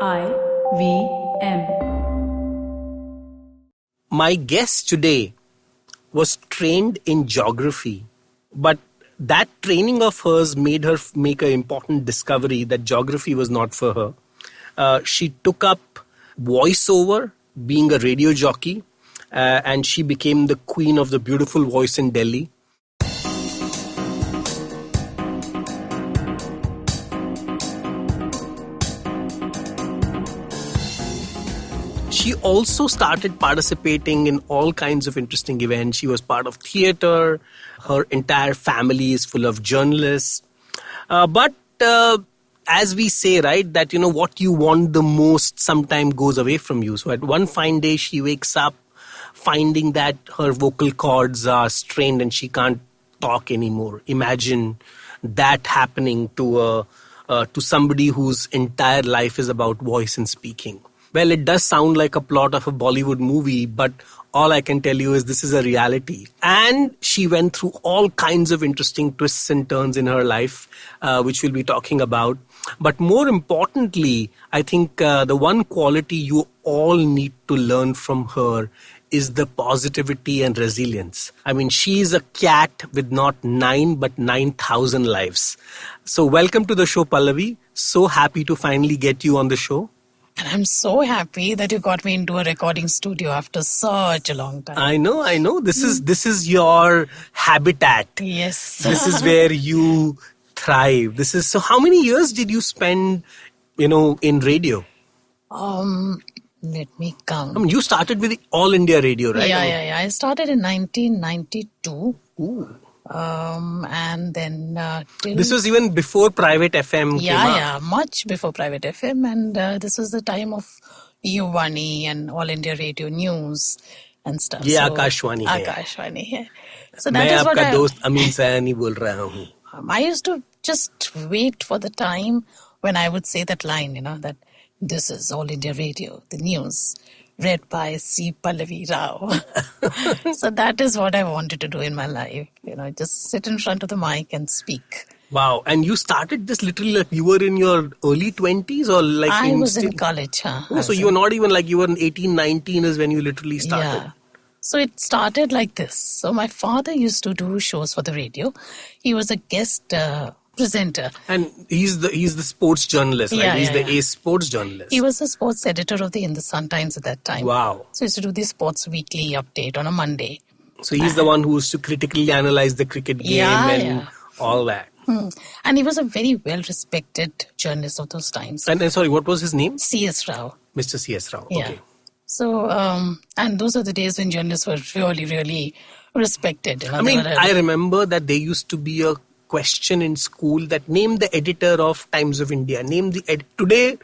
IVM. My guest today was trained in geography, but that training of hers made her make an important discovery that geography was not for her. She took up voiceover, being a radio jockey, and she became the queen of the beautiful voice in Delhi. She also started participating in all kinds of interesting events. She was part of theatre. Her entire family is full of journalists. But as we say, right, that, what you want the most sometimes goes away from you. So at one fine day, she wakes up finding that her vocal cords are strained and she can't talk anymore. Imagine that happening to somebody whose entire life is about voice and speaking. Well, it does sound like a plot of a Bollywood movie, but all I can tell you is this is a reality. And she went through all kinds of interesting twists and turns in her life, which we'll be talking about. But more importantly, I think the one quality you all need to learn from her is the positivity and resilience. I mean, she is a cat with not 9, but 9,000 lives. So welcome to the show, Pallavi. So happy to finally get you on the show. And I'm so happy that you got me into a recording studio after such a long time. I know. This is your habitat. Yes. This is where you thrive. So how many years did you spend, in radio? Let me count. I mean, you started with All India Radio, right? Yeah. I started in 1992. Ooh. And then this was even before private FM came up. Yeah, much before private FM, and this was the time of E08 and All India Radio News and stuff. Yeah, Akashwani. Yeah. So that is what I dost Amin Sayani bol raha hoon. I used to just wait for the time when I would say that line, that this is All India Radio, the news. Read by C. Pallavi Rao. So that is what I wanted to do in my life. Just sit in front of the mic and speak. Wow. And you started this literally like you were in your early 20s or like... I was in college. Oh, so you were not even like you were in 18, 19 is when you literally started. Yeah. So it started like this. So my father used to do shows for the radio. He was a guest presenter. And he's the sports journalist, right? He's the ace sports journalist. He was the sports editor of the Hindustan Times at that time. Wow. So he used to do the sports weekly update on a Monday. So he's the one who used to critically analyze the cricket game and all that. And he was a very well-respected journalist of those times. And sorry, what was his name? C.S. Rao. Mr. C.S. Rao, yeah. Okay. So, and those are the days when journalists were really, really respected. I remember that there used to be a question in school that name the editor of Times of India. Today,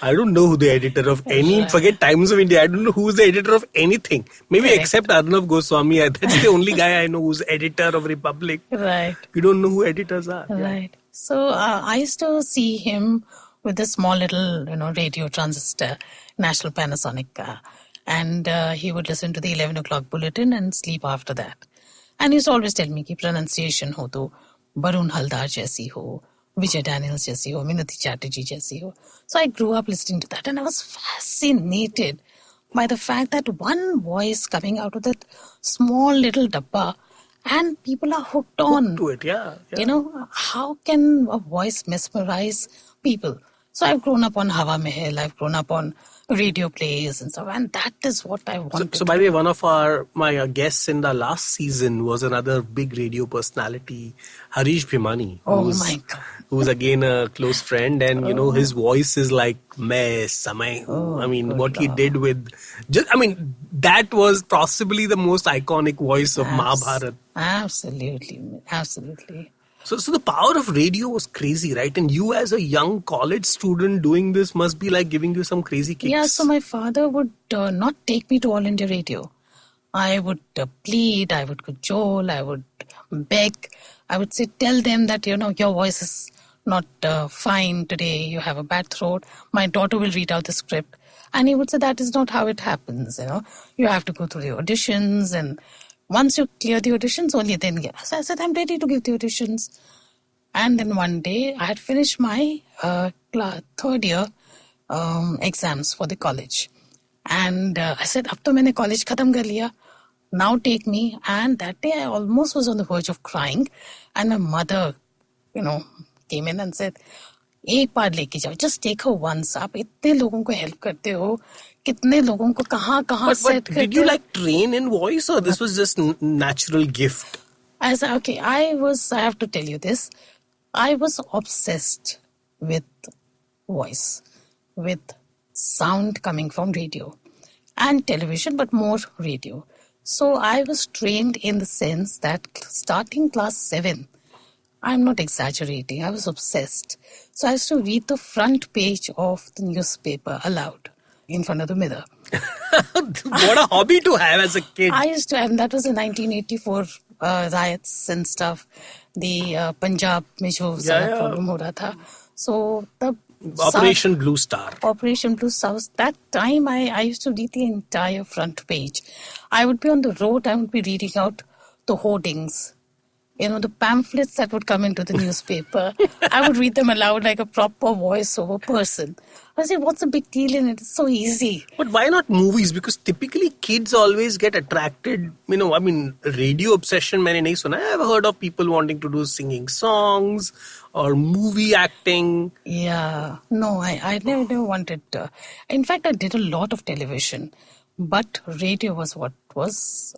I don't know who the editor of any, forget Times of India, I don't know who's the editor of anything. Maybe except Arnav Goswami. That's the only guy I know who's editor of Republic. Right. We don't know who editors are. Right. So I used to see him with a small little, radio transistor, National Panasonic. And he would listen to the 11 o'clock bulletin and sleep after that. And he used to always tell me, ki pronunciation ho to Barun Haldar jaisi ho, Vijay Daniels jaisi ho, Minati Chatterjee jaisi ho. So I grew up listening to that and I was fascinated by the fact that one voice coming out of that small little dabba and people are hooked on. To it, yeah. How can a voice mesmerize people? So I've grown up on Hawa Mahal, I've grown up on radio plays and stuff, and that is what I wanted. So by the way, one of my guests in the last season was another big radio personality, Harish Bhimani. Oh my God. Who's again a close friend, and his voice is like Main Samay. What he did with, that was possibly the most iconic voice of Mahabharata. Absolutely. So the power of radio was crazy, right? And you as a young college student doing this must be like giving you some crazy kicks. Yeah, so my father would not take me to All India Radio. I would plead, I would cajole, I would beg. I would say, tell them that, your voice is not fine today, you have a bad throat. My daughter will read out the script. And he would say, that is not how it happens, You have to go through the auditions and once you clear the auditions, only then get. So I said, I'm ready to give the auditions. And then one day, I had finished my third year exams for the college. And I said, ab to maine college khatam kar liya. Now take me. And that day I almost was on the verge of crying. And my mother, came in and said, एक बार लेके जाओ, just take her once. आप इतने लोगों को help करते हो, कितने लोगों को कहाँ set करते हो. Did you like train in voice or this was just natural gift? I have to tell you this. I was obsessed with voice, with sound coming from radio and television, but more radio. So I was trained in the sense that starting class 7, I'm not exaggerating, I was obsessed. So I used to read the front page of the newspaper aloud in front of the mirror. What a hobby to have as a kid. I used to, and that was in 1984 riots and stuff. The Punjab mein jo problem ho raha tha. So the Operation Blue Star. Operation Blue Star. That time I used to read the entire front page. I would be on the road, I would be reading out the hoardings. The pamphlets that would come into the newspaper. I would read them aloud like a proper voiceover person. I say, what's the big deal in it? It's so easy. But why not movies? Because typically kids always get attracted. Radio obsession मैंने नहीं सुना. I've heard of people wanting to do singing songs or movie acting. Yeah. No, I never wanted. In fact, I did a lot of television. But radio was what was...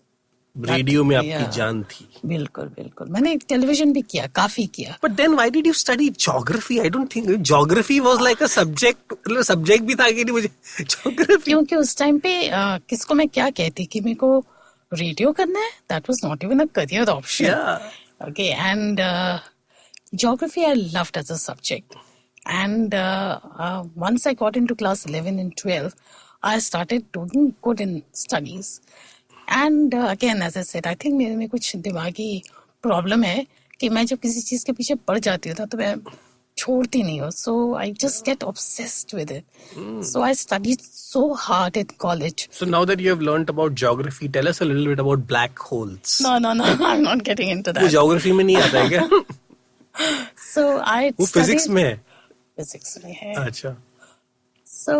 radio में आपकी जान थी. बिल्कुल मैंने television भी किया, काफी किया. But then why did you study geography? I don't think geography was like a subject. Subject भी था कि नहीं मुझे geography. क्योंकि उस टाइम पे किसको मैं क्या कहती कि मेरे को रेडियो करना है. That was not even a career option. Yeah. Okay, and geography I loved as a subject. And once I got into class 11 and 12, I started doing good in studies. And again, as I said, I think मेरे में कुछ दिमागी problem है कि मैं जब किसी चीज के पीछे पड़ जाती हूँ तो मैं छोड़ती नहीं हूँ. So I just get obsessed with it. So I studied so hard in college. So now that you have learnt about geography, tell us a little bit about black holes. No, I'm not getting into that. वो geography में नहीं आता है क्या? So I वो physics में है. Physics में है. अच्छा. So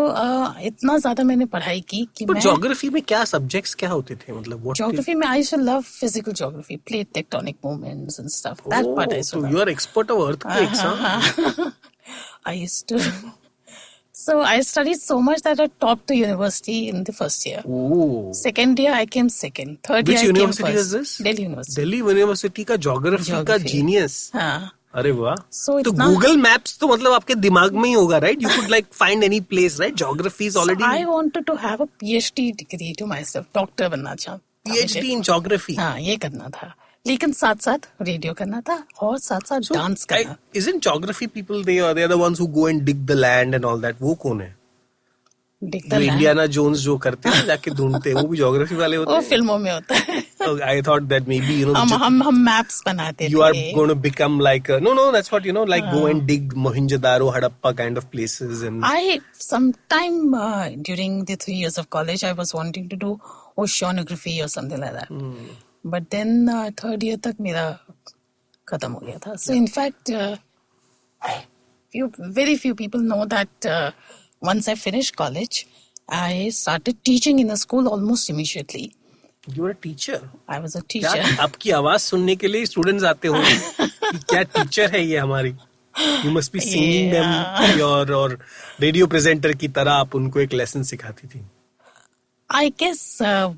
इतना ज़्यादा मैंने पढ़ाई की कि मैं geography में क्या subjects क्या होते थे मतलब geography में I used to love physical geography, plate tectonic movements and stuff. That part I used to love. So you are expert of earthquakes, huh? I used to. So I studied so much that I topped the university in the first year. Ooh. Second year I came second. Third year I came first. Which university is this? Delhi University. Delhi University का geography का genius. हाँ. अरे वाह. तो Google Maps तो मतलब आपके दिमाग में ही होगा, right? You could like find any place, right? Geography is already. So I wanted to have a PhD degree to myself. Doctor बनना चाहता. PhD in geography. हाँ, ये करना था. लेकिन साथ-साथ रेडियो करना था और साथ-साथ डांस करना. Isn't geography people they are the ones who go and dig the land and all that? वो कौन है? इंडियाना जोन्स जो करते हैं जाके ढूंढते हैं वो भी ज्योग्राफी वाले होते हैं. वो फिल्मों में होता है. I thought that maybe हम maps बनाते थे. You are going to become like no that's what like go and dig Mohenjo-daro, Harappa kind of places. And I sometime during the 3 years of college I was wanting to do oceanography or something like that. But then third year तक मेरा खत्म हो गया था. So in fact very few people know that once I finished college, I started teaching in a school almost immediately. You were a teacher? I was a teacher. आपकी आवाज सुनने के लिए students आते होंगे कि क्या teacher है ये हमारी. You must be singing them और radio presenter की तरह आप उनको एक lesson सिखाती थी. I guess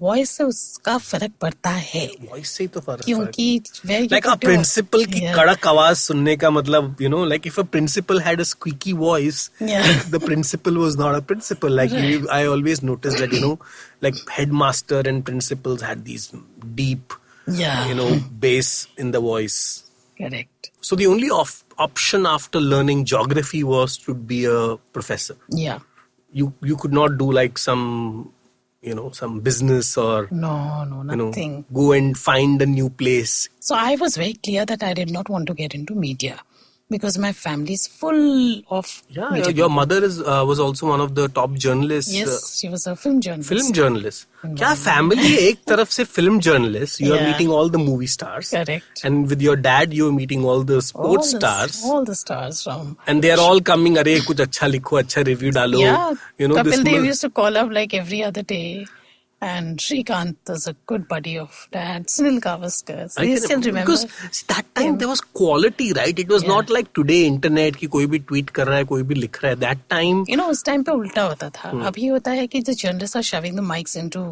voice से उसका फर्क पड़ता है. Voice से ही तो फर्क. क्योंकि like a principal की कड़क आवाज सुनने का मतलब like if a principal had a squeaky voice, the principal was not a principal. Like I always noticed that like headmaster and principals had these deep, bass in the voice. Correct. So the only option after learning geography was to be a professor. Yeah. You could not do like some business or no, nothing. Go and find a new place. So I was very clear that I did not want to get into media because my family is full of Yeah, media your people. mother was also one of the top journalists. Yes, she was a film journalist. Film journalist. In क्या Bombay. family है एक तरफ से film journalist, you are Yeah. meeting all the movie stars. Correct. And with your dad you are meeting all the sports stars. All the stars from. And they are all coming, अरे कुछ अच्छा लिखो, अच्छा review डालो. Yeah, You know, Kapil this Dev used to call up like every other day. And Shrikant was a good buddy of Dad. Sunil Gavaskar. So I still remember. Because that time there was quality, right? It was not like today internet कि कोई भी tweet कर रहा है, कोई भी लिख रहा है. That time. You know, उस time पे उल्टा होता था. अभी होता है कि the journalists are shoving the mics into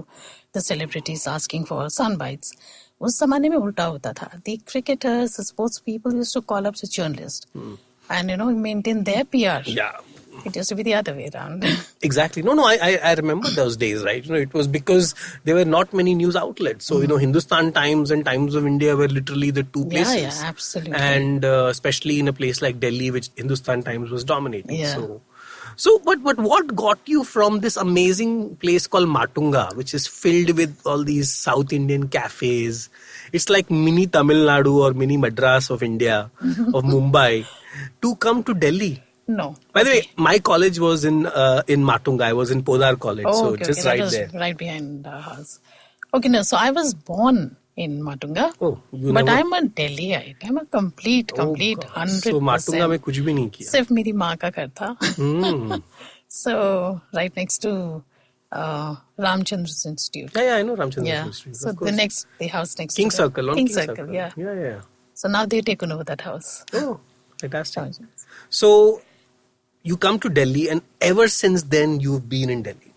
the celebrities asking for sound bites. उस जमाने में उल्टा होता था. The cricketers, the sports people used to call up the journalist. And, you know, maintain their PR. Yeah. It used to be the other way around. Exactly. No, I remember those days, right? You know, it was because there were not many news outlets. So, you know, Hindustan Times and Times of India were literally the two places. Yeah, absolutely. And especially in a place like Delhi, which Hindustan Times was dominating. Yeah. But what got you from this amazing place called Matunga, which is filled with all these South Indian cafes? It's like mini Tamil Nadu or mini Madras of India, of Mumbai, to come to Delhi. No. By the way, my college was in Matunga. I was in Podar College, just right there. Right behind our house. Okay, no, so I was born in Matunga. Oh, but I'm a Delhiite. I'm a complete 100%. So Matunga में कुछ भी नहीं किया. सिर्फ मेरी माँ का घर था. So right next to Ramchandra's Institute. Yeah, I know Ramchandra's Institute. So the house next King to Circle. King Circle, yeah. Yeah. So now they've taken over that house. Oh, fantastic. So you come to Delhi, and ever since then you've been in Delhi.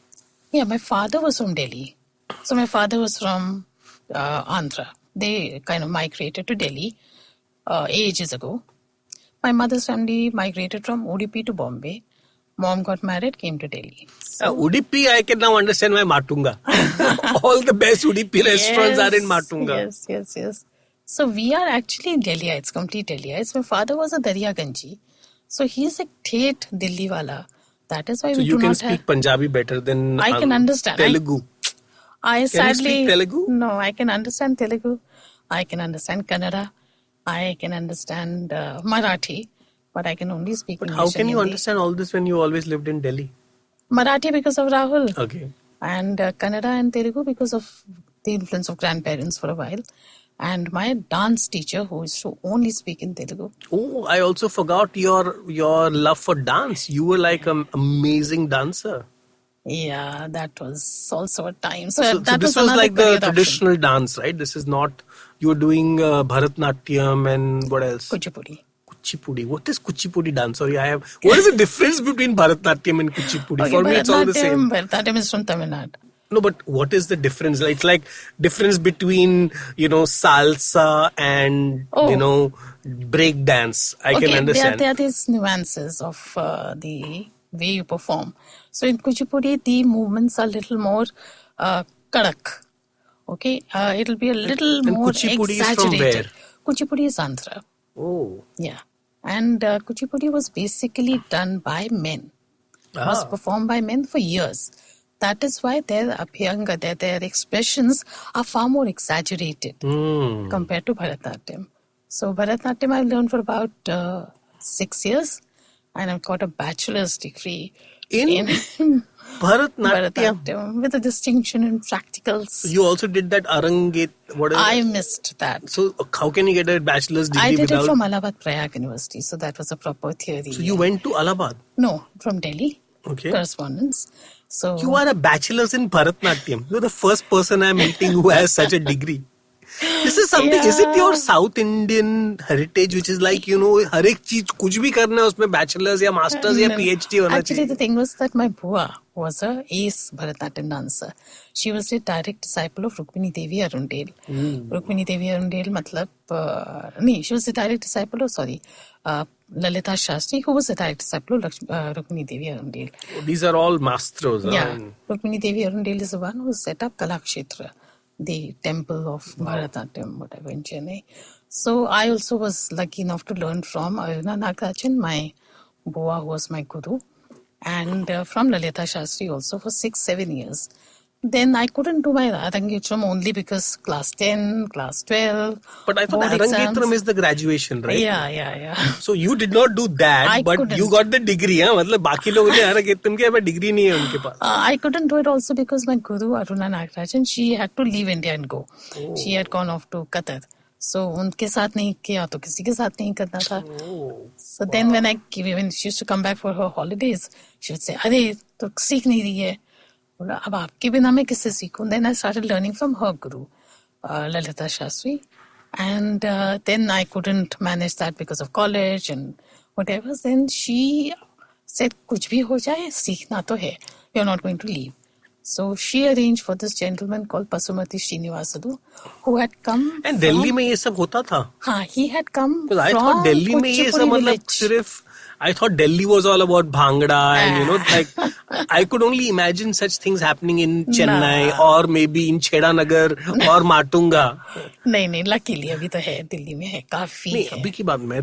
Yeah, my father was from Delhi. So my father was from Andhra. They kind of migrated to Delhi ages ago. My mother's family migrated from Udupi to Bombay. Mom got married, came to Delhi. So, Udupi, I can now understand why Matunga. All the best Udupi restaurants are in Matunga. Yes. So we are actually Delhiites, complete Delhiites. My father was a Daryaganji. So he's a Thet Delhi wala. That is why we do not have... So you can speak Punjabi better than I can understand. Telugu. Can you speak Telugu? No, I can understand Telugu. I can understand Kannada. I can understand Marathi. But I can only speak English. But how can you Hindi. understand all this when you always lived in Delhi? Marathi because of Rahul. Okay. And Kannada and Telugu because of the influence of grandparents for a while. And my dance teacher who used to only speak in Telugu. Oh, I also forgot your love for dance. You were like an amazing dancer. Yeah, that was also a time. So this was like the traditional dance, right? This is not, you were doing Bharatnatyam and what else? Kuchipudi. What is Kuchipudi dance? Sorry, what is the difference between Bharatnatyam and Kuchipudi? Okay, for me, it's all the same. Bharatnatyam is from Tamil Nadu. No, but what is the difference? It's like difference between, salsa and, break dance. I can understand. There are these nuances of the way you perform. So in Kuchipudi, the movements are a little more kadak. Okay? It'll be a little more Kuchipudi exaggerated. Is from where? Kuchipudi is Andhra. Oh. Yeah. And Kuchipudi was basically done by men. It was performed by men for years. That is why their abhyanga, their expressions are far more exaggerated compared to Bharatnatyam. So Bharatnatyam I learned for about 6 years, and I've got a bachelor's degree in Bharatnatyam with a distinction in practicals. You also did that Aranget, whatever. I missed that. So how can you get a bachelor's degree I did it from Allahabad Prayag University, so that was a proper theory. So you went to Allahabad? No, from Delhi. Okay. Correspondence. So you are a bachelor's in Bharatnatyam. You're the first person I'm meeting who has such a degree. This is something, is it your South Indian heritage which is like, हर एक चीज कुछ भी करना है उसमें bachelor's या master's या PhD होना चाहिए? Actually, the thing was that my Bua was a ace Bharatnatyam dancer. She was a direct disciple of Rukmini Devi Arundel. Rukmini Devi Arundel she was a direct disciple of, Lalita Shastri, who was a direct disciple of Rukmini Devi Arundel. These are all masters. Yeah. Rukmini Devi Arundel is the one who set up Kalakshetra, the temple of Bharatnatyam, whatever, in Chennai. So I also was lucky enough to learn from Aruna Nagaraj, my Bua, who was my guru, and from Lalita Shastri also for 6-7 years. then I couldn't do my Arangethram only because class 10, class 12. But I thought board Arangethram exams. is the graduation, right? Yeah. So you did not do that, but couldn't. you got the degree, huh? मतलब बाकी लोगों ने Arangethram किया, but degree नहीं है उनके पास. I couldn't do it also because my guru Aruna Nagarajan, she had to leave India and go. Oh. She had gone off to Qatar. So उनके साथ नहीं किया तो किसी के साथ नहीं करना था. So then when she used to come back for her holidays, she would say, अरे तो सीख नहीं रही है. बोला अब आपके बिना मैं किससे सीखूं? Then I started learning from her guru, Lalita Shastri. And then I couldn't manage that because of college and whatever. Then she said, कुछ भी हो जाए, सीखना तो है. You're not going to leave. So she arranged for this gentleman called Pasumati Srinivasadu, who had come. And Delhi में ये सब होता था? हाँ, he had come from I thought Delhi में ये सब मतलब सिर्फ I thought Delhi was all about Bhangra and like I could only imagine such things happening in Chennai or maybe in Chedanagar or Matunga. नहीं luckily अभी तो है दिल्ली में है काफी नहीं है. अभी की बात मैं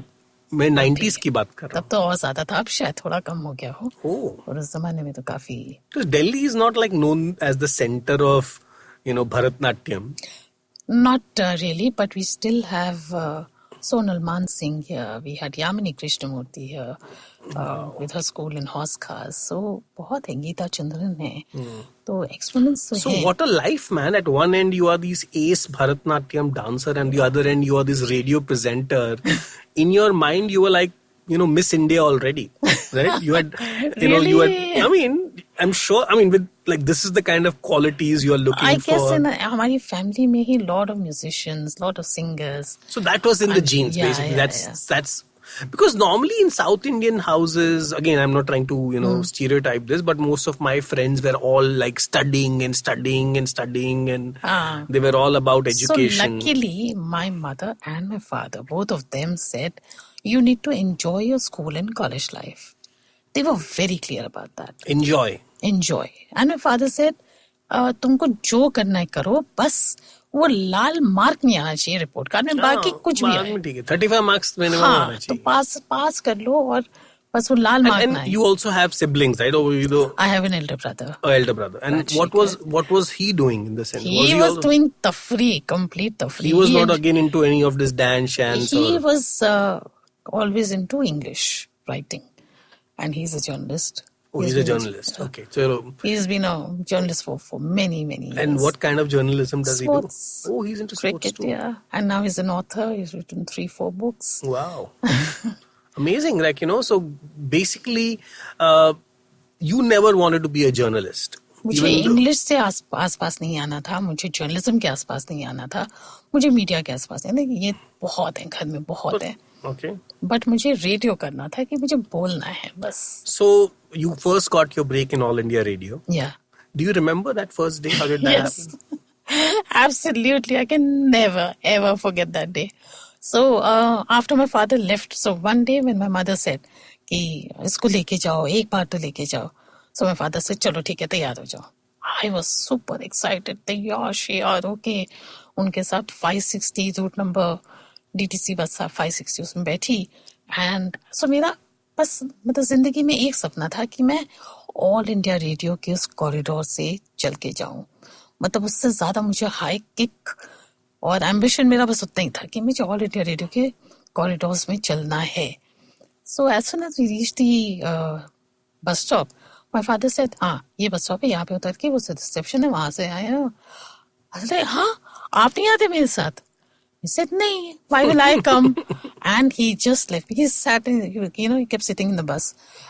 90s की बात कर रहा हूँ. तब तो और ज्यादा था, अब शायद थोड़ा कम हो गया हो. और उस जमाने में तो काफी. Because Delhi is not like known as the center of Bharatnatyam. Not really, but we still have Sonal Mansingh here. We had Yamini Krishnamurti here with her school in horse cars. So बहुत है, Geeta Chandran है. तो exponents तो So है. what a life, man. At one end you are this ace Bharatnatyam dancer and the other end you are this radio presenter. In your mind you were like, Miss India already, right? You had, I'm sure, with like, this is the kind of qualities you are looking for. I guess in our family में ही lot of musicians, lot of singers. So that was in the genes, basically. That's because normally in South Indian houses, again, I'm not trying to, stereotype this, but most of my friends were all like studying and they were all about education. So luckily, my mother and my father, both of them said, you need to enjoy your school and college life. They were very clear about that. Enjoy. And my father said, तुमको जो करना है करो, बस वो लाल mark नहीं आना चाहिए रिपोर्ट कार्ड में, बाकी कुछ भी आए. ठीक है, 35 मार्क्स मिनिमम आना चाहिए. तो पास कर लो और बस वो लाल मार्क ना आए. And you also have siblings, right? I have an elder brother. And what was he doing in the sense? He was doing complete tafri. He was not again into any of this dance chants. He was always into English writing, and he's a journalist. Oh, he's a journalist. Okay. So he's been a journalist for many, many years. And what kind of journalism does sports, he do? Oh, he's into cricket, sports too. Yeah. And now he's an author. He's written 3-4 books. Wow. Amazing. Like, so basically, you never wanted to be a journalist. मुझे English से आसपास नहीं आना था, मुझे journalism के आसपास नहीं आना था, मुझे मीडिया के आसपास नहीं. ये बहुत है, घर में बहुत है. Okay. बट मुझे रेडियो करना था कि मुझे बोलना है बस. So you first got your break in All India Radio. Yeah. Do you remember that first day? How did that happen? Absolutely. I can never ever forget that day. So after my father left, so one day when my mother said कि इसको लेके जाओ, एक बार तो लेके जाओ. So my father said, चलो ठीक है, तैयार हो जाओ. I was super excited. तैयार शेयार होके उनके साथ 560 रूट नंबर DTC बस 560 उसमें बैठी. एंड सो मेरा बस मतलब जिंदगी में एक सपना था कि मैं ऑल इंडिया रेडियो के उस कॉरिडोर से चल के जाऊं. मतलब उससे ज्यादा मुझे हाई किक और एम्बिशन मेरा बस उतना ही था कि मुझे ऑल इंडिया रेडियो के कॉरिडोर्स में चलना है. So as soon as we reached the bus stop, my father said, हाँ ये बस स्टॉप है, यहाँ पे उतर के वो रिसेप्शन है, वहां से आए हो. हाँ आप नहीं आते मेरे साथ? He said, "No, why will I come?" And he just left. He sat in, he kept sitting in the bus,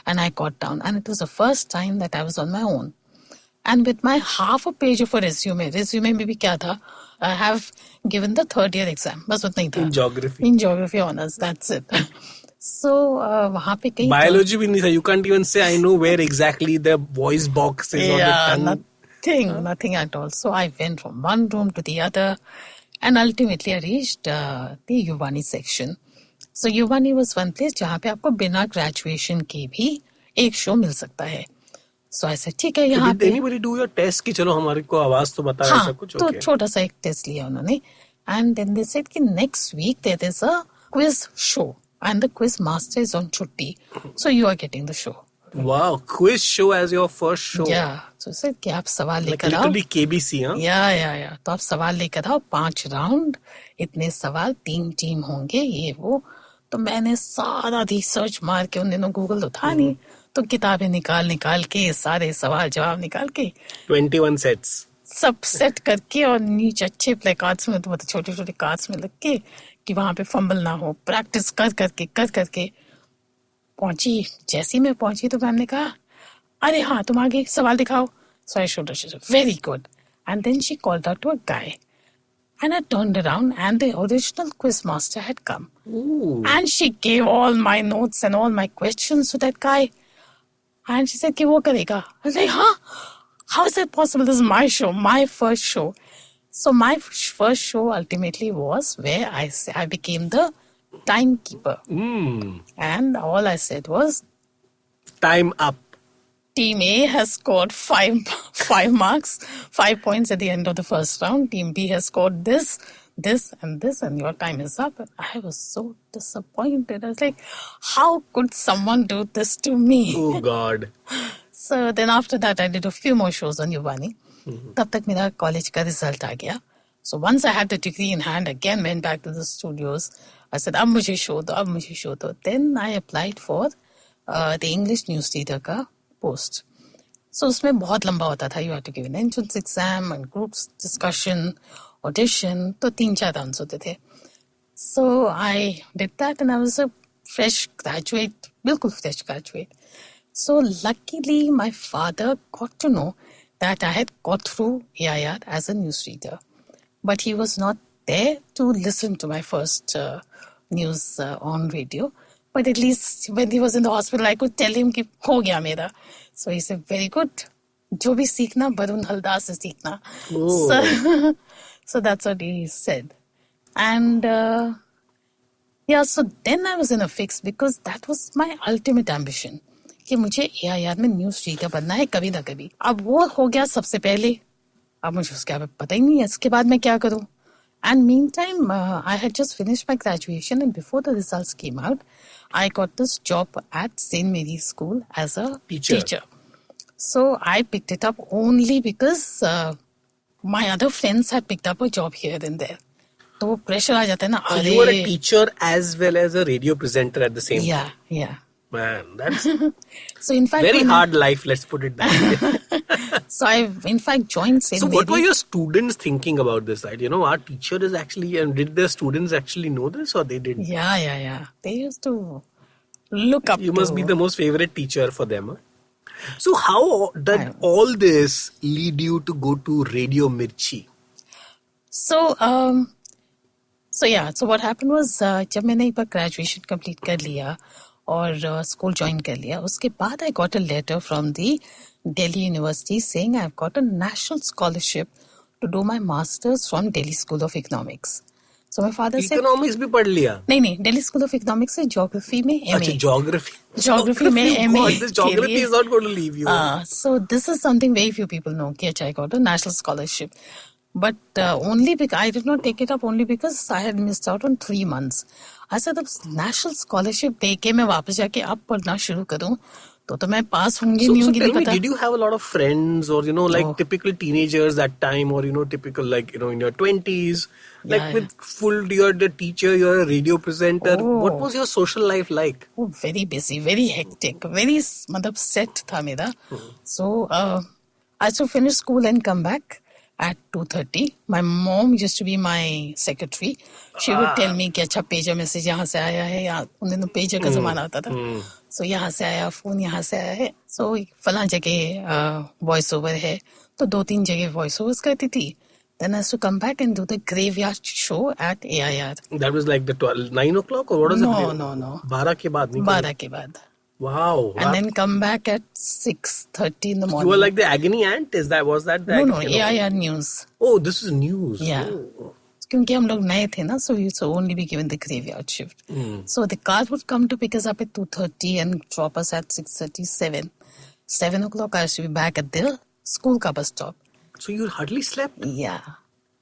and I got down. And it was the first time that I was on my own. And with my half a page of a resume में भी क्या था? I have given the 3rd year exam. बस उतना ही था. In geography honors, that's it. So वहाँ पे कहीं biology भी नहीं था. You can't even say I know where exactly the voice box is on the tongue. Nothing at all. So I went from one room to the other. And ultimately I reached the Yuvani section. So Yuvani was one place जहाँ पे आपको बिना graduation के भी एक show मिल सकता है. So I said, ठीक है यहाँ पे. Did anybody do your test कि चलो हमारे को आवाज तो बता ऐसा कुछ? तो छोटा सा एक टेस्ट लिया उन्होंने. And then they said कि next week there is a quiz show and the quiz master is on छुट्टी. So you are getting the show. Wow, quiz show as your first show. Yeah. So I said कि आप सवाल Like लेकर आओ. literally KBC, huh? Yeah. तो आप सवाल लेकर आओ, 5 राउंड, इतने सवाल, 3 टीम होंगे, ये वो. तो मैंने सारा रिसर्च मार के, उन दिनों गूगल तो था नहीं, तो किताबें निकाल के सारे सवाल जवाब निकाल के 21 sets. सब सेट करके और नीचे अच्छे प्ले कार्ड्स में, तो छोटे छोटे कार्ड्स में लग के कि वहां पे फंबल ना हो, प्रैक्टिस कर करके पहुंची. जैसी मैं पहुंची तो मैम ने कहा, अरे हाँ तुम आगे सवाल दिखाओ. So I showed her, she said, very good. And then she called out to a guy. And I turned around and the original quiz master had come. Ooh. And she gave all my notes and all my questions to that guy. And she said, कि वो करेगा. I was like, huh? How is that possible? This is my show, my first show. So my first show ultimately was where I became the timekeeper. And all I said was, Time up. Team A has scored 5 marks, 5 points at the end of the first round. Team B has scored this, and your time is up. And I was so disappointed. I was like, how could someone do this to me? Oh God. So then after that, I did a few more shows on Yuvani. तब तक मेरा college का result आ गया. So once I had the degree in hand, again went back to the studios. I said, अब मुझे show दो. Then I applied for the English news reader का post. So उसमें बहुत लंबा होता था. You had to give an entrance exam and groups discussion, audition. तो 3-4 rounds होते थे. So I did that and I was a fresh graduate, बिल्कुल fresh graduate. So luckily my father got to know that I had got through AIR as a newsreader. But he was not there to listen to my first news on radio. But at least when he was in the hospital, I could tell him कि हो गया मेरा. So he said, very good. जो भी सीखना, वरुण हलदार से सीखना. So that's what he said. And so then I was in a fix because that was my ultimate ambition. कि मुझे AIR में न्यूज रीडर बनना है कभी ना कभी. अब वो हो गया सबसे पहले. अब मुझे उसके बाद पता ही नहीं है इसके बाद मैं क्या करूं. And meantime, I had just finished my graduation and before the results came out, I got this job at St. Mary's School as a teacher. So I picked it up only because my other friends had picked up a job here and there. तो वो pressure आ जाता है ना. So you were a teacher as well as a radio presenter at the same time. Yeah. Man, that's so in fact very hard life, let's put it that way. So I in fact joined St. So Mary's. what were your students thinking about this, right? You know, our teacher is actually, and did the students actually know this or they didn't? Yeah. They used to look up You must be the most favorite teacher for them, huh? So how did all this lead you to go to Radio Mirchi? So what happened was जब मैंने एक बार graduation complete कर लिया और school join कर लिया, उसके बाद I got a letter from the Delhi University saying I've got a national scholarship to do my masters from Delhi School of Economics. So my father said, Economics भी पढ़ लिया? नहीं, Delhi School of Economics से geography में MA. अच्छा, geography में MA. God, this geography is not going to leave you. So this is something very few people know. कि I got a national scholarship. But only because I did not take it up only because I had missed out on 3 months. I said, अब national scholarship देके मैं वापस जाके अब पढ़ना शुरू करूं तो मैं पास होंगी नहीं होंगी नहीं पता. Did you have a lot of friends or typical teenagers that time or typical in your 20s with you're the teacher, you're a radio presenter. What was your social life like? Oh, very busy, very hectic, very set था मेरा. So I used to finish school and come back at 2:30. My mom used to be my secretary. She would tell me कि अच्छा pager message यहाँ से आया है, या उन दिनों पेजर का जमाना होता था. So यहाँ से आया फोन, यहाँ से आया है, so फलां जगह वॉइस ओवर है, तो 2-3 जगह वॉइस ओवर्स करती थी. Then I used to come back and do the graveyard show at AIR. That was like the 9 o'clock or what was it? No. 12 के बाद. 12 के बाद. Wow. And then come back at 6:30 in the morning. You were like the agony aunt? Was that the No, AIR news. Oh, this is news. Yeah. Oh. क्योंकि हम लोग नए थे ना, so we used to only be given the graveyard shift. So the car would come to pick us up at 2:30 and drop us at 6:37. 7 o'clock I used to be back at the school ka bus stop. So you hardly slept? Yeah.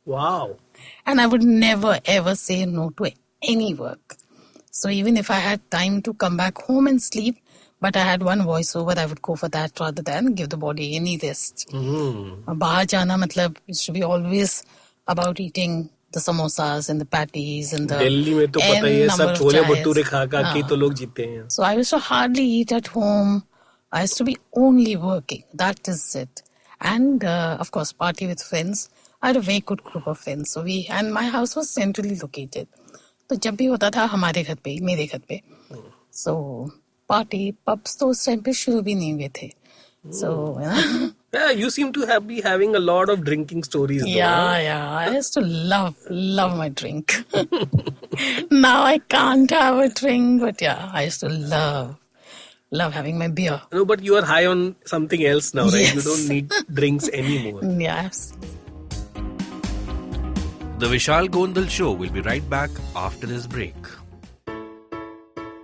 Wow. And I would never ever say no to any work. So even if I had time to come back home and sleep, But I had one voiceover. I would go for that rather than give the body any rest. Bahar jana matlab it should be always about eating the samosas and the patties and the Delhi में तो पता ही है सब छोले भटूरे खा खा के तो लोग जीते हैं. So I used to hardly eat at home. I used to be only working. That is it. And of course, party with friends. I had a very good group of friends. So and my house was centrally located. तो जब भी होता था हमारे घर पे, मेरे घर पे. So party, pubs तो उस टाइम पे शुरू भी नहीं हुए थे. So yeah, you seem to be having a lot of drinking stories. Yeah. I used to love my drink. Now I can't have a drink, but yeah, I used to love having my beer. No, but you are high on something else now, right? Yes. You don't need drinks anymore. Yeah, absolutely. The Vishal Gondal Show will be right back after this break.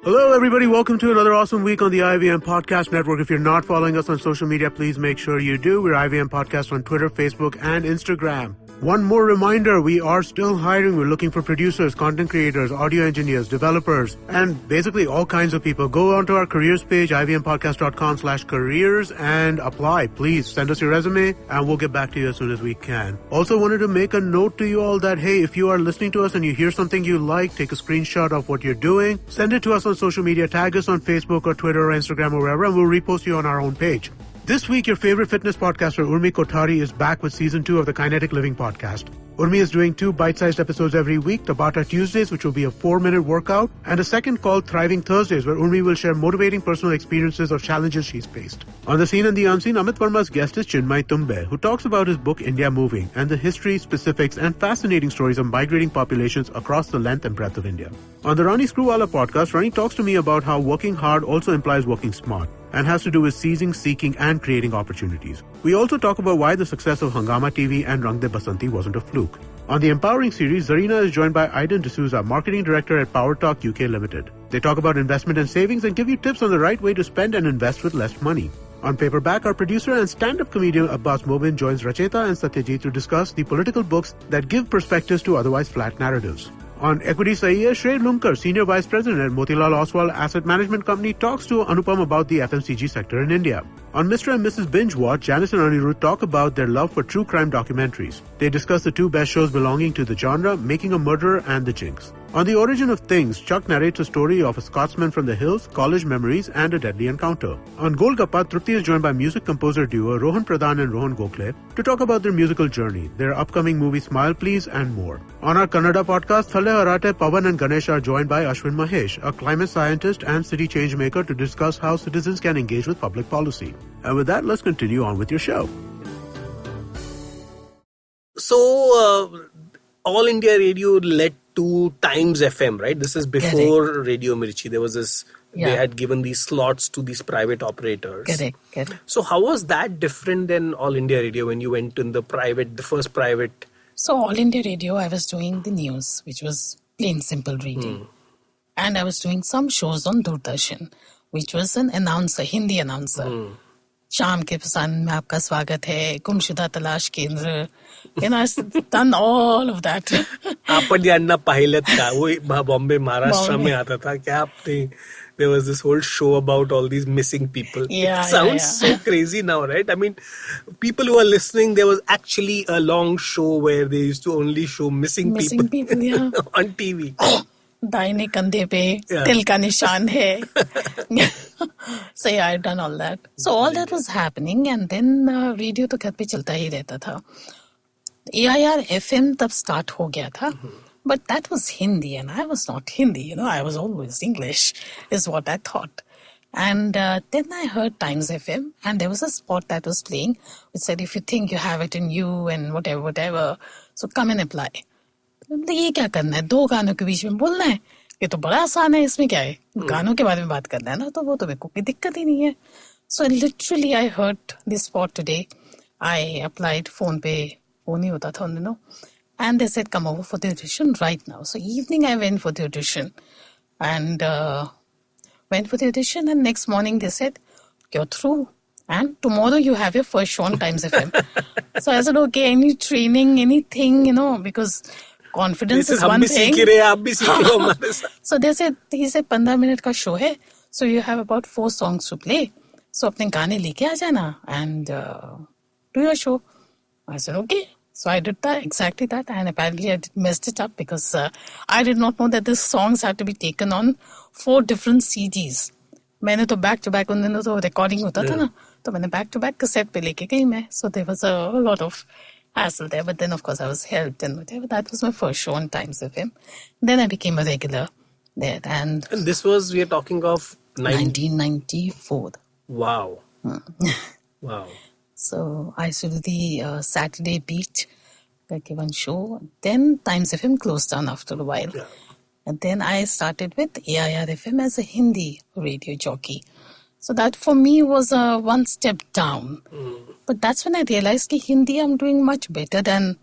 Hello, everybody. Welcome to another awesome week on the IVM Podcast Network. If you're not following us on social media, please make sure you do. We're IVM Podcast on Twitter, Facebook, and Instagram. One more reminder, we are still hiring. We're looking for producers, content creators, audio engineers, developers, and basically all kinds of people. Go onto our careers page, ivmpodcast.com/careers, and apply. Please send us your resume, and we'll get back to you as soon as we can. Also wanted to make a note to you all that, hey, if you are listening to us and you hear something you like, take a screenshot of what you're doing, send it to us on social media, tag us on Facebook or Twitter or Instagram or wherever, and we'll repost you on our own page. This week, your favorite fitness podcaster, Urmi Kothari, is back with Season 2 of the Kinetic Living podcast. Urmi is doing 2 bite-sized episodes every week, Tabata Tuesdays, which will be a 4-minute workout, and a second called Thriving Thursdays, where Urmi will share motivating personal experiences of challenges she's faced. On the Seen and the Unseen, Amit Verma's guest is Chinmay Tumbe, who talks about his book India Moving and the history, specifics, and fascinating stories of migrating populations across the length and breadth of India. On the Rani Screwwala podcast, Rani talks to me about how working hard also implies working smart, and has to do with seizing, seeking, and creating opportunities. We also talk about why the success of Hangama TV and Rang De Basanti wasn't a fluke. On the Empowering series, Zarina is joined by Aidan D'Souza, Marketing Director at Power Talk UK Limited. They talk about investment and savings and give you tips on the right way to spend and invest with less money. On Paperback, our producer and stand-up comedian Abbas Mobin joins Racheta and Satyajit to discuss the political books that give perspectives to otherwise flat narratives. On Equity Sahiya, Shrey Lumkar, Senior Vice President at Motilal Oswal Asset Management Company, talks to Anupam about the FMCG sector in India. On Mr. and Mrs. Binge Watch, Janice and Anirudh talk about their love for true crime documentaries. They discuss the 2 best shows belonging to the genre, Making a Murderer and The Jinx. On The Origin of Things, Chuck narrates a story of a Scotsman from the hills, college memories, and a deadly encounter. On Golgappa, Trupti is joined by music composer duo Rohan Pradhan and Rohan Gokhale to talk about their musical journey, their upcoming movie Smile Please, and more. On our Kannada podcast, Thalle Harate, Pavan and Ganesh are joined by Ashwin Mahesh, a climate scientist and city change maker, to discuss how citizens can engage with public policy. And with that, let's continue on with your show. So, All India Radio led to Times FM, right? This is before Radio Mirchi. There was this, they had given these slots to these private operators. Correct. So how was that different than All India Radio when you went in the first private? So All India Radio, I was doing the news, which was plain simple reading. And I was doing some shows on Doordarshan, which was an announcer, Hindi announcer. शाम के प्रसारण में आपका स्वागत है गुमशुदा तलाश केंद्र I've done all of that. आपण यांना पाहिलेत का वो बॉम्बे महाराष्ट्र में आता था क्या आपने there was this whole show about all these missing people. It sounds so crazy now, right? I mean, people who are listening, there was actually a long show where they used to only show missing people on TV. दाहिने कंधे पे तिल का निशान है. So yeah, I'd done all that. So all that was happening, and then radio तो घर पे चलता ही रहता था. AIR FM तब start हो गया था. But that was Hindi, and I was not Hindi. I was always English, is what I thought. And then I heard Times FM, and there was a spot that was playing which said, if you think you have it in you and whatever, so come and apply. ये क्या करना है 2 गानों के बीच में बोलना है ये तो बड़ा आसान है इसमें क्या है गानों के बारे में बात करना है ना तो वो तो मेरे को कोई दिक्कत ही नहीं है. So literally I heard this spot today. I applied phone पे वो नहीं होता था उन दिनों and they said come over for the audition right now. So evening I went for the audition and next morning they said you're through and tomorrow you have your first show on Times FM. So I said okay, any training, anything, because confidence is one thing. So he said 15 minute का show है, So you have about 4 songs to play. So अपने गाने लेके आ जाना and do your show. I said, okay. So I did that, exactly that, and apparently I messed it up because I did not know that these songs had to be taken on 4 different CDs. मैंने तो back to back उन दिनों तो recording होता था ना, तो मैंने back to back cassette पे लेके गई मैं. So there was a lot of hassle there, but then of course I was helped and whatever. That was my first show on Times FM. Then I became a regular there, and this was, we are talking of 1994. Wow. Wow. So I used to do the Saturday Beat, like one show. Then Times FM closed down after a while. Yeah. And then I started with AIR FM as a Hindi radio jockey. So that for me was one step down. But that's when I realized that Hindi I'm doing much better than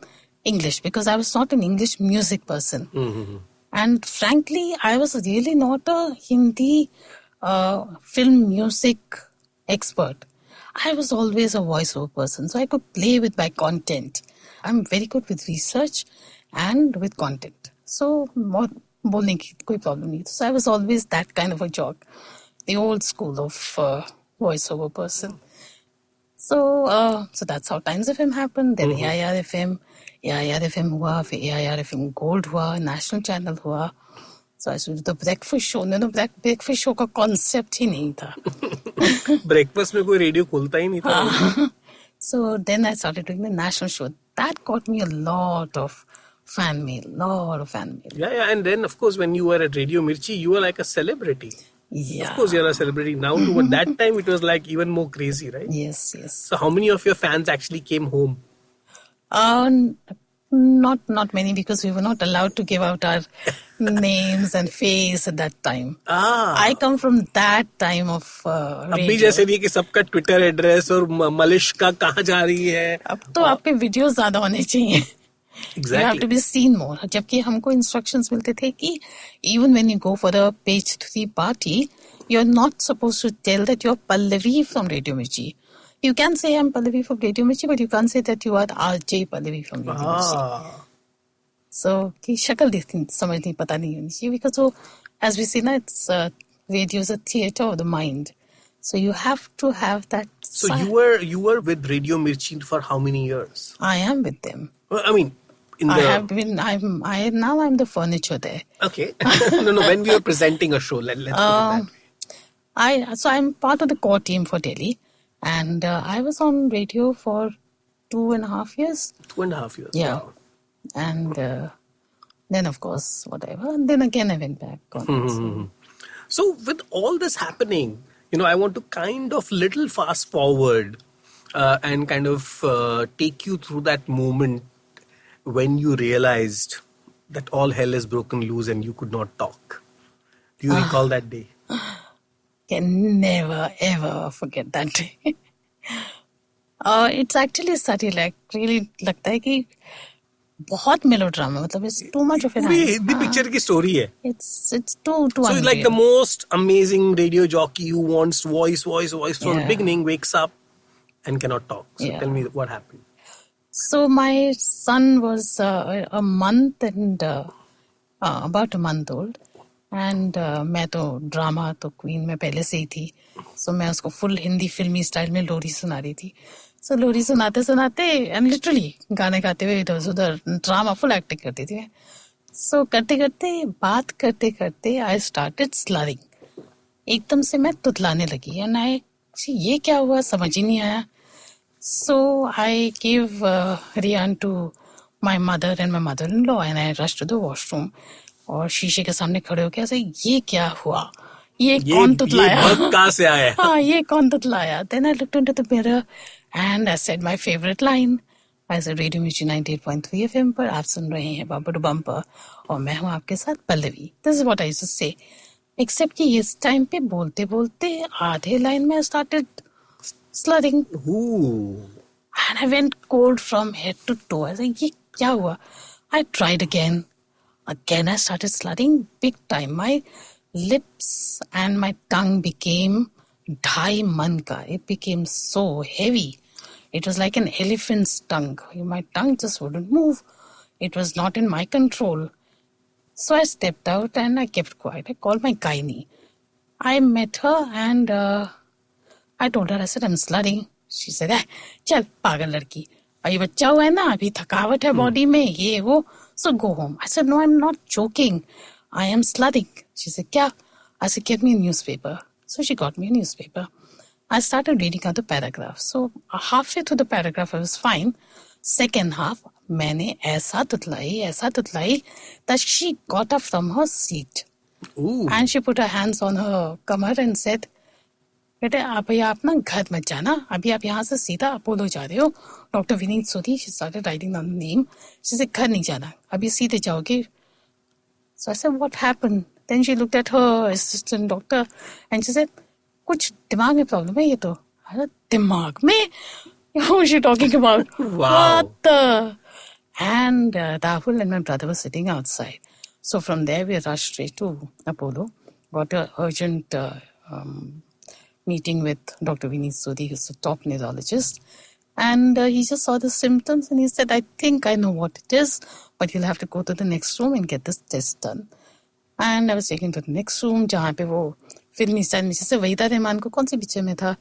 English, because I was not an English music person. And frankly, I was really not a Hindi film music expert. I was always a voiceover person, so I could play with my content. I'm very good with research and with content. So, बोलने की कोई problem नहीं. So I was always that kind of a jock, the old school of voiceover person. So that's how Times FM happened. Then AIR FM हुआ, फिर AIR FM Gold हुआ, National Channel हुआ. So I started the breakfast show. No, breakfast show का concept ही नहीं था. Breakfast में कोई radio खोलता ही नहीं था. So then I started doing the national show. That got me a lot of fan mail. Yeah, and then of course when you were at Radio Mirchi, you were like a celebrity. Yeah. Of course you're a celebrity now too, but that time it was like even more crazy, right? Yes. So how many of your fans actually came home? Not many, because we were not allowed to give out our names and face at that time. I come from that time of radio. अभी जैसे नहीं कि सबका Twitter address और मलिश का कहाँ जा रही है. अब तो आपके वीडियोस ज्यादा होने चाहिए. Exactly. You have to be seen more. जबकि हमको instructions मिलते थे कि even when you go for the page 3 party, you're not supposed to tell that you're Pallavi from Radio Mirchi. You can say I'm Pallavi from Radio Mirchi, but you can't say that you are RJ Pallavi from Radio Mirchi. So, कि शक्ल देखती समझनी पता नहीं होनी चाहिए, because so, as we say now, it's radio is a theatre of the mind. So you have to have that. So you were with Radio Mirchi for how many years? I am with them. Well, I mean, I have been. Now I'm the furniture there. Okay. No. When we were presenting a show, let's put it that way. I'm part of the core team for Delhi, and I was on radio for 2.5 years. 2.5 years. Yeah. Wow. And then of course whatever, and then again I went back on. So with all this happening, I want to kind of little fast forward and kind of take you through that moment when you realized that all hell has broken loose and you could not talk. Do you recall that day? Can never ever forget that day. It's actually surreal. Like really लगता है कि बहुत melodrama. मतलब it's too much of an. पूरी Hindi picture की story है. It's too. So it's like the most amazing radio jockey who wants voice from the beginning, wakes up and cannot talk. So tell me what happened. So my son was a month and about a month old, and मैं तो drama तो queen में पहले से ही थी. So मैं उसको full Hindi फिल्मी स्टाइल में लोरी सुना रही थी. So लोरी सुनाते and literally गाने गाते हुए इधर उधर ड्रामा फुल एक्टिंग करती थी. So बात करते I started slurring. एकदम से मैं तुतलाने लगी, and ये क्या हुआ समझ ही नहीं आया. So I gave Rian to my mother and my mother-in-law, and I rushed to the washroom. और शीशे के सामने खड़े होके ऐसे ये क्या हुआ, ये कौन तुतलाया, ये कहाँ से आया. हाँ ये कौन तुतलाया. Then I looked into the mirror and I said my favorite line. I said Radio Mirchi 98.3 FM पर आप सुन रहे हैं बम्पर टू बम्पर और मैं हूँ आपके साथ Pallavi. This is what I used to say. Except कि इस टाइम पे बोलते बोलते आधे लाइन में I started slurring. Ooh. And I went cold from head to toe. I said, ये क्या हुआ? I tried again. Again, I started slurring big time. My lips and my tongue became 2.5 man ka. It became so heavy. It was like an elephant's tongue. My tongue just wouldn't move. It was not in my control. So I stepped out and I kept quiet. I called my gynae. I met her and I told her, I said, I'm slutting. She said, चल पागल लड़की, अभी बच्चा हुआ है ना, अभी थकावट है बॉडी में, ये वो, so go home. I said, no, I'm not joking. I am slutting. She said, क्या? I said, get me a newspaper. So she got me a newspaper. I started reading out the paragraph. So halfway through the paragraph, I was fine. Second half, मैंने ऐसा तुतलाई that she got up from her seat. Ooh. And she put her hands on her Qamar and said, बेटे अभी आप ना घर मत जाना, अभी आप यहाँ से सीधा अपोलो जा रहे हो. डॉक्टर विनीत सोधी, she started writing down the name. She said, घर नहीं जाना, अभी सीधे जाओगे. So I said, what happened? Then she looked at her assistant doctor and she said, कुछ दिमाग में प्रॉब्लम है ये तो. I said, दिमाग में? What is she talking about? Wow. What the? And Rahul and my brother were sitting outside. So from there we rushed straight to Apollo, got an urgent meeting with Dr. Vineet Sodhi, who's the top neurologist. And he just saw the symptoms and he said, I think I know what it is, but you'll have to go to the next room and get this test done. And I was taken to the next room, जहाँ पे वो फिल्मी style में जैसे वहीदा रहमान को कौन सी picture में था,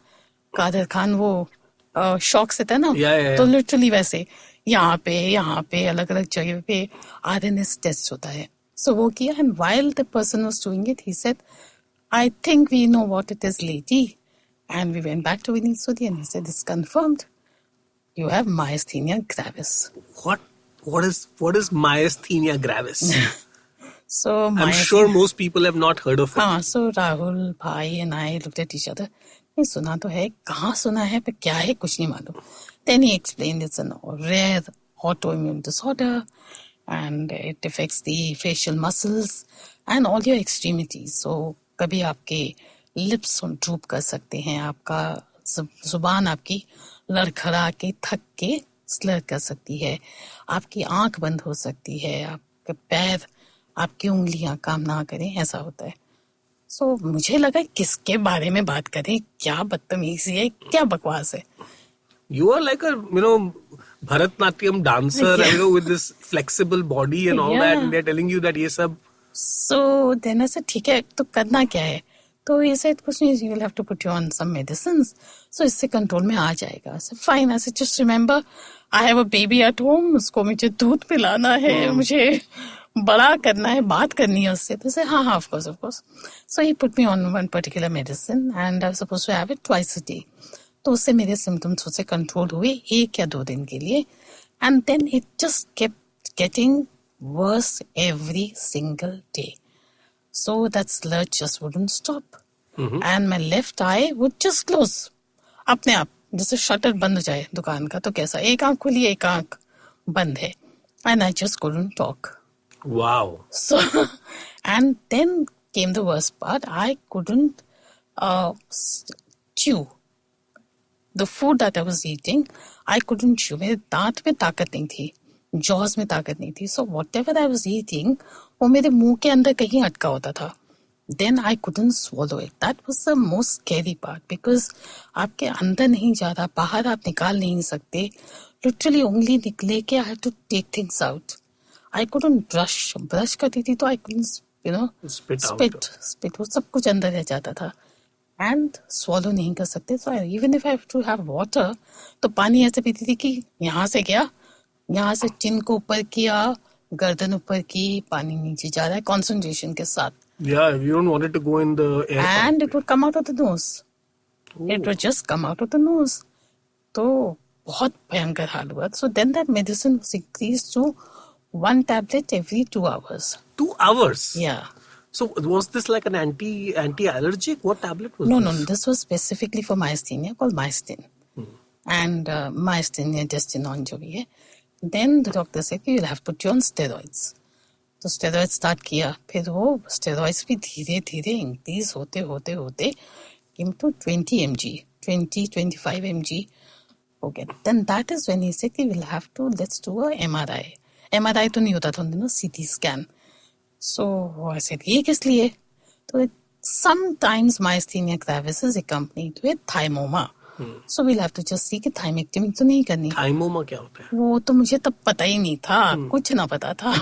कादर खान वो शॉक से था ना, तो लिटरली वैसे यहाँ पे अलग अलग जगह पे RNS टेस्ट होता है. So वो किया, and while the person was doing it, he said, I think we know what it is, lady. And we went back to Vineet Sodhi and he said, it's confirmed. You have myasthenia gravis. What is myasthenia gravis? So I'm sure most people have not heard of it. So Rahul, Bhai and I looked at each other. नहीं सुना तो है, कहाँ सुना है, पर क्या है कुछ नहीं मालूम. Then he explained it's a rare autoimmune disorder and it affects the facial muscles and all your extremities. So कभी आपके lips droop कर सकते हैं, आपका जुबान आपकी लड़खड़ा के थक के slur कर सकती है, आपकी आंख बंद हो सकती है, आपके पैर, आपकी उंगलियां काम ना करें, ऐसा होता है. So मुझे लगा किसके बारे में बात करें, क्या बदतमीजी है, क्या बकवास है. You are like a, Bharatnatyam dancer, with this flexible body and all that, and they're telling you that ये सब. So then I said, ठीक है, तो करना क्या है? तो he said, कुछ नहीं, you will have to put you on some medicines. So इससे कंट्रोल में आ जाएगा. I said, fine. I said, just remember, I have a baby at home. उसको मुझे दूध पिलाना है, मुझे बड़ा करना है, बात करनी है उससे. तो I said, हाँ, of course. So he put me on one particular medicine and I was supposed to have it twice a day. तो उससे मेरे symptoms उससे कंट्रोल हुए 1 या 2 दिन के लिए. And then it just kept getting worse every single day. So that slur just wouldn't stop. Mm-hmm. And my left eye would just close. अपने आप, जैसे शटर बंद हो जाए दुकान का, तो कैसा, एक आंख खुली, एक आंख बंद है. And I just couldn't talk. Wow. So, and then came the worst part. I couldn't chew. The food that I was eating, I couldn't chew. मेरे दांत में ताकत नहीं थी, jaws में ताकत नहीं थी. So whatever I was eating, वो मेरे मुंह के अंदर कहीं अटका होता था. Then I couldn't swallow it. That was the most scary part because आपके अंदर नहीं जा रहा, बाहर आप निकाल नहीं सकते. Literally उंगली निकले के I had to take things out. I couldn't brush करती थी तो I couldn't, spit, वो सब कुछ अंदर रह जाता था. And swallow नहीं कर सकते. So even if I have to have water, तो पानी ऐसे पीती थी कि यहाँ से गया, यहाँ से चिन को ऊपर किया, गर्दन ऊपर की, पानी नीचे जा रहा है concentration के साथ. Yeah, you don't want it to go in the air. And it would come out of the nose. Ooh. It would just come out of the nose. तो बहुत भयंकर हाल हुआ. So then that medicine was increased to 1 tablet every 2 hours. 2 hours? Yeah. So was this like an anti-allergic? What tablet was this? No. This was specifically for myasthenia called myasthene. And myasthenia intestinone जो भी है. Then the doctor said you'll have to put you on steroids. तो steroids start किया. फिर वो steroids भी धीरे-धीरे increase होते came to 20 mg, 20-25 mg. Okay. Then that is when he said we'll have to, let's do a MRI. MRI तो नहीं होता था, CT scan. So I said, ये किस लिए? तो sometimes myasthenia gravis is accompanied with thymoma. So we'll have to just see कि thymectomy तो नहीं करनी. Thymoma क्या होता है? वो तो मुझे तब पता ही नहीं था, कुछ ना पता था.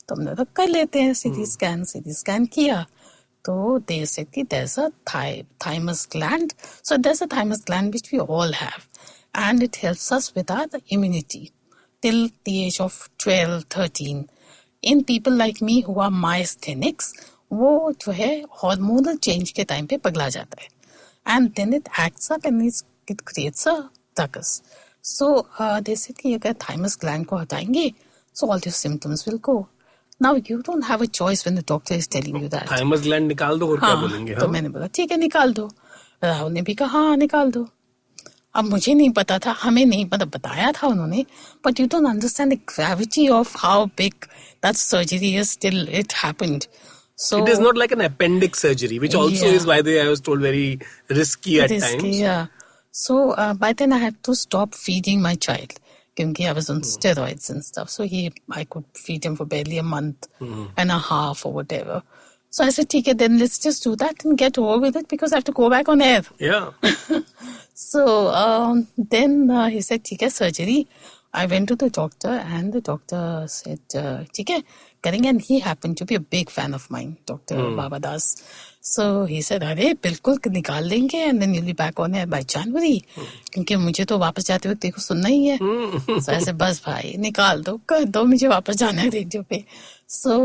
तो हमने तो कर लेते हैं CT scan किया. So they said that there's a thymus gland. So there's a thymus gland which we all have. And it helps us with our immunity till the age of 12, 13. In people like me who are myasthenics, वो जो है hormonal change के time पे पगला जाता है. And then it acts up and it creates a tuckus. So they said कि अगर thymus gland को हटाएंगे, so all your symptoms will go. Now you don't have a choice when the doctor is telling you that. Thymus gland निकाल दो और क्या बोलेंगे? तो मैंने बोला ठीक है निकाल दो. राहुल ने भी कहा हाँ निकाल दो. अब मुझे नहीं पता था, हमें नहीं पता, बताया था उन्होंने, but you don't understand the gravity of how big that surgery is till it happened. So it is not like an appendix surgery, which also is why I was told very risky at times. Yeah. So by then I had to stop feeding my child because I was on steroids and stuff. So I could feed him for barely a month and a half or whatever. So I said, okay, then let's just do that and get over with it because I have to go back on air. Yeah. So then he said, okay, surgery. I went to the doctor and the doctor said, okay, करेंगे. And he happened to be a big fan of mine, Dr. Babadas. So he said, अरे बिल्कुल निकाल देंगे and then you'll be back on air by January. क्योंकि मुझे तो वापस जाते वक्त देखो सुनना ही है. So I said, बस भाई निकाल दो, कर दो, मुझे वापस जाना है रेडियो पे. So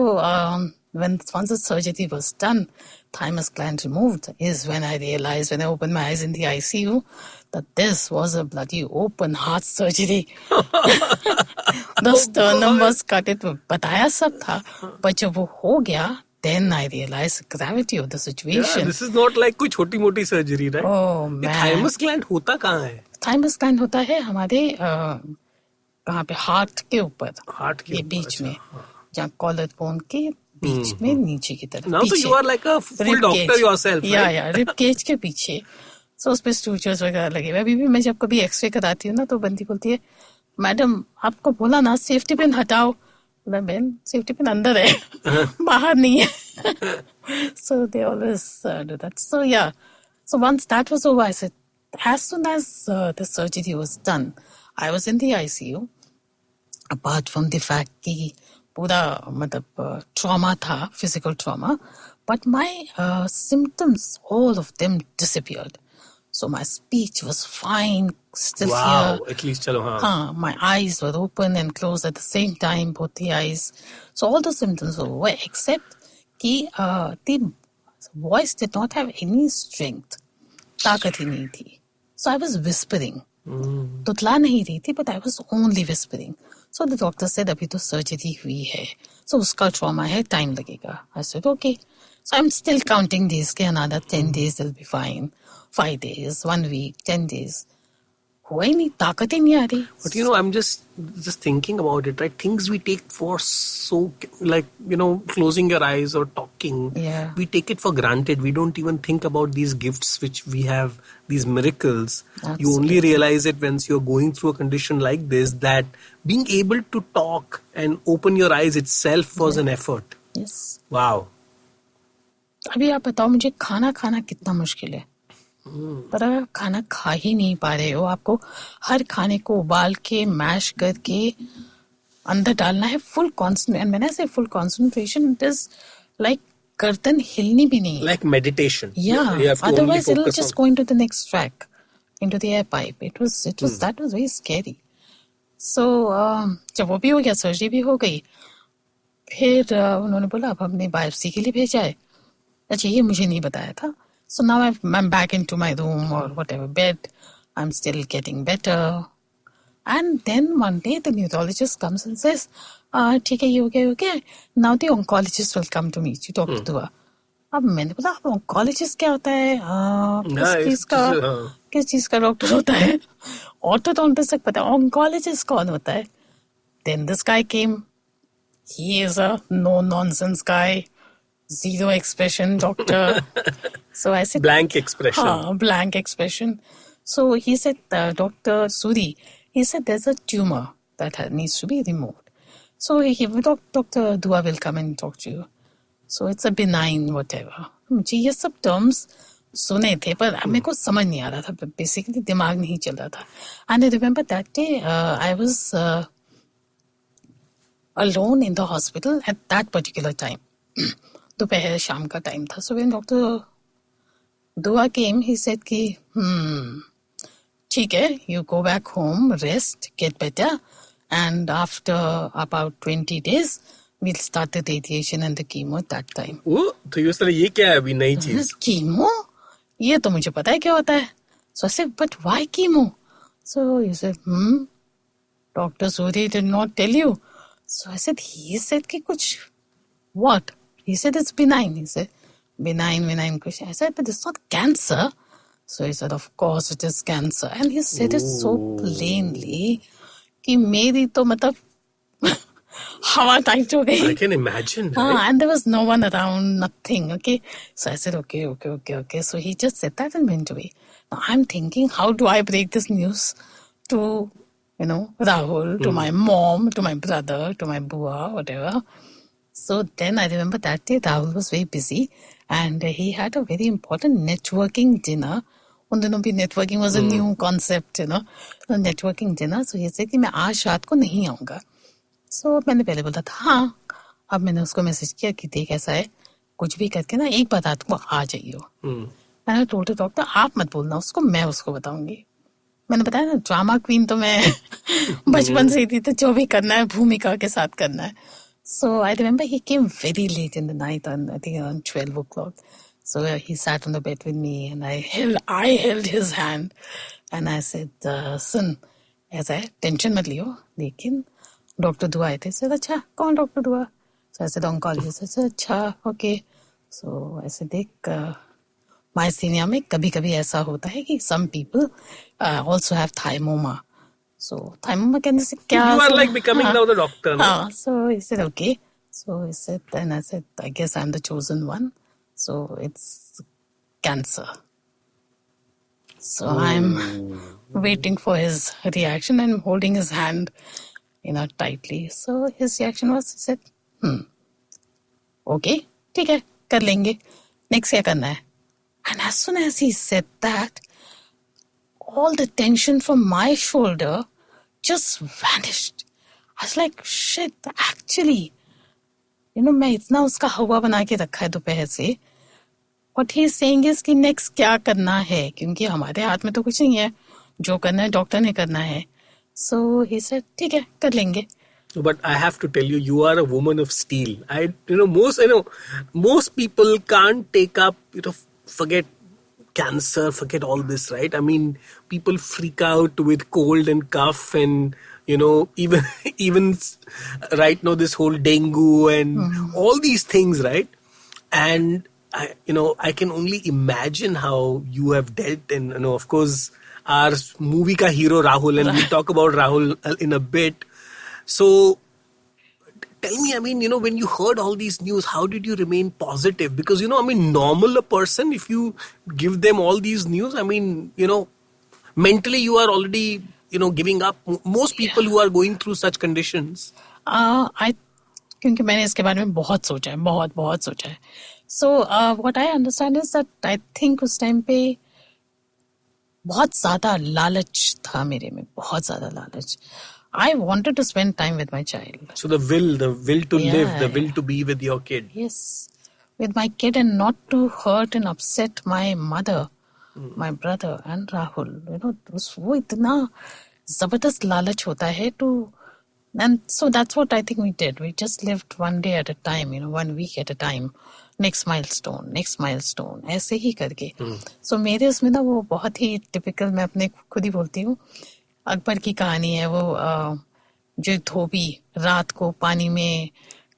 once the surgery was done, thymus gland removed, is when I realized, when I opened my eyes in the ICU, that this was a bloody open heart surgery. The sternum was cut, it बताया सब था, but जब वो हो गया, then I realized the gravity of the situation. Yeah, this is not like कोई छोटी मोटी surgery, right? Oh man. Thymus gland होता कहाँ है? Thymus gland होता है हमारे कहाँ पे, हार्ट के ऊपर, ये बीच में, जहाँ कॉलर बोन के बीच में नीचे की तरफ. Now so you are like a full doctor yourself, right? Yeah, rib cage के पीछे. So उस पे स्टूचर्स वगैरह लगे हुए. अभी भी मैं जब कभी एक्सरे कराती हूँ ना तो बंदी बोलती है, मैडम आपको बोला ना सेफ्टी पिन हटाओ. बोला बहन सेफ्टी पिन अंदर है, बाहर नहीं है. So they always do that. So yeah. So once that was over, I said, as soon as the surgery was done, I was in the ICU. Apart from the fact कि पूरा मतलब trauma था, physical trauma, but my symptoms, all of them disappeared. So my speech was fine, still wow, here. At least chalo, हाँ. My eyes were open and closed at the same time, both the eyes. So all the symptoms were away, except कि the voice did not have any strength. ताकत ही नहीं थी. So I was whispering. तुतला नहीं रही थी, but I was only whispering. So the doctor said, अभी तो surgery हुई है. So उसका trauma है, time लगेगा. I said, okay. So I'm still counting days. कि another 10 days they'll be fine. 5 days, 1 week, 10 days. हुआ ही नहीं, ताकत ही नहीं आ रही. But you know, I'm just thinking about it, right? Things we take for so, like, you know, closing your eyes or talking. Yeah. We take it for granted. We don't even think about these gifts which we have, these miracles. Absolutely. You only realize it once you're going through a condition like this, that being able to talk and open your eyes itself was an effort. Yes. Wow. अभी आप बताओ मुझे खाना खाना कितना मुश्किल है. पर अगर खाना खा ही नहीं पा रहे हो, आपको हर खाने को उबाल के मैश करके अंदर डालना है, फुल कॉन्सेंट्रेशन. मैंने से full concentration, it is like गर्दन हिलनी भी नहीं. Like meditation. Yeah. Otherwise it'll just go into the next track, into the air pipe. That was very scary. So जब वो भी हो गया, सर्जरी भी हो गई, फिर उन्होंने बोला अब हमने बायोप्सी के लिए भेजा है. अच्छा ये मुझे नहीं बताया था. So now I'm back into my room or whatever bed. I'm still getting better. And then one day the neurologist comes and says, ठीक है ये हो गया. Now the oncologist will come to meet you, talk to her. अब मैंने बोला अब oncologist क्या होता है? किस चीज का डॉक्टर होता है? Orthodontist तक पता है, oncologist कौन होता है? Then this guy came. He is a no-nonsense guy. Zero expression doctor. So I said, blank expression. Blank expression. So he said, Dr. Suri, he said there's a tumor that needs to be removed. So Dr. Dua will come and talk to you. So it's a benign whatever. मुझे ये सब terms सुने थे पर मेरे को समझ नहीं आ रहा था. Basically दिमाग नहीं चल रहा था. And I remember that day I was alone in the hospital at that particular time. दोपहर शाम का टाइम था. So when Dr. Dua came, he said कि ठीक है, you go back home, rest, get better, and after about 20 days we'll start the radiation and the chemo at that time. तो ये क्या है अभी नई चीज? Chemo? ये तो मुझे पता है क्या होता है. So I said, but why chemo? So he said, Dr. Suri did not tell you. So I said, he said कि कुछ, what? He said it's benign. He said, benign कुछ. I said, but it's not cancer. So he said, of course it is cancer. And he said it so plainly कि मेरी तो मतलब हवा tight हो गई. I can imagine, right? And there was no one around, nothing. Okay. So I said, okay. So he just said that and went away. Now I'm thinking, how do I break this news to, Rahul, to my mom, to my brother, to my bua, whatever. So then I remember that day Rahul was very busy and he had a very important networking dinner. उन दिनों भी networking was a new concept, the networking dinner. So he said कि मैं आज रात को नहीं आऊँगा. So मैंने पहले बोला था हाँ. अब मैंने उसको मैसेज किया कि देख ऐसा है, कुछ भी करके ना एक बार रात को आ जाइयो. मैंने टोटल डॉक्टर आप मत बोलना उसको, मैं उसको बताऊंगी. मैंने बताया ना ड्रामा क्वीन तो मैं बचपन से ही थी, तो जो भी करना है भूमिका के साथ करना है. So I remember he came very late in the night, I think around 12 o'clock. So he sat on the bed with me and I held his hand and I said, सुन ऐसा है, टेंशन मत लियो, लेकिन doctor दुआ आए थे. Sir अच्छा कौन doctor दुआ? So I said oncologist. I said अच्छा okay. So I said देख माइस्थीनिया में कभी कभी ऐसा होता है कि some people also have thymoma. So thymoma कहने से क्या? You are like becoming now the doctor. No? So he said okay. So he said, then I said, I guess I'm the chosen one. So it's cancer. So I'm waiting for his reaction and holding his hand, tightly. So his reaction was, he said, okay, ठीक है, कर लेंगे. Next क्या करना है? And as soon as he said that, all the tension from my shoulder just vanished. I was like, shit, actually, मैं इतना उसका हवा बना के रखा है दोपहर से. What he is saying is कि next क्या करना है, क्योंकि हमारे हाथ में तो कुछ नहीं है, जो करना है डॉक्टर ने करना है. So he said, ठीक है, कर लेंगे. But I have to tell you, you are a woman of steel. Most people can't take up, forget cancer, forget all this, right? I mean, people freak out with cold and cough and, even right now this whole dengue and all these things, right? And, I can only imagine how you have dealt and, of course, our movie ka hero Rahul, and we'll talk about Rahul in a bit. So, tell me, when you heard all these news, how did you remain positive? Because, normal a person, if you give them all these news, mentally you are already, giving up. Most people who are going through such conditions. क्योंकि मैंने इसके बारे में बहुत सोचा है, बहुत सोचा है. So, what I understand is that I think उस टाइम पे बहुत ज़्यादा लालच था मेरे में, बहुत ज़्यादा लालच. I wanted to spend time with my child. So the will to live, the will to be with your kid. Yes, with my kid and not to hurt and upset my mother, my brother and Rahul. वो इतना ज़बरदस्त लालच होता है to, and so that's what I think we did. We just lived one day at a time, 1 week at a time. Next milestone, ऐसे ही करके. So मेरे उसमें ना वो बहुत ही typical, मैं अपने खुद ही बोलती हूँ, अकबर की कहानी है. वो जो धोबी रात को पानी में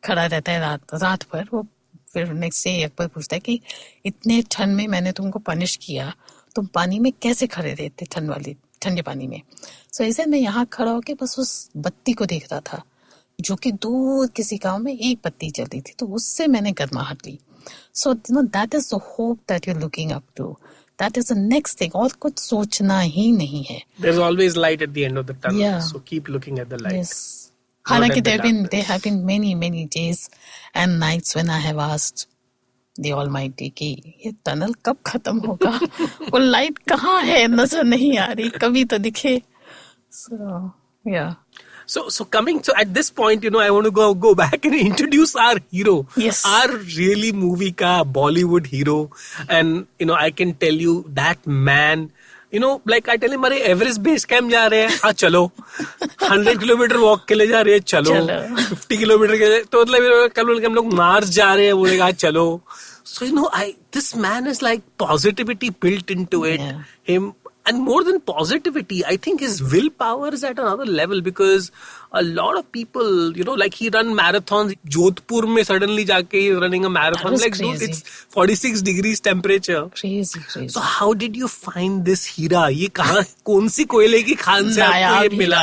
खड़ा रहता है रात भर, वो फिर नेक्स्ट डे अकबर पूछता है कि इतने ठंड में मैंने तुमको पनिश किया, तुम पानी में कैसे खड़े रहते ठंडे पानी में. सो ऐसे मैं यहाँ खड़ा होके बस उस बत्ती को देख रहा था, जो कि दूर किसी गांव में एक बत्ती जल रही थी, तो उससे मैंने गर्माहट ली. So that is the hope that you are looking up to. That is the next thing. और कुछ सोचना ही नहीं है. There's always light at the end of the tunnel. Yeah. So keep looking at the light. Yes. हालांकि there have been many days and nights when I have asked the Almighty कि ये tunnel कब खत्म होगा? वो light कहाँ है? नजर नहीं आ रही, कभी तो दिखे. So Yeah. So coming, so at this point, I want to go back and introduce our hero. Yes. Our really movie ka Bollywood hero. And, I can tell you that man, like I tell him, अरे Everest base camp जा रहे हैं, हाँ चलो. 100 kilometre walk के लिए जा रहे हैं, चलो. 50 किलोमीटर के लिए, तो मतलब कल हम लोग मार्स जा रहे हैं, बोलेगा चलो. So, this man is like positivity built into it. Yeah. Him. And more than positivity, I think his willpower is at another level, because a lot of people, like he run marathons. Jodhpur mein suddenly jaake he's running a marathon. That was Like, crazy. dude, it's 46 degrees temperature. Crazy. So how did you find this हीरा? ये कहाँ, कौन सी कोयले की खान से आपको ये मिला?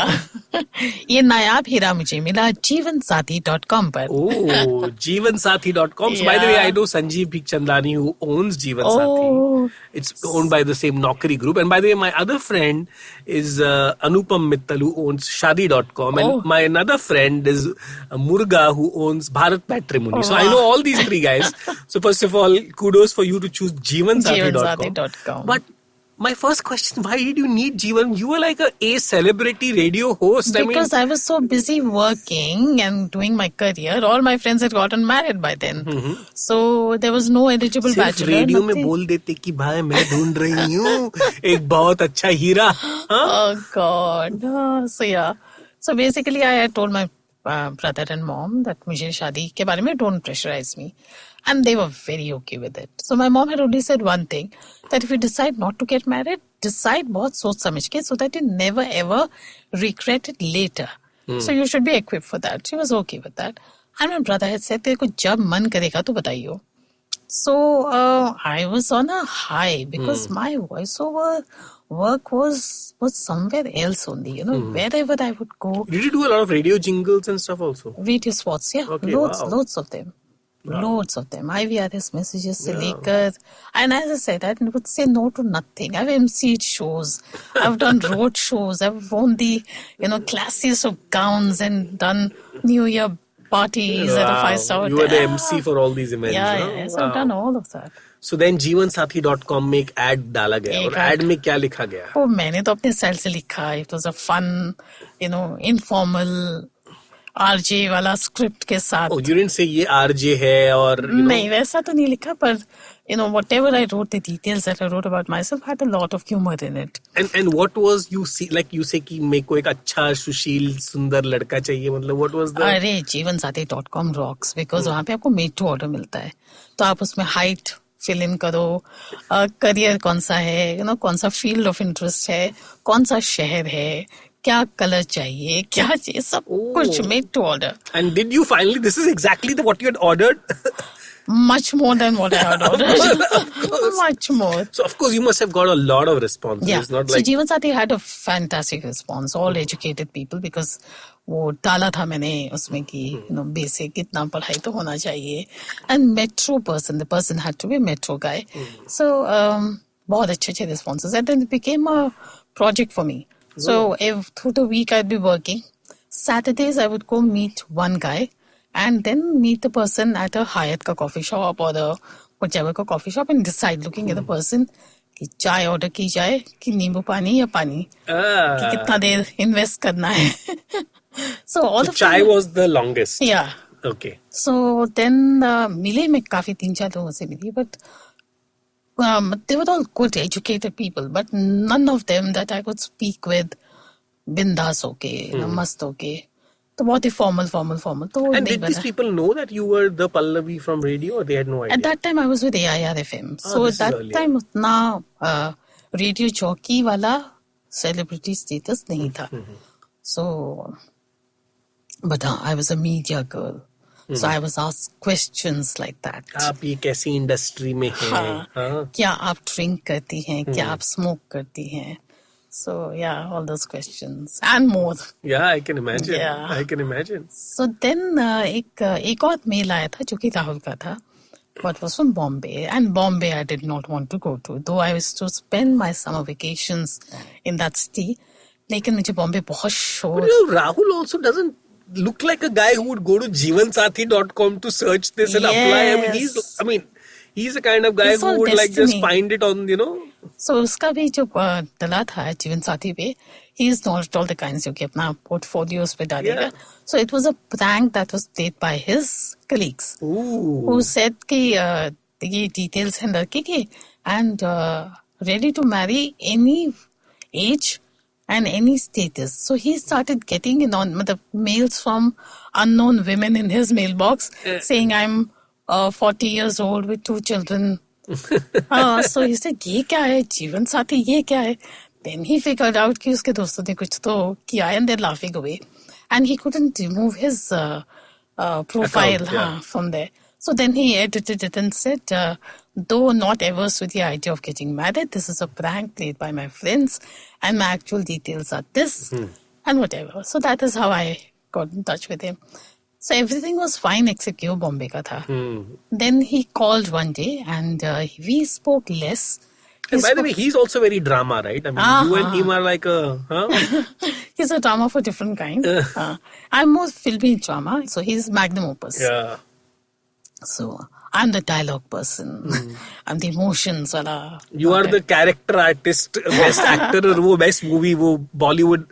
ये नायाब हीरा मुझे मिला jeevansathi.com पर. Oh, jeevansathi.com. So by the way, I know Sanjeev Bhikchandani who owns Jeevansathi. Oh. It's owned by the same Naukri group. And by the way, my other friend is Anupam Mittal, who owns Shadi.com. And my another friend is Murga, who owns Bharat Matrimony. So I know all these three guys. So first of all, kudos for you to choose jeevansathi.com. But my first question, why did you need Jeevan? You were like a celebrity radio host. Because I was so busy working and doing my career. All my friends had gotten married by then. Mm-hmm. So there was no eligible bachelor. Radio में बोल देते कि भाई मैं ढूंढ रही हूँ एक बहुत अच्छा हीरा. Oh God. So yeah. So basically I had told my brother and mom that मुझे शादी के बारे में don't pressurize me. And they were very okay with it. So my mom had only said one thing, that if you decide not to get married, decide बहुत सोच समझ के, so that you never ever regret it later. So you should be equipped for that. She was okay with that. And my brother had said, तेरे को जब मन करेगा तो बताइयो. So I was on a high because my voiceover work was somewhere else only, wherever I would go. Did you do a lot of radio jingles and stuff also? Radio spots, yeah. Okay, loads of them. Wow. Loads of them. IVRS messages se lekar. And as I said, I would say no to nothing. I've emceed shows. I've done road shows. I've worn the, classiest of gowns and done New Year parties at a 5-star hotel. You were the MC for all these events. Yes, I've done all of that. So then jeevansathi.com में एक ad डाला गया और ad में क्या लिखा गया? Oh, मैंने तो अपने स्टाइल से लिखा. It was a fun, informal RJ वाला script के साथ. Oh, you didn't say ये RJ है और नहीं वैसा तो नहीं लिखा, पर whatever I wrote, the details that I wrote about myself had a lot of humor in it. And what was you see, like you say कि मेरे को एक अच्छा सुशील सुंदर लड़का चाहिए, मतलब what was the? अरे jeevansathi.com rocks because वहाँ पे आपको made to order मिलता है, तो आप उसमें height fill in करो, करियर कौन सा है, कौन सा फील्ड ऑफ इंटरेस्ट है, कौन सा शहर है, क्या कलर चाहिए, क्या चाहिए, सब कुछ made to order. And did you finally, this is exactly what you had ordered? Much more than what I had ordered. Much more. So of course you must have got a lot of responses. Yeah. It's not like... So Jeevansathi had a fantastic response, all educated people, because वो डाला था मैंने उसमें कि basic इतना पढ़ाई तो होना चाहिए, and metro person, the person had to be a metro guy. So बहुत अच्छे responses, and then it became a project for me. So through the week I'd be working. Saturdays I would go meet one guy and then meet the person at a Hyatt ka coffee shop or the whichever ka coffee shop and decide, looking at the person, कि चाय order की जाए कि नींबू पानी या पानी, कि कितना देर इन्वेस्ट करना है. So all the chai was the longest. Yeah. Okay. So then मिले मैं काफी 3-4 लोगों से मिली, but they were all good, educated people, but none of them that I could speak with bindas होके, मस्त होके. तो बहुत ही formal. तो and did these people know that you were the Pallavi from radio, or they had no idea? At that time I was with AIR FM. So at that time उतना Radio Jockey वाला celebrity status नहीं था. So, but I was a media girl. So I was asked questions like that. आप ये कैसी industry में हैं? क्या आप ड्रिंक करती हैं? क्या आप स्मोक करती हैं? So yeah, all those questions and more. Yeah, I can imagine. Yeah. I can imagine. So then एक और मेल आया था जो कि राहुल का था, but was from Bombay, and Bombay I did not want to go to, though I was to spend my summer vacations in that city. लेकिन मुझे बॉम्बे बहुत शोर. But Rahul also doesn't look like a guy who would go to jeevansathi.com to search this and apply. He's the kind of guy who would like just find it on, So उसका भी जो डला था जीवन साथी पे, he is not at all the kind जो कि अपना portfolios पे डालेगा. So it was a prank that was played by his colleagues who said कि ये details हैं लड़के के and ready to marry any age and any status. So he started getting mails from unknown women in his mailbox saying I'm 40 years old with 2 children. So he said, ये क्या है? जीवन साथी ये क्या है? Then he figured out कि उसके दोस्तों ने कुछ तो किया and they're laughing away. And he couldn't remove his profile from there. So then he edited it and said, though not averse with the idea of getting married, this is a prank played by my friends and my actual details are this and whatever. So that is how I got in touch with him. So everything was fine except कि वो Bombay का था. Then he called one day and we spoke less. And by the way, he's also very drama, right? I mean, you and him are like a... He's a drama for different kind. I'm more filmy drama, so he's magnum opus. Yeah. So I'm the dialogue person. I'm the emotions wala. You are the character artist, best actor, or best movie, Bollywood,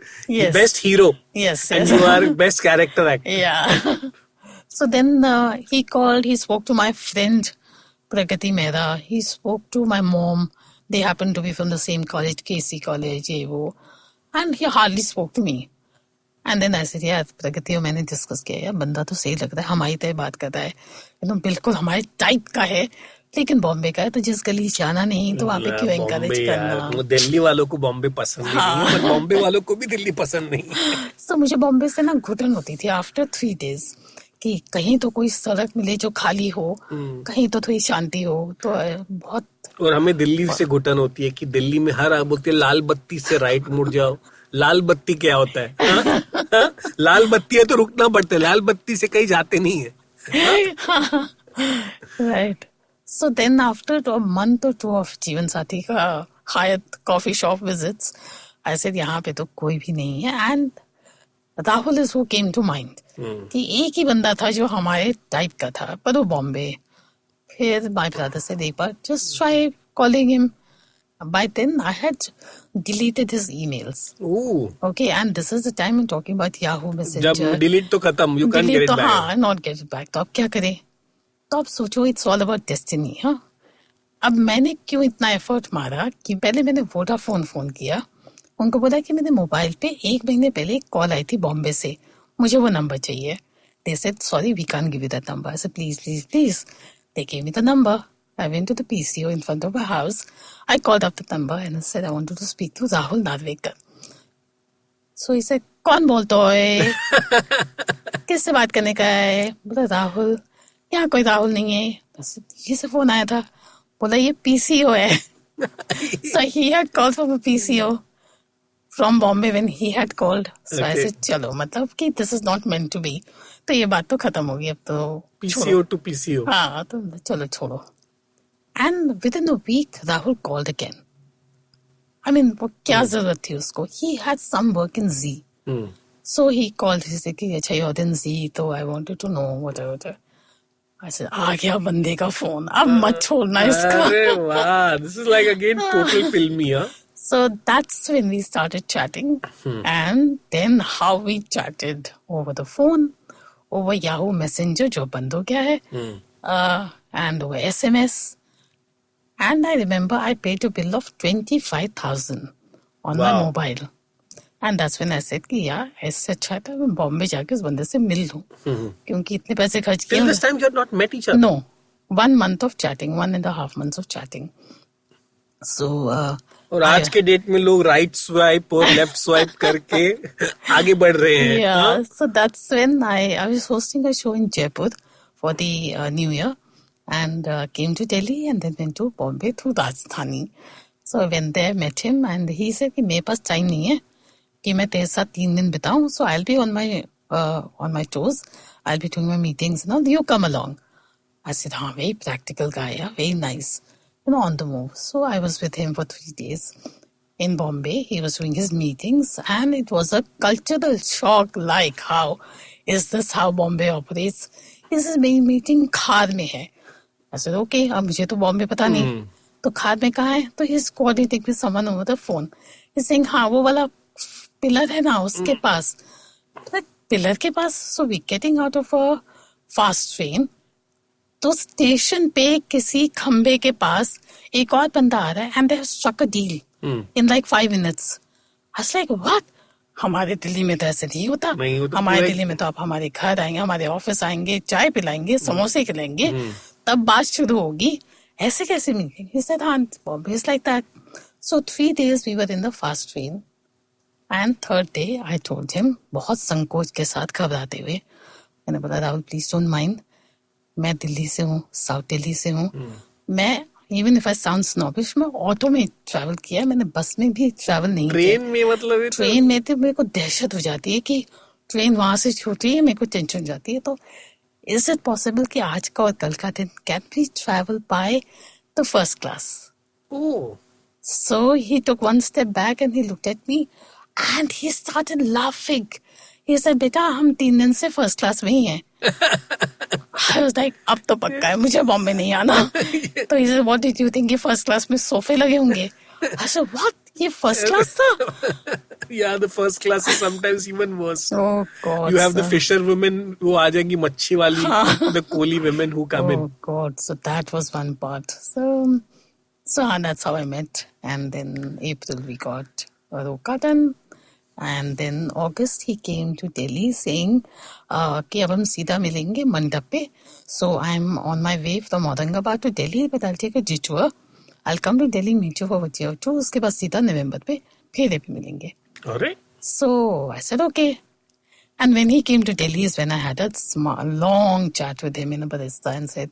best hero. Yes. And you are best character actor. Yeah. So then he called, he spoke to my friend, Pragati Mehra. He spoke to my mom. They happened to be from the same college, KC College, and he hardly spoke to me. And then I said, यार प्रगति और मैंने discuss किया यार बंदा तो सही लग रहा है हमारी तरह बात करता है बिल्कुल हमारे टाइप का है लेकिन बॉम्बे का है तो जिस गली जाना नहीं तो वहाँ पे क्यों एनकरेज करना दिल्ली वालों को बॉम्बे पसंद नहीं है पर बॉम्बे वालों को भी दिल्ली पसंद नहीं है तो मुझे बॉम्बे से ना घुटन होती थी आफ्टर 3 days कि कहीं तो कोई सड़क मिले जो खाली हो कहीं तो थोड़ी शांति हो तो बहुत और हमें दिल्ली से घुटन होती है कि दिल्ली में हर बोलते लाल बत्ती से राइट मुड़ जाओ लाल बत्ती क्या होता है लाल बत्ती है तो रुकना पड़ता है लाल बत्ती से कहीं जाते नहीं है right so then after a month or 2 of Jeevansathi का Hyatt coffee shop visits I said यहाँ पे तो कोई भी नहीं है and Rahul is who came to mind कि एक ही बंदा था जो हमारे टाइप का था पर वो बॉम्बे फिर माय ब्रदर से एक बार just try calling him by then I had deleted his emails. Okay, and this is the time I'm talking about Yahoo Messenger. जब delete तो खत्म, you can't get it back. हाँ, not get it back. तो अब क्या करें? तो अब सोचो it's all about destiny, हाँ? अब मैंने क्यों इतना एफर्ट मारा कि पहले मैंने वोडाफोन फोन किया उनको बोला कि मेरे मोबाइल पे 1 महीने पहले एक कॉल आई थी बॉम्बे से मुझे वो नंबर चाहिए they said sorry we can't give you that number. I said please they gave me the number. I went to the PCO in front of my house. I called up the number and I said I wanted to speak to Rahul Narvekar. So he said, कौन बोलता है? किससे बात करने का है? बोला राहुल. यहाँ कोई राहुल नहीं है. ये से फोन आया था. बोला ये PCO है. So he had called from a PCO from Bombay when he had called. So I said चलो मतलब कि this is not meant to be. तो ये बात तो खत्म होगी अब तो. PCO to PCO. हाँ तो चलो छोड़ो. And within a week, Rahul called again. I mean, वो क्या जरूरत थी उसको? He had some work in Z. So he called. He said कि अच्छा you're in Z, तो I wanted to know whatever. I said आ गया बंदे का फोन. अब मत छोड़ना इसका. अरे वाह, this is like again total filmy, huh? So that's when we started chatting, and then how we chatted over the phone, over Yahoo Messenger जो बंद हो गया है, and over SMS. And I remember I paid a bill of 25,000 on my mobile. And that's when I said कि यार ऐसे अच्छा था मैं बॉम्बे जाके उस बंदे से मिल लूं क्योंकि इतने पैसे खर्च किए. Till this time you had not met each other? No. 1 month of chatting, 1.5 months of chatting. So और आज के डेट में लोग राइट स्वाइप और लेफ्ट स्वाइप करके आगे बढ़ रहे हैं. Yeah, so that's when I was hosting a show in Jaipur for the New Year. And came to Delhi and then went to Bombay through Rajasthani. So I went there, met him, and he said कि मेरे पास time नहीं है कि मैं तेरे साथ 3 दिन बिताऊं. So I'll be on my toes. I'll be doing my meetings. Now you come along. I said, हाँ, very practical guy, yeah, very nice, on the move. So I was with him for 3 days in Bombay. He was doing his meetings, and it was a cultural shock. Like, how is this how Bombay operates? This is मेरी meeting खार में है. I said, okay, अब मुझे तो बॉम्बे पता नहीं. तो खाद में कहाँ है? तो he's coordinating with someone over the phone. He's saying, हाँ, वो वाला पिलर है ना उसके पास, पिलर के पास. So we getting out of a fast train, तो स्टेशन पे किसी खंबे के पास एक और बंदा आ रहा है and they have struck a deal in like 5 minutes. I was like what? हमारे दिल्ली में तो ऐसे नहीं होता. हमारे दिल्ली में तो आप हमारे घर आएंगे, हमारे ऑफिस आएंगे, चाय पिलाएंगे, समोसे खिलाएंगे, तब बात शुरू होगी. ऐसे कैसे मीटिंग? He said, हाँ, Bombay is like that. So 3 days we were in the fast train. And 3rd day I told him, बहुत संकोच के साथ घबराते हुए, मैंने बोला राहुल प्लीज डोंट माइंड, मैं दिल्ली से हूँ, साउथ दिल्ली से हूँ. मैं even if I sound snobbish, मैं ऑटो में ट्रैवल किया, मैंने बस में भी ट्रैवल नहीं किया. ट्रेन में मतलब ट्रेन में तो मेरे को दहशत हो जाती है कि ट्रेन वहां से छूट रही है, मेरे को टेंशन हो जाती है. तो इज इट पॉसिबल कि आज का और कल का दिन can we travel by the first class? So he took one step back and he looked at me and he started laughing. He said, बेटा हम 3 दिन से फर्स्ट क्लास में ही हैं. I was like, अब तो पक्का है मुझे बॉम्बे नहीं आना. तो he said, what did you think? ये फर्स्ट क्लास में सोफे लगे होंगे? I said, what? ये फर्स्ट क्लास था? Yeah, the first class is sometimes even worse. Oh God. You have the fisher women who आ जाएंगी मच्छी वाली, the coolie women who come in. Oh God, so that was one part. So that's how I met. And then April we got a roka done. And then August he came to Delhi saying कि अब हम सीधा मिलेंगे मंडप पे. So I'm on my way from Aurangabad to Delhi, but I'll take a detour. I'll come to Delhi, meet you for a day or two. उसके बाद सीधा नवंबर पे फिर भी मिलेंगे. Alright. So I said okay. And when he came to Delhi is when I had a long chat with him in a barista and said,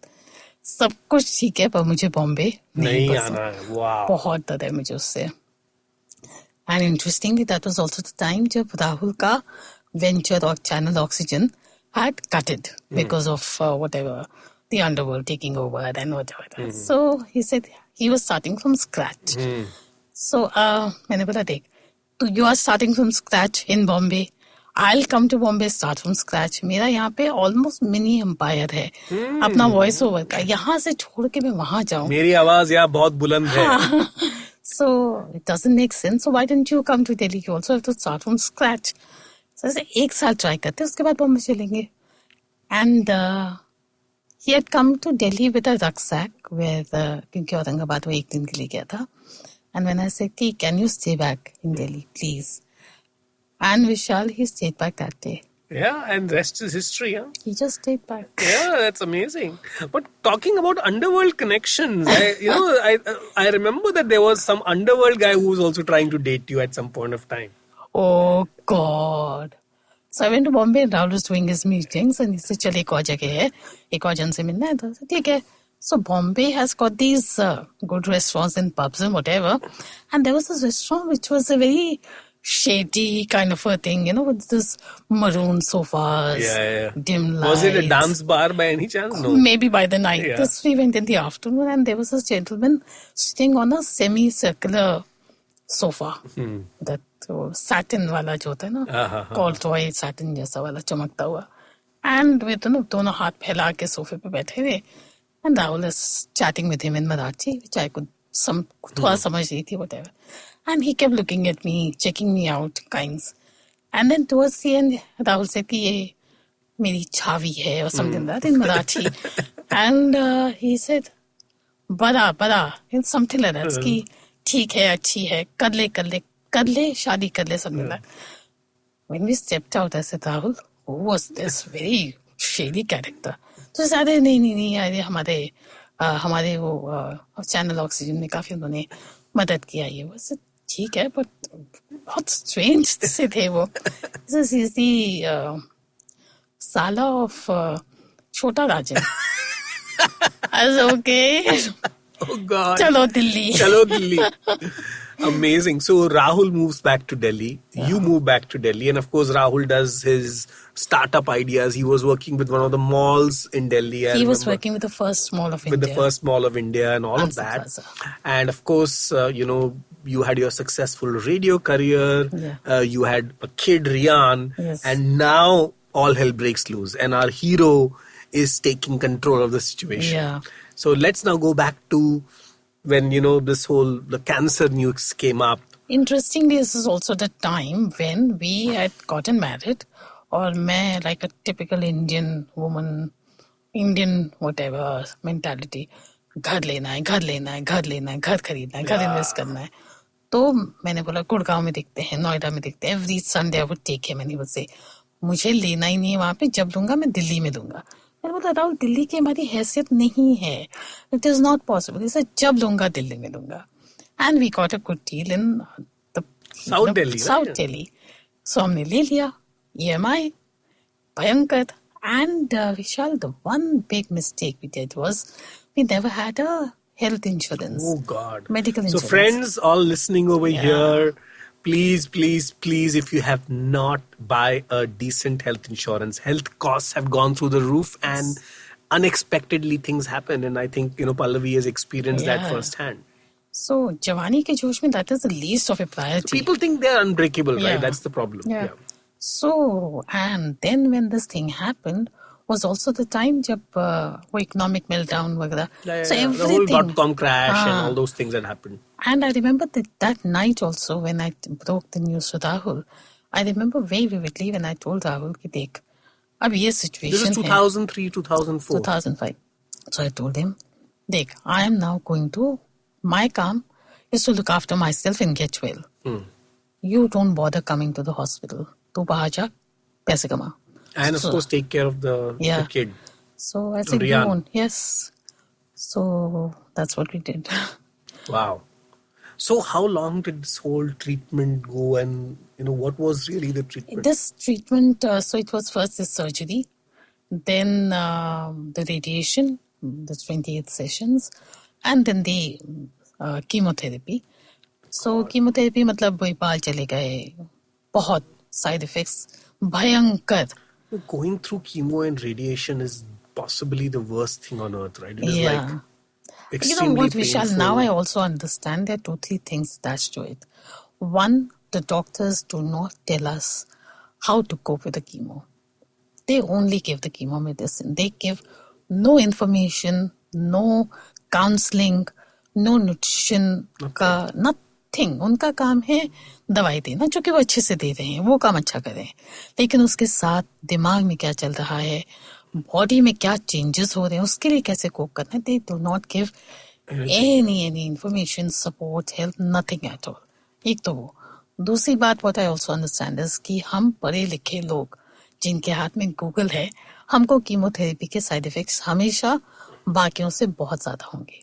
सब कुछ ठीक है पर मुझे बॉम्बे नहीं आना है. Wow. बहुत डर है मुझे उससे. And interestingly, that was also the time जब राहुल का venture or channel Oxygen had gutted because of whatever, the underworld taking over and whatever. So he said he was starting from scratch. So मैंने बोला देख, तो you are starting from scratch in Bombay. I'll come to Bombay, start from scratch. मेरा यहाँ पे almost mini empire है अपना voice over का. यहाँ से छोड़ के मैं वहाँ जाऊँ. मेरी आवाज यहाँ बहुत बुलंद है. So it doesn't make sense. So why didn't you come to Delhi? You also have to start from scratch. So I said, 1 साल try करते, उसके बाद बॉम्बे चलेंगे. And he had come to Delhi with a rucksack where क्योंकि औरंगाबाद वो 1 दिन के लिए गया था. And when I said, can you stay back in Delhi, please? And Vishal, he stayed back that day. Yeah, and rest is history, huh? He just stayed back. Yeah, that's amazing. But talking about underworld connections, I remember that there was some underworld guy who was also trying to date you at some point of time. Oh God. So I went to Bombay and Rahul was doing his meetings and he said, चल एक और जगह है, एक और जन से मिलना है. तो ठीक है. So Bombay has got these good restaurants and pubs and whatever. And there was this restaurant which was a very shady kind of a thing, with this maroon sofas, dim lights. Was it a dance bar by any chance? No. Maybe by the night. Yeah. This we went in the afternoon and there was this gentleman sitting on a semicircular sofa. That satin wala जो होता है ना, corduroy satin जैसा वाला चमकता हुआ. And with दोनों हाथ फैला के सोफे पे बैठे हुए. And Rahul is chatting with him in Marathi, which I could थोड़ा समझ रही थी, whatever. And he kept looking at me, checking me out, kinds. And then towards the end, Rahul said कि ये मेरी छावी है or something like that in Marathi. And he said, बड़ा, and something like that. कि ठीक है, अच्छी है, कर ले, शादी कर ले, something like that. When we stepped out, I said, Rahul, who was this very shady character? तो सारे नहीं, अरे हमारे वो चैनल ऑक्सीजन में काफी उन्होंने मदद किया. ये वो ठीक है, बट बहुत स्ट्रेंज से थे वो. This is the साला ऑफ छोटा राजन. Okay. Oh God. चलो Delhi. Amazing. So Rahul moves back to Delhi. Yeah. You move back to Delhi. And of course, Rahul does his startup ideas. He was working with one of the malls in Delhi. He was working with the first mall of India. With the first mall of India and all of that. Plaza. And of course, you had your successful radio career. Yeah. You had a kid, Rian. Yes. And now all hell breaks loose. And our hero is taking control of the situation. Yeah. So let's now go back to when, the cancer news came up Interestingly, this is also the time when we had gotten married, or मैं like a typical Indian woman, Indian whatever mentality, घर लेना है, घर लेना है, घर लेना है, घर खरीदना है, घर इन्वेस्ट करना है. तो मैंने बोला गुड़गांव में दिखते हैं, नोएडा में दिखते हैं. Every Sunday I would take him and he would say मुझे लेना ही नहीं है वहां पे, जब लूंगा मैं दिल्ली में लूंगा. मैंने बोला राहुल दिल्ली की हमारी हैसियत नहीं है, इट इज नॉट पॉसिबल. इसे जब लूंगा दिल्ली में लूंगा. And we got a good deal in the south Delhi. South Delhi. सो हमने ले लिया EMI, भयंकर. And Vishal, the one big mistake we did was we never had a health insurance. Oh God. Medical So insurance. friends all listening over Yeah. here, please, please, please, if you have not buy a decent health insurance, health costs have gone through the roof and unexpectedly things happen. And I think, Pallavi has experienced that Yeah. firsthand. So Jawani ke josh mein that is the least of a priority. So people think they're unbreakable, Yeah. right? That's the problem. Yeah. So, and then when this thing happened was also the time jab wo economic meltdown वगैरह. So The whole everything. .com crash and Ah. all those things that happened. And I remember that night also when I broke the news to Rahul, I remember very vividly when I told Rahul कि देख अब ये situation This is 2003, 2004. 2005. So I told him, देख, I am now going to, my काम is to look after myself and get well. You don't bother coming to the hospital. तू बाहर जा, पैसे कमा. And of course, take care of the kid. So I said, Rian. go on. Yes. So that's what we did. Wow. So how long did this whole treatment go, and what was really the treatment? This treatment, so it was first the surgery, then the radiation, the 28 sessions, and then the chemotherapy. So chemotherapy मतलब वही बाल चले गए, बहुत side effects, भयंकर. Going through chemo and radiation is possibly the worst thing on earth, right? It is Yeah. like You extremely know what, Vishal, painful. now I also understand there are 2-3 things attached to it. One, the doctors do not tell us how to cope with the chemo. They only give the chemo medicine. They give no information, no counseling, no nutrition, nothing. उनका काम है दवाई देना, जो कि वो अच्छे से दे रहे हैं, वो काम अच्छा करें. लेकिन उसके साथ दिमाग में क्या चल रहा है, बॉडी में क्या चेंजेस हो रहे हैं, उसके लिए कैसे कोप करना है, they do not give any information, support, help, nothing at all. एक तो वो. दूसरी बात what I also understand is कि हम पढ़े लिखे लोग जिनके हाथ में गूगल है, हमको कीमोथेरेपी के साइड इफेक्ट्स हमेशा बाकियों से बहुत ज्यादा होंगे.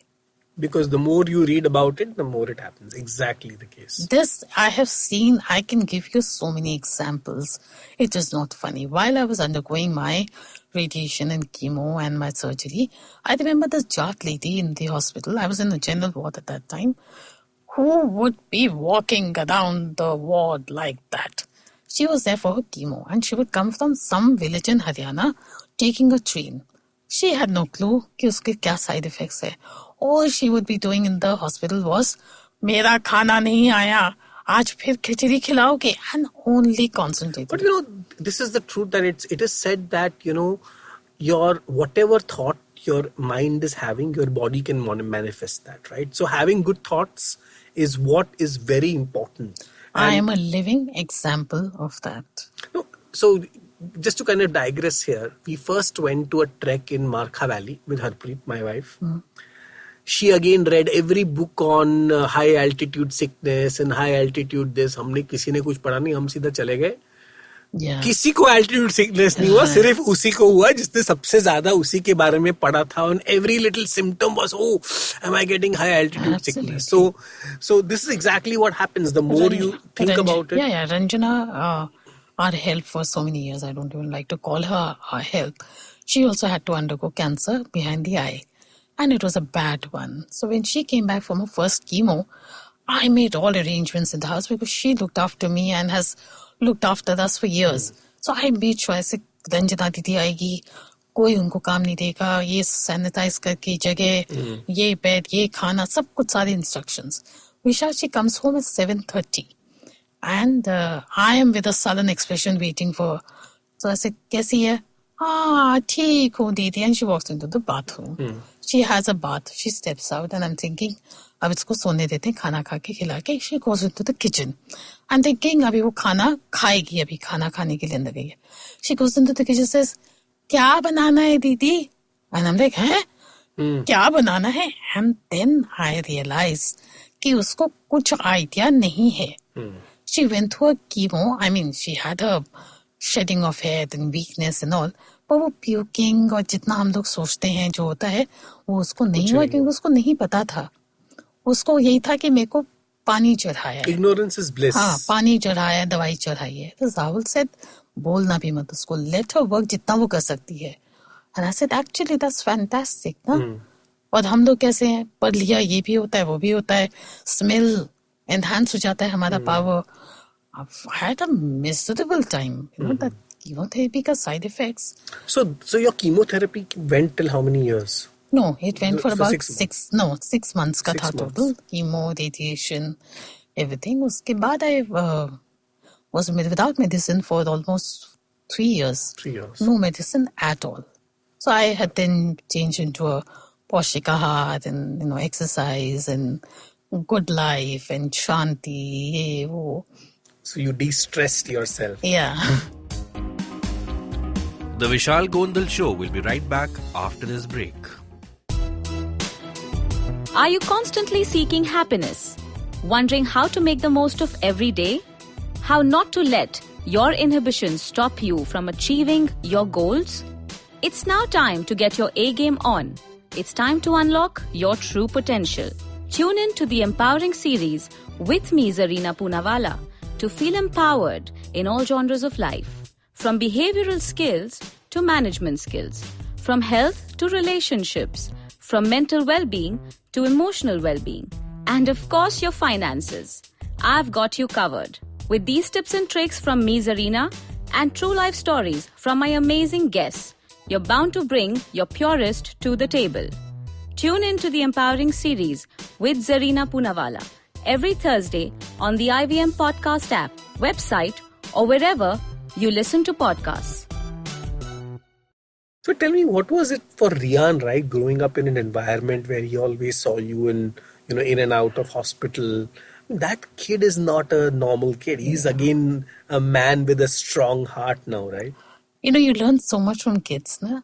Because the more you read about it, the more it happens. Exactly the case. This I have seen. I can give you so many examples. It is not funny. While I was undergoing my radiation and chemo and my surgery, I remember this Jat lady in the hospital. I was in the general ward at that time, who would be walking around the ward like that. She was there for her chemo, and she would come from some village in Haryana taking a train. She had no clue कि उसके क्या side effects है. All she would be doing in the hospital was, मेरा खाना नहीं आया, आज फिर खिचड़ी खिलाओगे, and only concentrating. But this is the truth that it is said that, your whatever thought your mind is having, your body can manifest that, right? So having good thoughts is what is very important. I am a living example of that. No, so just to kind of digress here, we first went to a trek in Markha Valley with Harpreet, my wife. She again read every book on high altitude sickness and high altitude this. हमने किसी ने कुछ पढ़ा नहीं, हम सीधा चले गए. Yeah. किसी को altitude sickness नहीं हुआ, सिर्फ उसी को हुआ जिसने सबसे ज्यादा उसी के बारे में पढ़ा था. And every little symptom was, oh, am I getting high altitude sickness? So this is exactly what happens. The more you think about it. Yeah. Ranjana, our help for so many years, I don't even like to call her our help. She also had to undergo cancer behind the eye. And it was a bad one. So when she came back from her first chemo, I made all arrangements in the house because she looked after me and has looked after us for years. So I made sure, ऐसे रंजना दीदी आएगी, कोई उनको काम नहीं देगा, ये sanitise करके जगह, ये बेड, ये खाना, सब कुछ सारे instructions. Vishal, she comes home at 7:30. And I am with a sullen expression waiting for her. So I said, कैसी है? ठीक हो दीदी. And she walks into the bathroom. She has a bath. She steps out and I'm thinking, अब इसको सोने देते हैं, खाना खा के खिला के. She goes into the kitchen. I'm thinking, अभी वो खाना खाएगी, अभी खाना खाने के लिए अंदर गई है. She goes into the kitchen, says, क्या बनाना है दीदी? And I'm like, हैं? क्या बनाना है? And then I realize कि उसको कुछ idea नहीं है. She went through a chemo. I mean, she had a shedding of hair and weakness and all. पर वो puking और जितना हम लोग सोचते हैं जो होता है, वो उसको नहीं हुआ क्योंकि उसको नहीं पता था. उसको यही था कि मेरे को पानी चढ़ाया है. Ignorance is bliss. हाँ, पानी चढ़ाया है, दवाई चढ़ाई है. तो Rahul said, बोलना भी मत उसको. Let her work जितना वो कर सकती है. And I said, actually, that's fantastic. ना? और हम लोग कैसे हैं? पढ़ लिया, ये भी होता है, वो भी होता है. Smell enhance हो जाता है हमारा power. I've had a miserable time. You know, that chemotherapy का side effects. So your chemotherapy went till how many years? No, it went for about 6 months का था total. Chemo, radiation, everything. उसके बाद I was without medicine for almost 3 years. 3 years. No medicine at all. So I had then changed into a poshikahar and, you know, exercise and good life and shanti, ye, wo. So you de-stressed yourself. Yeah. The Vishal Gondal Show will be right back after this break. Are you constantly seeking happiness? Wondering how to make the most of every day? How not to let your inhibitions stop you from achieving your goals? It's now time to get your A game on. It's time to unlock your true potential. Tune in to the Empowering series with me, Zarina Poonawalla, to feel empowered in all genres of life. From behavioral skills to management skills. From health to relationships. From mental well-being to emotional well-being. And of course, your finances. I've got you covered. With these tips and tricks from me, Zarina, and true life stories from my amazing guests, you're bound to bring your purest to the table. Tune in to the Empowering series with Zarina Poonawalla every Thursday on the IVM Podcast app, website, or wherever you listen to podcasts. So tell me, what was it for Rian, right? Growing up in an environment where he always saw you in and out of hospital. That kid is not a normal kid. He's again a man with a strong heart now, right? You know, you learn so much from kids, na?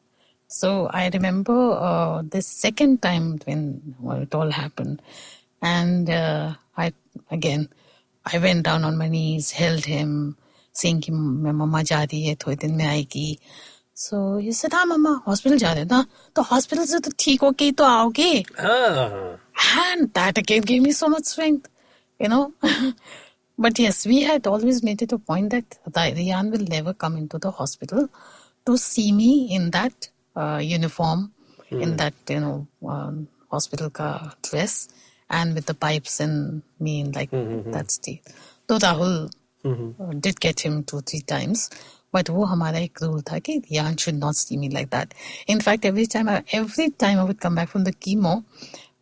So I remember the second time when it all happened. And I went down on my knees, held him, saying कि मैं मम्मा जा रही है, थोड़े दिन में आएगी. So he said, हाँ मम्मा, hospital जा रहे ना, तो hospital से तो ठीक होके ही तो आओगे. And that again gave me so much strength, you know. But yes, we had always made it a point that Rian will never come into the hospital to see me in that uniform, in that, hospital ka dress, and with the pipes and me in like that state. So Rahul did get him 2-3 times. But वो हमारा एक rule था कि Rian should not see me like that. In fact, every time I would come back from the chemo,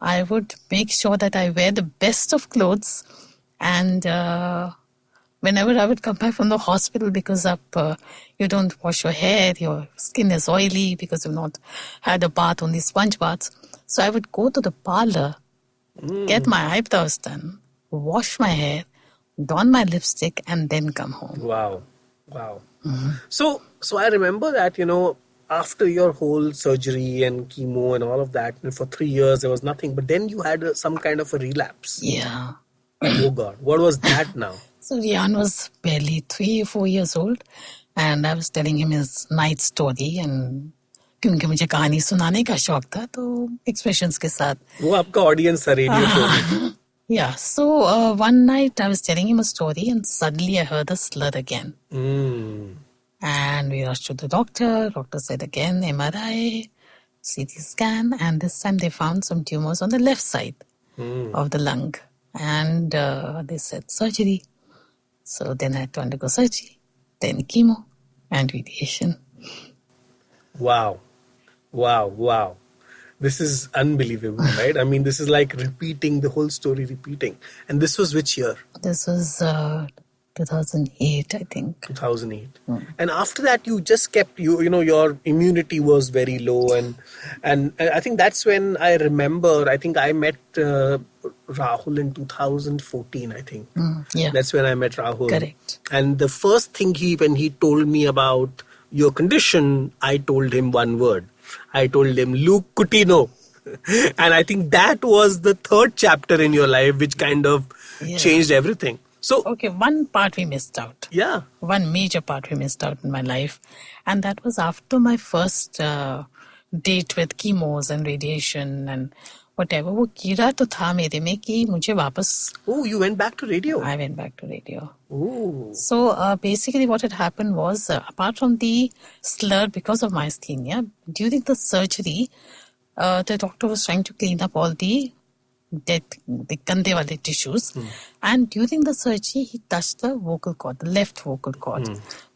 I would make sure that I wear the best of clothes. And whenever I would come back from the hospital, because you don't wash your hair, your skin is oily because you've not had a bath, only sponge baths. So I would go to the parlor, get my eyebrows done, wash my hair, don my lipstick, and then come home. Wow. So I remember that, after your whole surgery and chemo and all of that, and for 3 years there was nothing, but then you had some kind of a relapse. Yeah. Oh God, what was that now? So Rian was barely 3 or 4 years old, and I was telling him his night story, and क्योंकि मुझे कहानी सुनाने का शौक था, तो expressions के साथ. वो आपका audience था radio show. Yeah, so one night I was telling him a story, and suddenly I heard a slur again. And we rushed to the doctor. Doctor said again, MRI, CT scan, and this time they found some tumors on the left side of the lung. And they said surgery. So then I had to undergo surgery, then chemo and radiation. Wow. This is unbelievable, right? I mean, this is like repeating the whole story, repeating. And this was which year? This was 2008, I think. 2008. And after that, you just kept, your immunity was very low. And I think that's when I remember, I think I met Rahul in 2014, I think. Yeah. That's when I met Rahul. Correct. And the first thing when he told me about your condition, I told him one word. I told him, Luke Coutinho. And I think that was the third chapter in your life, which kind of changed everything. So, okay, one part we missed out. Yeah. One major part we missed out in my life. And that was after my first date with chemos and radiation and whatever. वो कीड़ा तो था मेरे में कि मुझे वापस. Oh, you went back to radio? I went back to radio. Oh. So basically what had happened was, apart from the slur because of myasthenia, during the surgery, the doctor was trying to clean up all the dead, the kande wale tissues. And during the surgery, he touched the vocal cord, the left vocal cord,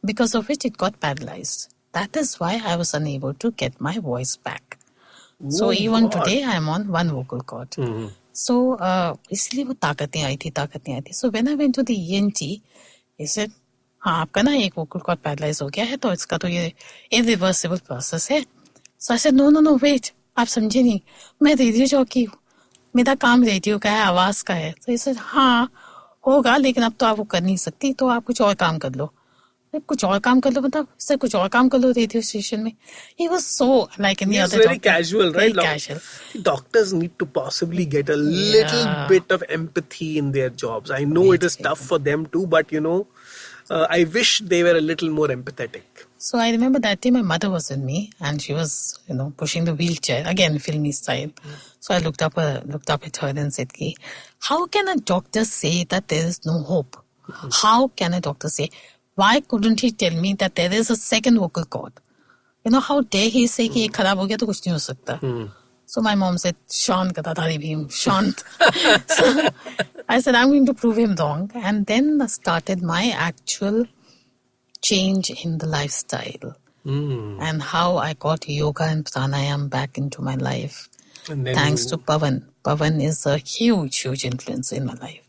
because of which it got paralyzed. That is why I was unable to get my voice back. So even today, I am on one vocal cord. So इसलिए वो ताकत नहीं आई थी. So when I went to the ENT, he said, हाँ आपका ना एक vocal cord paralyzed हो गया है, तो इसका तो ये irreversible process है. So I said, no, wait, आप समझे नहीं, मैं रेडियो जॉकी हूँ, मेरा काम रेडियो का है, आवाज का है. तो he said, हाँ होगा, लेकिन अब तो आप वो कर नहीं सकती, तो आप कुछ और काम कर लो. कुछ और काम कर लो, मतलब सर कुछ और काम कर लो रेडियो स्टेशन में. He was so like in the other very casual, right? Very casual. Doctors need to possibly get a little bit of empathy in their jobs. I know it is tough for them too, but I wish they were a little more empathetic. So I remember that day my mother was with me and she was, pushing the wheelchair, again filmy style. So I looked up at her and said, how can a doctor say that there is no hope? How can a doctor say? Why couldn't he tell me that there is a second vocal cord? How dare he say कि ये खराब हो गया तो कुछ नहीं हो सकता. So my mom said, Shant Katadhari Bhim, Shant. So I said, I'm going to prove him wrong. And then started my actual change in the lifestyle. And how I got yoga and pranayam back into my life. Thanks to Pavan. Pavan is a huge influence in my life.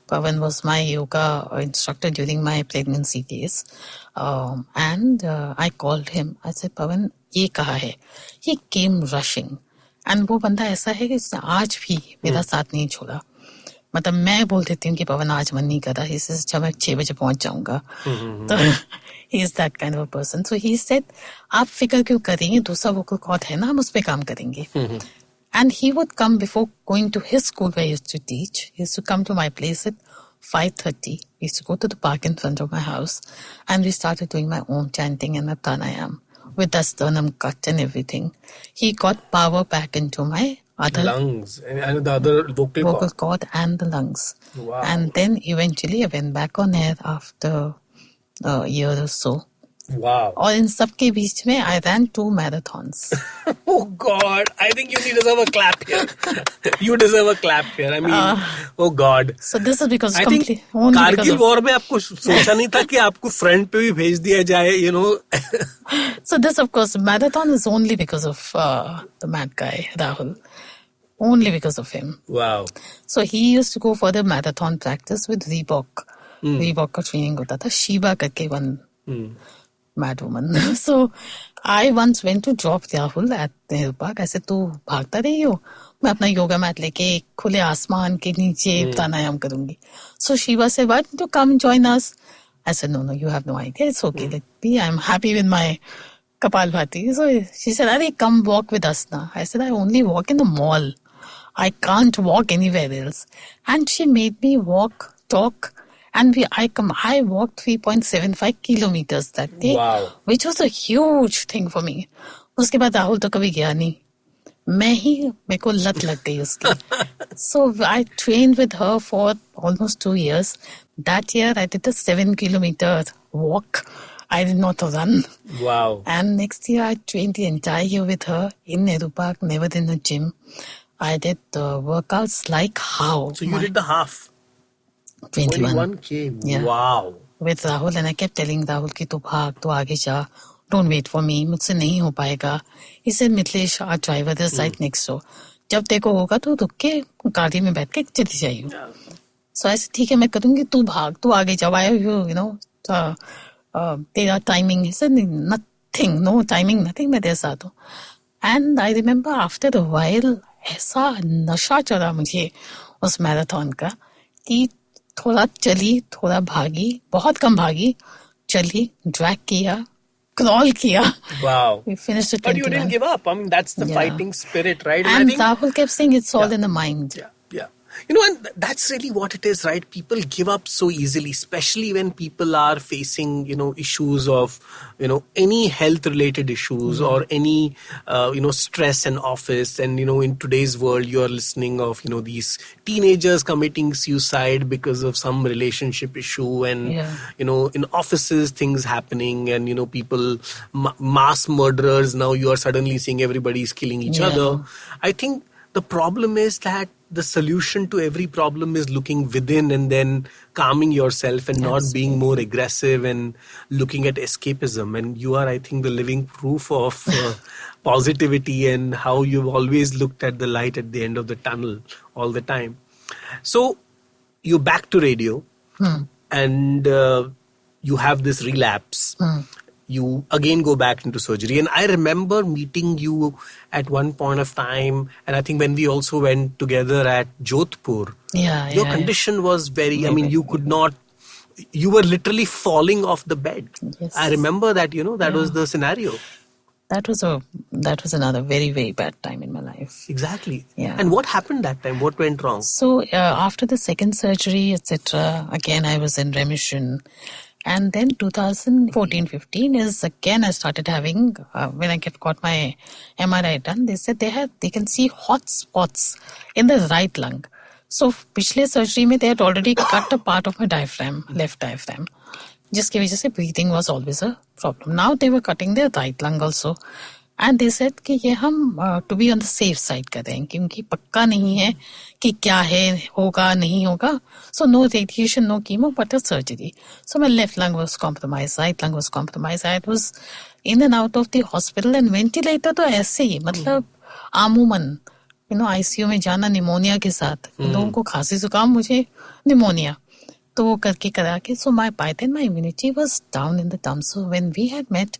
Pavan was my yoga instructor during my pregnancy days. And I called him. I said, Pavan, ye kaha hai? He came rushing. And वो बंदा ऐसा है कि उसने आज भी मेरा साथ नहीं छोड़ा. मतलब मैं बोल देती हूँ कि पवन आज मन नहीं कर रहा. He says, अच्छा मैं 6 बजे पहुंच जाऊंगा. तो he is that kind of a person. So he said, आप फिक्र क्यों करेंगे? दूसरा vocal cord है ना, हम उस पे काम करेंगे. And he would come before going to his school where I used to teach. He used to come to my place at 5:30. We used to go to the park in front of my house. And we started doing my own chanting and my pranayam with the sternum cut and everything. He got power back into my other lungs and the other vocal cord and the lungs. Wow. And then eventually I went back on air after a year or so. Wow. और इन सब के बीच में I ran 2 marathons. Oh God, I think you deserve a clap here. You deserve a clap here. I mean, oh God. So this is because I think Kargil war में आपको सोचा नहीं था कि आपको फ्रंट पे भी भेज दिया जाए, So this of course marathon is only because of the mad guy Rahul. Only because of him. Wow. So he used to go for the marathon practice with Reebok. Reebok का training होता था. Shiva करके one mad woman. So I once went to drop Rahul at Nehru Park. I said, तू भागता रही हो, मैं अपना योगा मैट लेके खुले आसमान के नीचे प्राणायाम करूंगी. So Shiva said, why don't you come join us? I said, no, you have no idea. It's okay. Let me. I'm happy with my Kapalbhati. So she said, Arey, come walk with us now. I said, I only walk in the mall. I can't walk anywhere else. And she made me walk, talk. And I walked 3.75 kilometers that day, wow. Which was a huge thing for me. उसके बाद राहुल तो कभी गया नहीं. मेरे को लत लग गई उसकी. So I trained with her for almost 2 years. That year I did a 7-kilometer walk. I did not run. Wow. And next year I trained the entire year with her in Nehru Park, never in the gym. I did workouts like how. So you did the half. 21K. Yeah. Wow. With Rahul, and I kept telling Rahul कि तू भाग, तू आगे जा. Don't wait for me. मुझसे नहीं हो पाएगा. He said, Mitlesh, our driver is right next door. जब तेरे को होगा तो रुक के गाड़ी में बैठ के चली जाइए. So ऐसे ठीक है मैं करूँगी तू भाग तू आगे जाओ you know there are timing. He said nothing, no timing, nothing. मैं तेरे साथ हूँ. And I remember after a while ऐसा नशा चढ़ा मुझे उस मैराथन का कि थोड़ा चली थोड़ा भागी बहुत कम भागी चली ड्रैग किया crawl kiya. Wow. We finished at 21. But you didn't give up. I mean, that's the fighting spirit, right? And I think, Rahul kept saying it's all in the mind. Yeah. You know, and that's really what it is, right? People give up so easily, especially when people are facing, issues of, any health-related issues or any, stress in office. And, in today's world, you're listening of, these teenagers committing suicide because of some relationship issue and, in offices, things happening and, people, mass murderers. Now you are suddenly seeing everybody's killing each other. I think the problem is that the solution to every problem is looking within and then calming yourself and not being more aggressive and looking at escapism. And you are, I think, the living proof of positivity and how you've always looked at the light at the end of the tunnel all the time. So you're back to radio and you have this relapse. You again go back into surgery. And I remember meeting you at one point of time. And I think when we also went together at Jodhpur, your condition was very, you could not, you were literally falling off the bed. Yes. I remember that, that was the scenario. That was another very, very bad time in my life. Exactly. Yeah. And what happened that time? What went wrong? So after the second surgery, etc., again I was in remission. And then 2014-15 is again I started having, when I got my MRI done, they said they can see hot spots in the right lung. So पिछले surgery में they had already cut a part of my diaphragm, left diaphragm, जिसकी वजह से breathing was always a problem. Now they were cutting their right lung also. And they said कि ये हम to be on the safe side कर रहे हैं क्योंकि पक्का नहीं है कि क्या है होगा नहीं होगा. So no radiation, no chemo, but a surgery. So my left lung was compromised, right lung was compromised. I was in and out of the hospital and ventilator तो ऐसे ही मतलब आमूमन ICU में जाना निमोनिया के साथ लोगों को खांसी जुकाम मुझे निमोनिया तो वो करके करा के. So by then my immunity was down in the dumps. So when we had met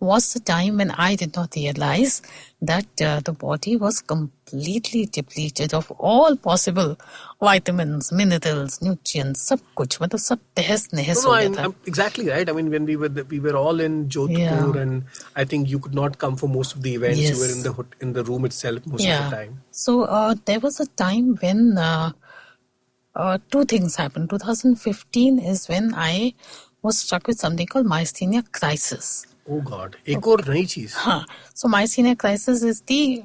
was the time when I did not realize that the body was completely depleted of all possible vitamins, minerals, nutrients, सब कुछ मतलब सब तहस नहस हो गया था. Exactly right. I mean, when we were all in Jodhpur and I think you could not come for most of the events. Yes. You were in the room itself most of the time. So there was a time when two things happened. 2015 is when I was struck with something called myasthenia crisis. Oh God, एक और नई चीज. हाँ, so myasthenia crisis is the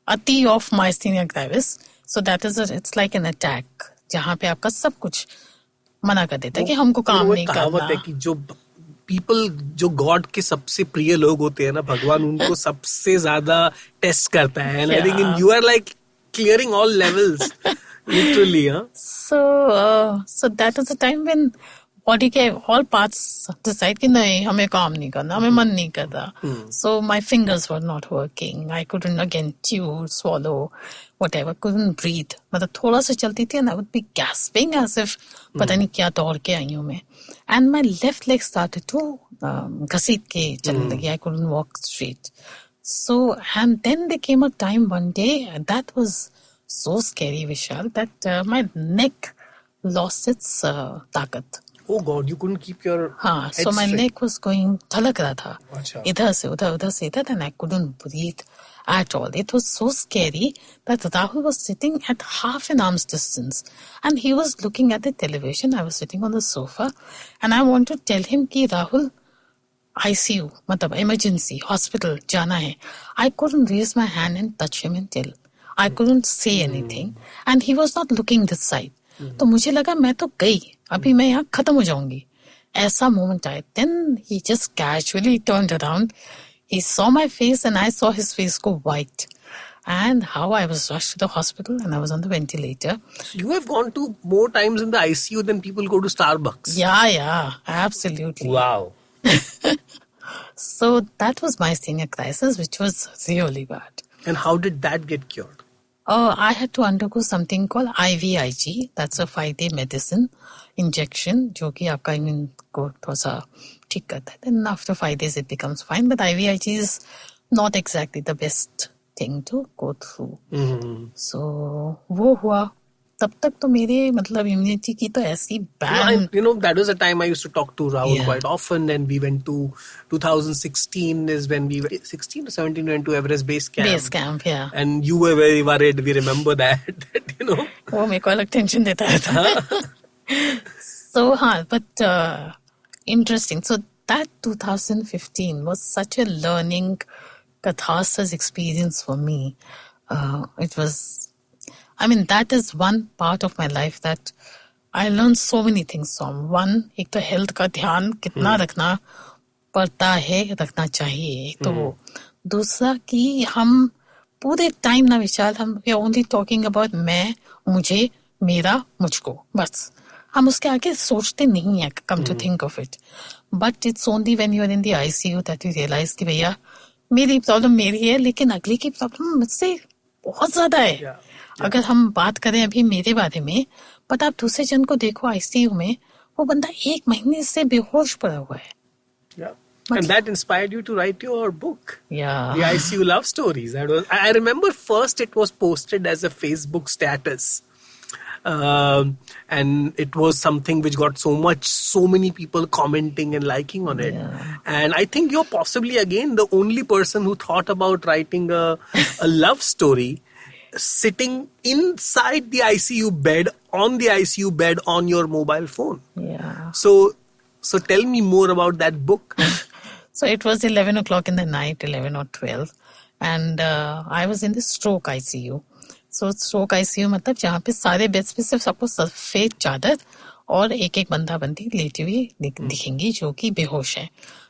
ati of myasthenia gravis. So that is it's like an attack जहाँ पे आपका सब कुछ मना कर देता है कि हमको काम नहीं करना. कहावत है कि जो people जो God के सबसे प्रिय लोग होते हैं ना भगवान उनको सबसे ज्यादा टेस्ट करता है. And I think you are like clearing all levels. Literally, huh? So that is the time when body के all parts decide कि नहीं हमें काम नहीं करना हमें मन नहीं करता. So my fingers were not working. I couldn't again chew, swallow, whatever. Couldn't breathe. मतलब थोड़ा सा चलती थी and I would be gasping as if पता नहीं क्या दौड़ के आई हूँ मैं. And my left leg started to घसीट के चलने लगी. I couldn't walk straight. So and then there came a time one day that was so scary, Vishal, that my neck lost its ताकत. Oh God, you couldn't keep your head so my straight. Neck was going धलक रहा था. अच्छा. इधर से उधर से इधर and I couldn't breathe at all. It was so scary that Rahul was sitting at half an arm's distance and he was looking at the television. I was sitting on the sofa and I wanted to tell him कि Rahul ICU मतलब emergency hospital जाना है. I couldn't raise my hand and touch him and tell. I couldn't say anything and he was not looking this side. तो मुझे लगा मैं तो गई अभी मैं यहाँ खत्म हो जाऊंगी ऐसा moment आया. Then he just casually turned around. He saw my face and I saw his face go white. And how I was rushed to the hospital and I was on the ventilator. You have gone to more times in the ICU than people go to Starbucks. Yeah, absolutely. Wow. So that was myasthenia crisis, which was really bad. And how did that get cured? I had to undergo something called IVIG. That's a 5-day medicine injection, जो कि आपका immune को थोड़ा सा ठीक करता है. Then after 5 days it becomes fine. But IVIG is not exactly the best thing to go through. So वो हुआ. तब तक तो मेरे मतलब immunity की तो ऐसी bad. That was the time I used to talk to Rahul quite often, and we went to 2016 is when we were 16 or 17 went to Everest Base Camp. Base Camp, yeah. And you were very worried. We remember that. वो मेरे को अलग tension देता था. So but interesting. So that 2015 was such a learning catharsis experience for me. It was. That is one part of my life that I learned so many things from. One, एक तो health का ध्यान कितना रखना पड़ता है, रखना चाहिए. एक तो वो. दूसरा कि हम पूरे टाइम ना विशाल हम we are only talking about मैं, मुझे, मेरा, मुझको. बस. हम उसके आगे सोचते नहीं हैं, come to think of it. But it's only when you are in the ICU that you realize कि भैया मेरी प्रॉब्लम मेरी है, लेकिन अगले की प्रॉब्लम मुझसे बहुत ज्यादा है. अगर हम बात करें अभी मेरे बारे में, बट आप दूसरे जन को देखो आईसीयू में, वो बंदा 1 महीने से बेहोश पड़ा हुआ है. And that inspired you to write your book. Yeah. The ICU love stories. I remember first it was posted as a Facebook status. And it was something which got so many people commenting and liking on it. Yeah. And I think you're possibly again the only person who thought about writing a love story sitting inside the ICU bed, on your mobile phone. Yeah. So tell me more about that book. So it was 11 o'clock in the night, 11 or 12. And I was in the stroke ICU. So stroke ICU मतलब जहाँ पे सारे beds पे सिर्फ सबको सफेद चादर और एक बंदा बंदी लेटी हुई दिखेंगी जो कि बेहोश है,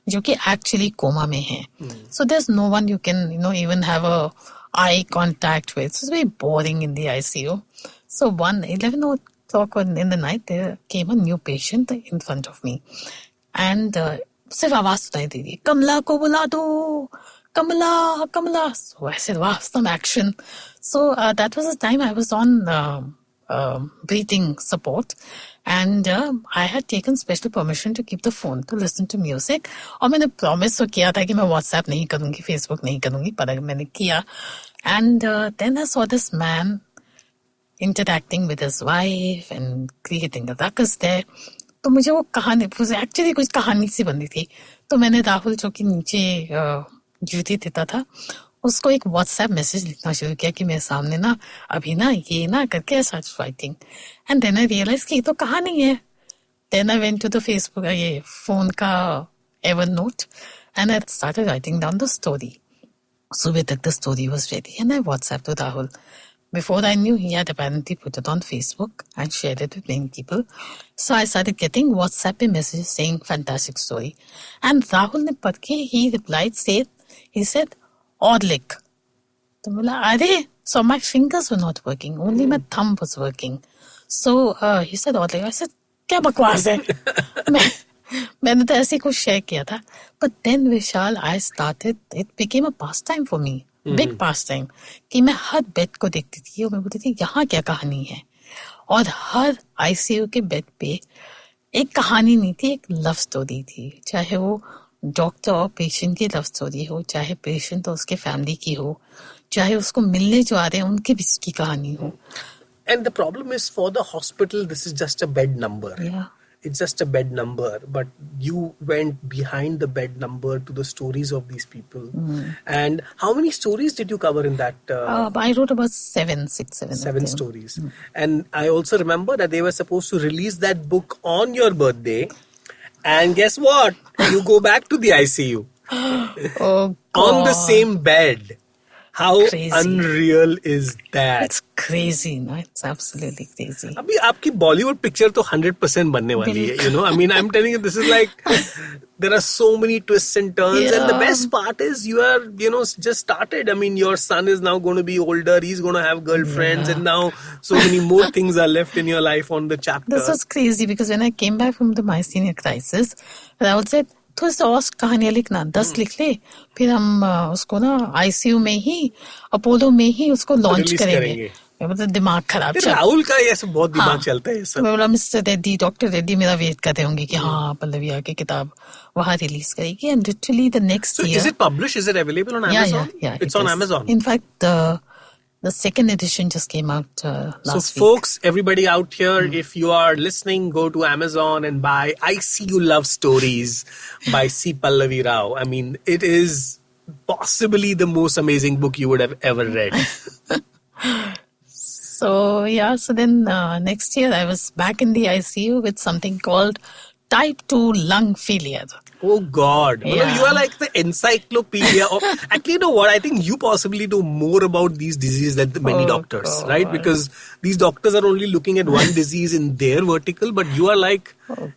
जो कि एक्चुअली कोमा में है. So there's no one you can even have a eye contact with. So it's very boring in the ICU. So 11 o'clock in the night, there came a new patient in front of me. And सिर्फ आवाज सुनाई दे रही है, कमला को बुला दो, Kamala. So I said, wow, some action. So that was the time I was on breathing support. And I had taken special permission to keep the phone to listen to music. और मैंने promise तो किया था कि मैं WhatsApp नहीं करूँगी, Facebook नहीं करूँगी, पर मैंने किया. And then I saw this man interacting with his wife and creating a ruckus there. तो मुझे वो कहानी, एक्चुअली कुछ कहानी सी बनी थी. तो मैंने राहुल जो कि नीचे ड्यूटी देता था, उसको एक व्हाट्सएप मैसेज लिखना शुरू किया कि मेरे सामने ना अभी ना ये ना करके ऐसा writing. And then I realise कि ये तो कहानी है. Then I went to the Facebook, ये फोन का Evernote, and I started writing down the story. सुबह तक the story was ready and I WhatsApp to Rahul. Before I knew, he had apparently put it on Facebook and shared it with many people. So I started getting WhatsApp messages saying fantastic story. And Rahul ne padh ke, he replied, he said, और लिख. तो बोला अरे, so my fingers were not working, only my thumb was working. So he said और लिख. I said क्या बकवास है. मैंने तो ऐसे कुछ शेयर किया था. But then Vishal, I started, it became a pastime for me. Big pastime. कि मैं हर बेड को देखती थी और मैं बोलती थी यहाँ क्या कहानी है. और हर आईसीयू के बेड पे एक कहानी नहीं थी, एक लव स्टोरी थी. चाहे वो डॉक्टर और पेशेंट की लव स्टोरी हो, चाहे पेशेंट और उसके फैमिली की हो, चाहे उसको मिलने जो आ रहे हैं उनके बीच की कहानी हो. And the problem is for the hospital, this is just a bed number. Yeah. It's just a bed number, but you went behind the bed number to the stories of these people. And how many stories did you cover in that? I wrote about seven stories. And I also remember that they were supposed to release that book on your birthday. And guess what? You go back to the ICU. Oh, on the same bed. How crazy. Unreal is that? It's crazy, no? It's absolutely crazy. अभी आपकी Bollywood picture तो 100% बनने वाली है, you know. I mean, I'm telling you, this is like, there are so many twists and turns. Yeah. And the best part is you are, just started. I mean, your son is now going to be older. He's going to have girlfriends. And now so many more things are left in your life on the chapter. This was crazy because when I came back from the myasthenia crisis, Rahul said, थोड़ी सी और कहानियां लिखना, 10 लिख ले, फिर हम उसको ना आईसीयू में ही, अपोलो में ही उसको लॉन्च करेंगे. मतलब दिमाग खराब. राहुल का ऐसे बहुत दिमाग चलता है सब. मैं बोला मिस्टर रेड्डी, डॉक्टर रेड्डी मेरा वेट कर रहे होंगे कि हाँ पल्लवी आके किताब वहाँ रिलीज करेगी. And literally the next year. Is it published? Is it available on Amazon? Yeah. It's on Amazon. In fact, the second edition just came out last week. So folks, everybody out here, if you are listening, go to Amazon and buy I See You Love Stories by C. Pallavi Rao. I mean, it is possibly the most amazing book you would have ever read. So then next year I was back in the ICU with something called type 2 lung failure. Oh God. Yeah. Well, you are like the encyclopedia of, actually, you know what, I think you possibly know more about these diseases than the many doctors, God. right? Because these doctors are only looking at one disease in their vertical, but you are like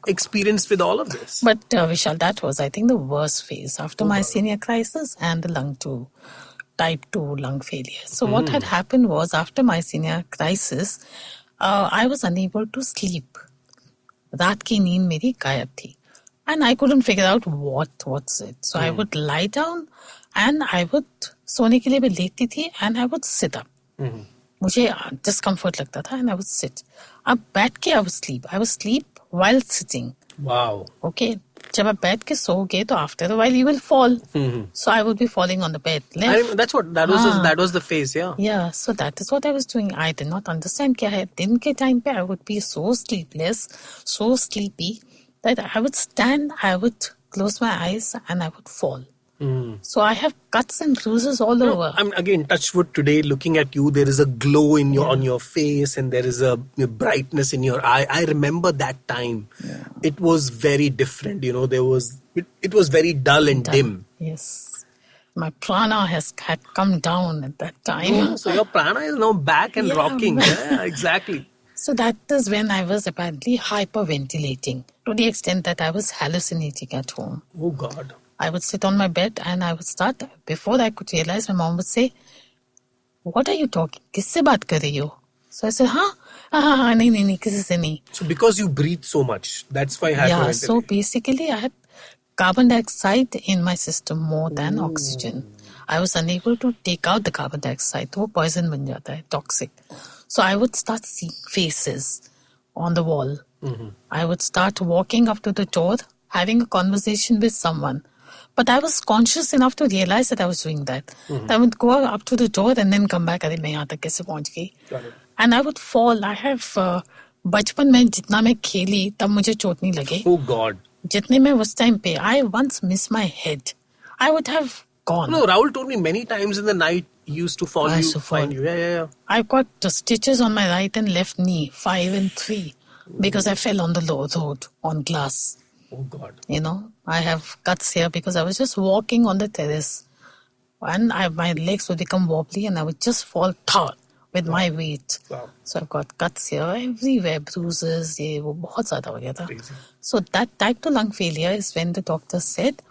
experienced with all of this. But Vishal, that was I think the worst phase after my senior crisis and the type 2 lung failure. So what had happened was after my senior crisis, I was unable to sleep. रात की नींद मेरी गायब थी. And I couldn't figure out what's it. So I would lie down and I would, सोने के लिए मैं लेटती थी and I would sit up. मुझे discomfort लगता था and I would sit. अब बैठ के I would sleep. I would sleep while sitting. Wow. Okay. जब आप बैठ के सोओगे तो after a while you will fall. So I would be falling on the bed. I mean, that was the phase, yeah. Yeah, so that is what I was doing. I did not understand क्या है. दिन के time पे I would be so sleepless, so sleepy that I would stand, I would close my eyes and I would fall. So I have cuts and bruises all over. I'm again touch wood today. Looking at you, there is a glow in on your face, and there is a brightness in your eye. I remember that time. Yeah. It was very different. You know, it was very dull and dim. Yes, my prana had come down at that time. Oh, so your prana is now back and rocking. Yeah, exactly. So that is when I was apparently hyperventilating to the extent that I was hallucinating at home. Oh God. I would sit on my bed and I would start, before I could realize, my mom would say, what are you talking? किससे बात कर रही हो? So I said, नहीं, किसी से नहीं. So because you breathe so much, that's why hyperventilate. Yeah, so basically I had carbon dioxide in my system more than oxygen. I was unable to take out the carbon dioxide. तो वो poison बन जाता है, toxic. So I would start seeing faces on the wall. I would start walking up to the door, having a conversation with someone. But I was conscious enough to realize that I was doing that. I would go up to the door and then come back. अरे मैं यहाँ तक कैसे पहुँच गई? And I would fall. I have बचपन में जितना मैं खेली तब मुझे चोट नहीं लगे. Oh God. जितने मैं उस time पे, I once missed my head. I would have gone. No, Rahul told me many times in the night he used to fall. Find you. Yeah. I've got stitches on my right and left knee, 5 and 3, because I fell on the low road on glass. Oh God. You know, I have cuts here because I was just walking on the terrace and my legs would become wobbly and I would just fall with my weight. Wow. So I've got cuts here everywhere, bruises, वो बहुत ज़्यादा हो गया था. So that type 2 lung failure is when the doctor said,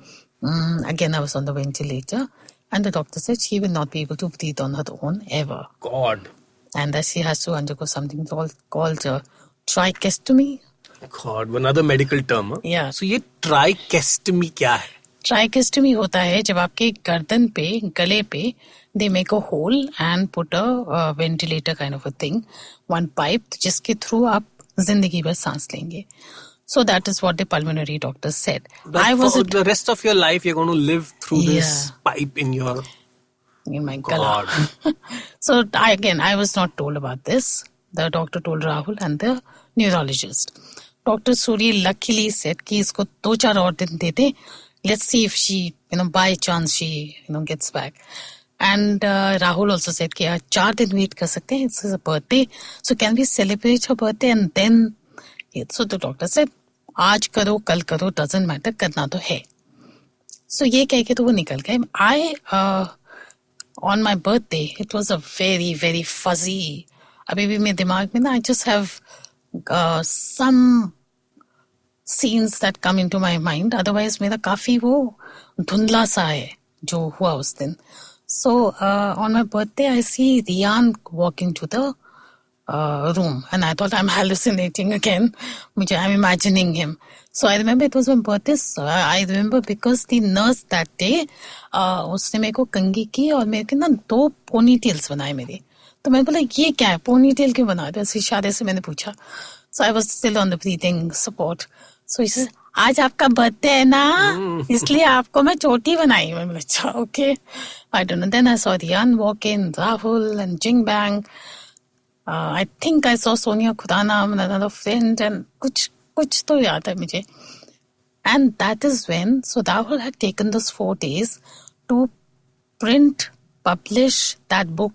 again I was on the ventilator, and the doctor said she will not be able to breathe on her own ever. God. And that she has to undergo something called Thymectomy. God, another medical term. Huh? Yeah. So ये Thymectomy क्या है? Thymectomy होता है जब आपके गर्दन पे, गले पे, they make a hole and put a ventilator kind of a thing, one pipe, जिसके through आप जिंदगी भर सांस लेंगे. So that is what the pulmonary doctor said. The rest of your life you're going to live through this pipe in my gala. So I was not told about this. The doctor told Rahul and the neurologist. Dr. Suri luckily said कि इसको 2-4 और दिन दे दे. Let's see if she, by chance she, gets back. And Rahul also said कि 4 दिन wait कर सकते हैं. It's her birthday. So can we celebrate her birthday and then... So the doctor said, आज करो, कल करो, doesn't matter, करना तो है. So ये कह के तो वो निकल गए. On my birthday, it was a very, very fuzzy... अभी भी मेरे दिमाग में ना, I just have some scenes that come into my mind. Otherwise, मेरा काफी वो धुंधला सा है जो हुआ उस दिन. So on my birthday, I see Rian walking to the room, and I thought I'm hallucinating again. I'm imagining him. So I remember it was my birthday. So I remember because the nurse that day, उसने मेरे को कंघी की और मेरे को ना 2 ponytails बनाए मेरे. तो मैं बोला ये क्या है, ponytail क्यों बना रहे? इशारे से मैंने पूछा. So I was still on the breathing support. So he says, आज आपका बर्थडे है ना, इसलिए आपको मैं चोटी बनाई. मैं बोला अच्छा, okay. I don't know. Then I saw Rian walk in, Rahul and Jing Bang. I think I saw Sonia Khurana, another friend, and कुछ तो याद है मुझे. And that is when, so Rahul had taken those 4 days to print, publish that book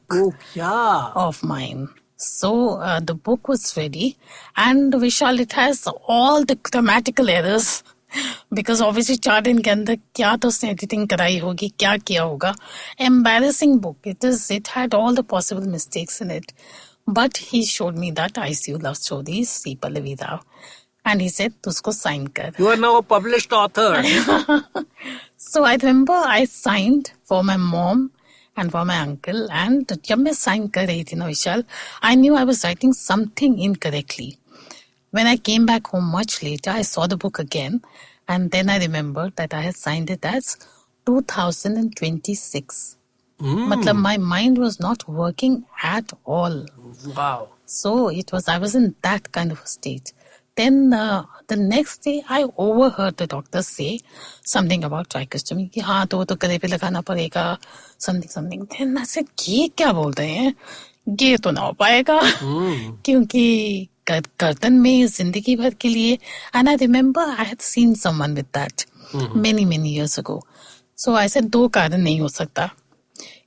of mine. So the book was ready, and Vishal, it has all the grammatical errors. Because obviously 4 दिन के अंदर क्या तो उसने editing कराई होगी, क्या किया होगा. Embarrassing book. It had all the possible mistakes in it. But he showed me that ICU love stories, see Pallavi Rao. And he said, "Tusko sign kar." You are now a published author. So I remember I signed for my mom and for my uncle. And जब मैं sign कर रही थी ना विशाल, I knew I was writing something incorrectly. When I came back home much later, I saw the book again. And then I remembered that I had signed it as 2026. Matlab, my mind was not working at all. Wow. So I was in that kind of a state. Then the next day, I overheard the doctor say something about trichostomy. कि हाँ तो वो तो गले पे लगाना पड़ेगा, something. Then I said, ये क्या बोल रहे हैं? ये तो ना हो पाएगा, क्योंकि गर्दन में जिंदगी भर के लिए. And I remember I had seen someone with that many years ago. So I said 2 कारण नहीं हो सकता.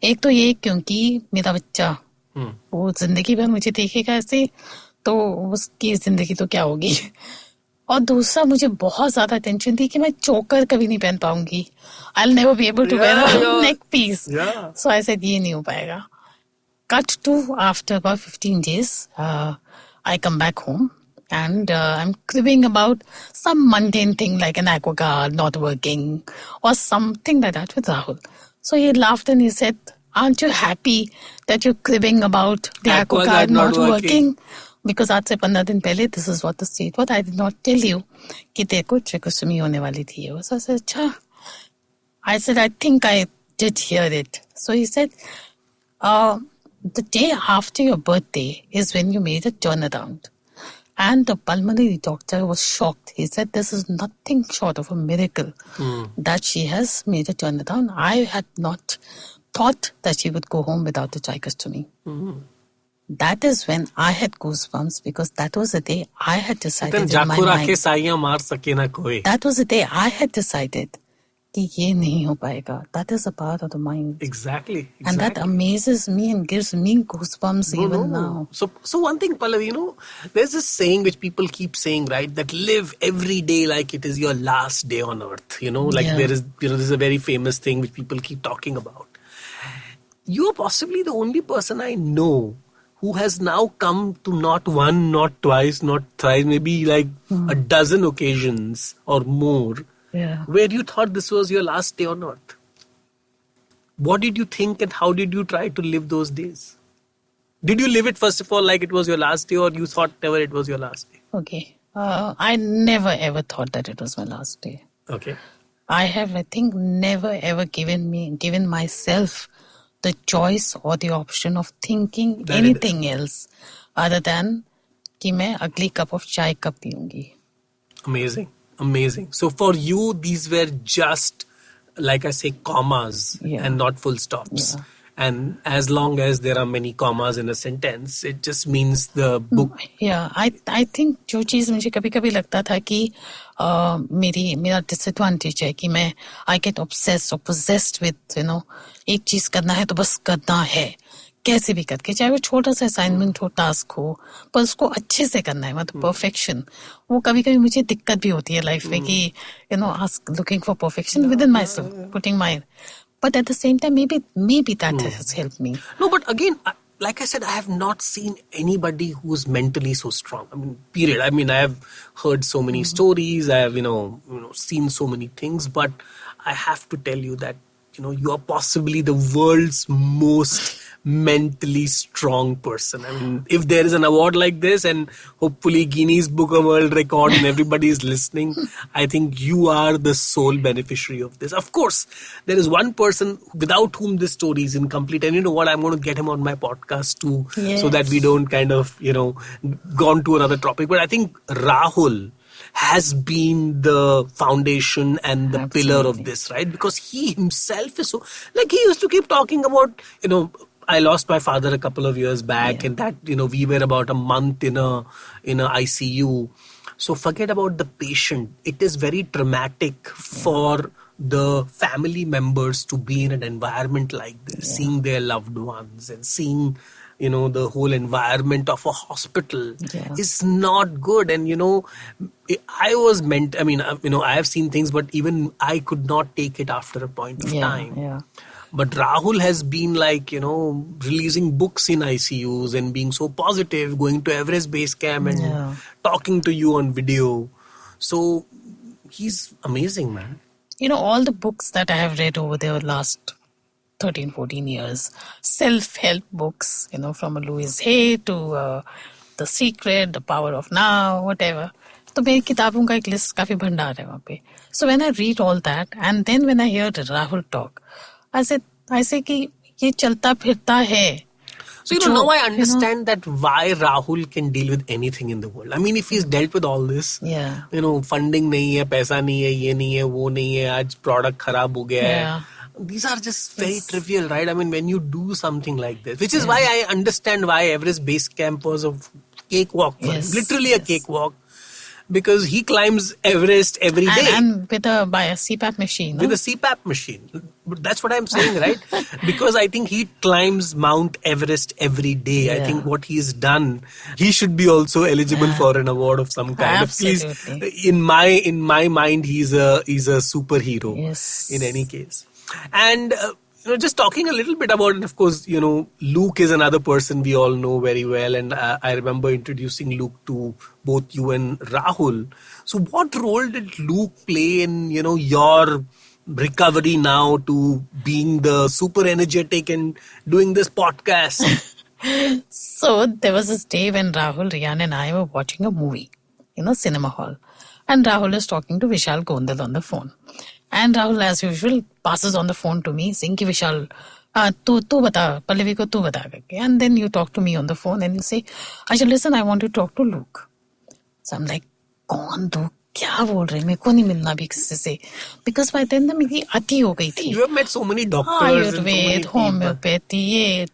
एक तो ये क्योंकि मेरा बच्चा वो जिंदगी भर मुझे देखेगा ऐसे, तो उसकी जिंदगी तो क्या होगी. और दूसरा मुझे बहुत ज्यादा टेंशन थी कि मैं चोकर कभी नहीं पहन पाऊंगी. I'll never be able to wear a neck piece. So I said ये नहीं हो पाएगा. Cut to after about 15 days, I come back home and I'm cribbing about some mundane thing like an aquaguard not working or something like that with Rahul. So he laughed and he said, "Aren't you happy that you're cribbing about the aquaguard not working? Because आज से 15 दिन पहले, this is what the state was. I did not tell you कि तेरे को trichostomy होने वाली थी." So I said, अच्छा. I said, I think I did hear it. So he said, the day after your birthday is when you made a turnaround. And the pulmonary doctor was shocked. He said, this is nothing short of a miracle that she has made a turnaround. I had not thought that she would go home without a trichostomy. That is when I had goosebumps, because that was the day I had decided in my mind. That was the day I had decided कि ये नहीं हो पाएगा. That is a part of the mind. Exactly. And that amazes me and gives me goosebumps even now. So one thing, Pallavi, there's this saying which people keep saying, right? That live every day like it is your last day on earth. There is, this is a very famous thing which people keep talking about. You're possibly the only person I know who has now come to not one, not twice, not thrice, maybe like a dozen occasions or more, where you thought this was your last day on earth. What did you think and how did you try to live those days? Did you live it, first of all, like it was your last day, or you thought never it was your last day? Okay. I never ever thought that it was my last day. Okay. I have, I think, never ever given myself the choice or the option of thinking anything else other than कि मैं अगली cup of chai कब पीऊंगी. Amazing. So for you, these were just, like I say, commas and not full stops. Yeah. And as long as there are many commas in a sentence, it just means the book. Yeah, I think जो चीज़ मुझे कभी-कभी लगता था कि मेरा disadvantage है कि मैं I get obsessed or possessed with, एक चीज़ करना है तो बस करना है, कैसे भी करके, चाहे वो छोटा सा असाइनमेंट हो, टास्क हो, पर उसको अच्छे से करना है, मतलब परफेक्शन. वो कभी-कभी मुझे दिक्कत भी होती है लाइफ में कि looking for perfection within myself, putting my. But at the same time, maybe that has helped me. No, but again, like I said, I have not seen anybody who's mentally so strong. I mean, period. I mean, I have heard so many stories. I have, seen so many things. But I have to tell you that, you are possibly the world's most mentally strong person. I mean, if there is an award like this, and hopefully Guinness Book of World Record and everybody is listening, I think you are the sole beneficiary of this. Of course, there is one person without whom this story is incomplete. And you know what? I'm going to get him on my podcast too, so that we don't kind of, go on to another topic. But I think Rahul has been the foundation and the pillar of this, right? Because he himself is so, like, he used to keep talking about, I lost my father a couple of years back, and that, we were about a month in a ICU. So forget about the patient. It is very traumatic for the family members to be in an environment like this, seeing their loved ones and seeing, the whole environment of a hospital is not good. And, I was I have seen things, but even I could not take it after a point of time. Yeah. But Rahul has been like, releasing books in ICUs and being so positive, going to Everest Base Camp and talking to you on video. So he's amazing, man. All the books that I have read over the last 13, 14 years, self-help books, from Louise Hay to The Secret, The Power of Now, whatever. तो मेरी किताबों का एक list काफी भंडार है वहाँ पे. So when I read all that, and then when I hear Rahul talk, I say कि ये चलता फिरता है. So, now I understand that why Rahul can deal with anything in the world. I mean, if he's dealt with all this, funding नहीं है, पैसा नहीं है, ये नहीं है, वो नहीं है, आज product खराब हो गया है. These are just very trivial, right? I mean, when you do something like this, which is why I understand why Everest Base Camp was a cakewalk for him. Literally a cakewalk. Because he climbs Everest every day. And by a CPAP machine. With a CPAP machine. That's what I'm saying, right? Because I think he climbs Mount Everest every day. I think what he's done, he should be also eligible for an award of some kind. Absolutely. At least in my mind, he's a superhero. Yes. In any case. And just talking a little bit about it, of course, Luke is another person we all know very well. And I remember introducing Luke to both you and Rahul. So what role did Luke play in, your recovery now to being the super energetic and doing this podcast? So there was this day when Rahul, Riyan and I were watching a movie in a cinema hall. And Rahul is talking to Vishal Gondal on the phone. And Rahul, as usual, passes on the phone to me, saying, Vishal, tu bata, Pallavi ko tu bata. And then you talk to me on the phone and you say, Acha, listen, I want to talk to Luke. So I'm like, कौन तू क्या बोल रहे, मेरे को नहीं मिलना भी किसी से. Because by then मेरी अति हो गई थी. You have met so many doctors. Ayurved, homeopathy,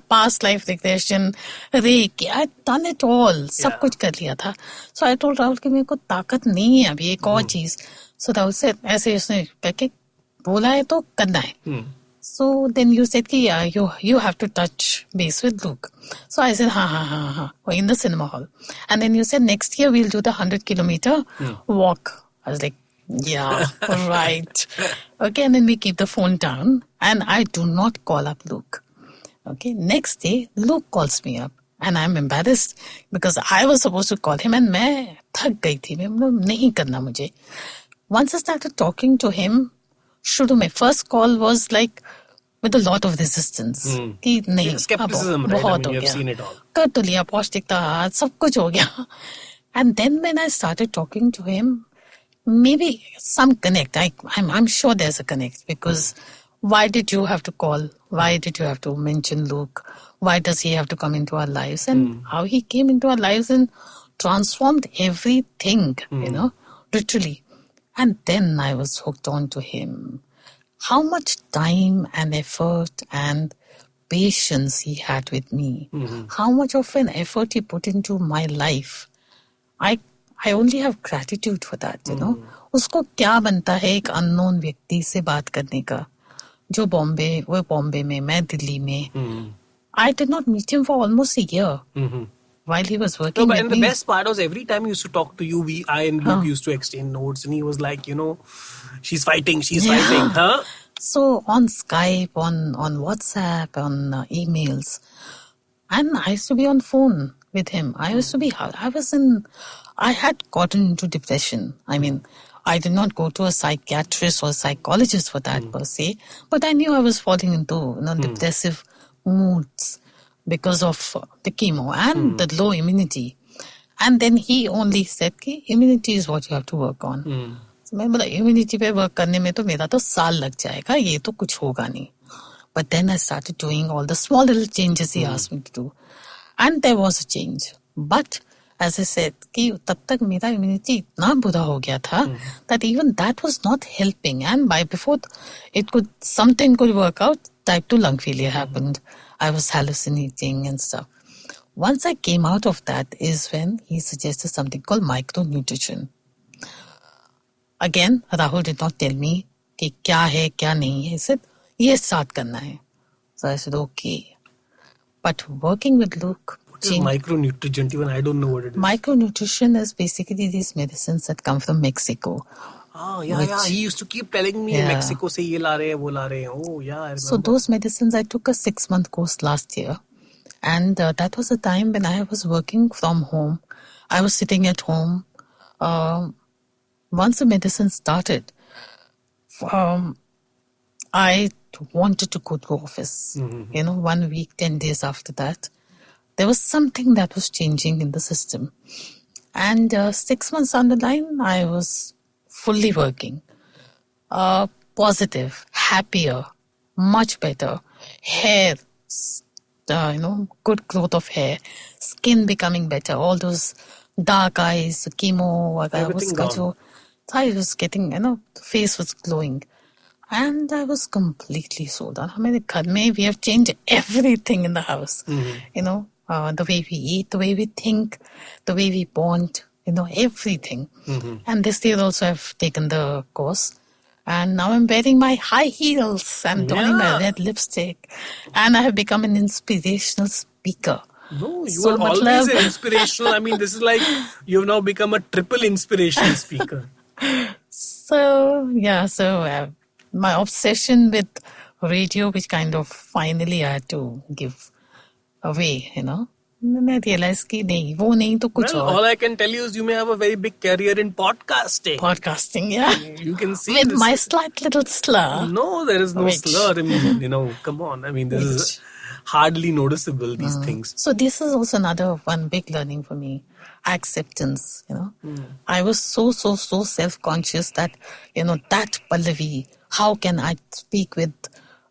past life regression, Reiki. I had done it all. सब कुछ कर लिया था. So I told Rahul कि मेरे को ताकत नहीं है अभी एक और चीज. So Rahul said, ऐसे उसने कहके बोला है तो करना है. So then you said कि you have to touch base with Luke. So I said ha. In the cinema hall. And then you said next year we'll do the 100-kilometer walk. I was like, yeah, right. Okay, and then we keep the phone down and I do not call up Luke. Okay, next day Luke calls me up and I'm embarrassed because I was supposed to call him and मैं थक गई थी. मैं नहीं करना मुझे. Once I started talking to him, शुरू में first call was like with a lot of resistance. कि नहीं, skepticism, right? बहुत हो you have गया. seen it all. कर तो लिया, पौष्टिकता आहार, सब कुछ हो गया. And then when I started talking to him, maybe some connect. I'm sure there's a connect because why did you have to call? Why did you have to mention Luke? Why does he have to come into our lives? And how he came into our lives and transformed everything, literally. And then I was hooked on to him. How much time and effort and patience he had with me. How much of an effort he put into my life. I only have gratitude for that, उसको क्या बनता है एक unknown व्यक्ति से बात करने का, जो वो बॉम्बे में, मैं दिल्ली में. I did not meet him for almost a year. While he was working with me. And the best part was every time he used to talk to you, I and Luke used to exchange notes and he was like, she's fighting. Huh? So on Skype, on WhatsApp, on emails. And I used to be on phone with him. I had gotten into depression. I mean, I did not go to a psychiatrist or psychologist for that per se, but I knew I was falling into depressive moods because of the chemo and the low immunity. And then he only said कि immunity is what you have to work on. So मैं बोला immunity पे work करने में तो मेरा तो साल लग जाएगा, ये तो कुछ होगा नहीं. But then I started doing all the small little changes he asked me to do. And there was a change. But as I said, कि तब तक मेरा immunity इतना बुरा हो गया था that even that was not helping. And by before something could work out, type 2 lung failure happened. I was hallucinating and stuff. Once I came out of that is when he suggested something called micronutrition. Again, Rahul did not tell me कि क्या है क्या नहीं है. He said, ये start करना है. So I said, okay. But working with Luke... What is micronutrition? Even I don't know what it is. Micronutrition is basically these medicines that come from Mexico. Oh, yeah. He used to keep telling me Mexico se ye la rahe hai, wo la rahe hai. Oh, yeah, I remember. So those medicines, I took a 6-month course last year. And that was a time when I was working from home. I was sitting at home. Once the medicine started, I wanted to go to office. 1 week, 10 days after that. There was something that was changing in the system. And 6 months down the line, I was fully working. Positive, happier, much better. Hair, good growth of hair. Skin becoming better. All those dark eyes, chemo, everything gone. I was getting, the face was glowing. And I was completely sold out. We have changed everything in the house. The way we eat, the way we think, the way we bond, everything. And this year also I've taken the course. And now I'm wearing my high heels and donning my red lipstick. And I have become an inspirational speaker. No, you were always an inspirational. I mean, this is like you've now become a triple inspirational speaker. My obsession with radio, which kind of finally I had to give away, And then I realized कि नहीं, वो नहीं तो कुछ और. All I can tell you is you may have a very big career in podcasting. Podcasting, yeah. You can see with this. my slight little slur. No, there is no slur. I mean, come on. I mean, this is hardly noticeable, these things. So this is also another one big learning for me. Acceptance, I was so self-conscious that, that Pallavi, how can I speak with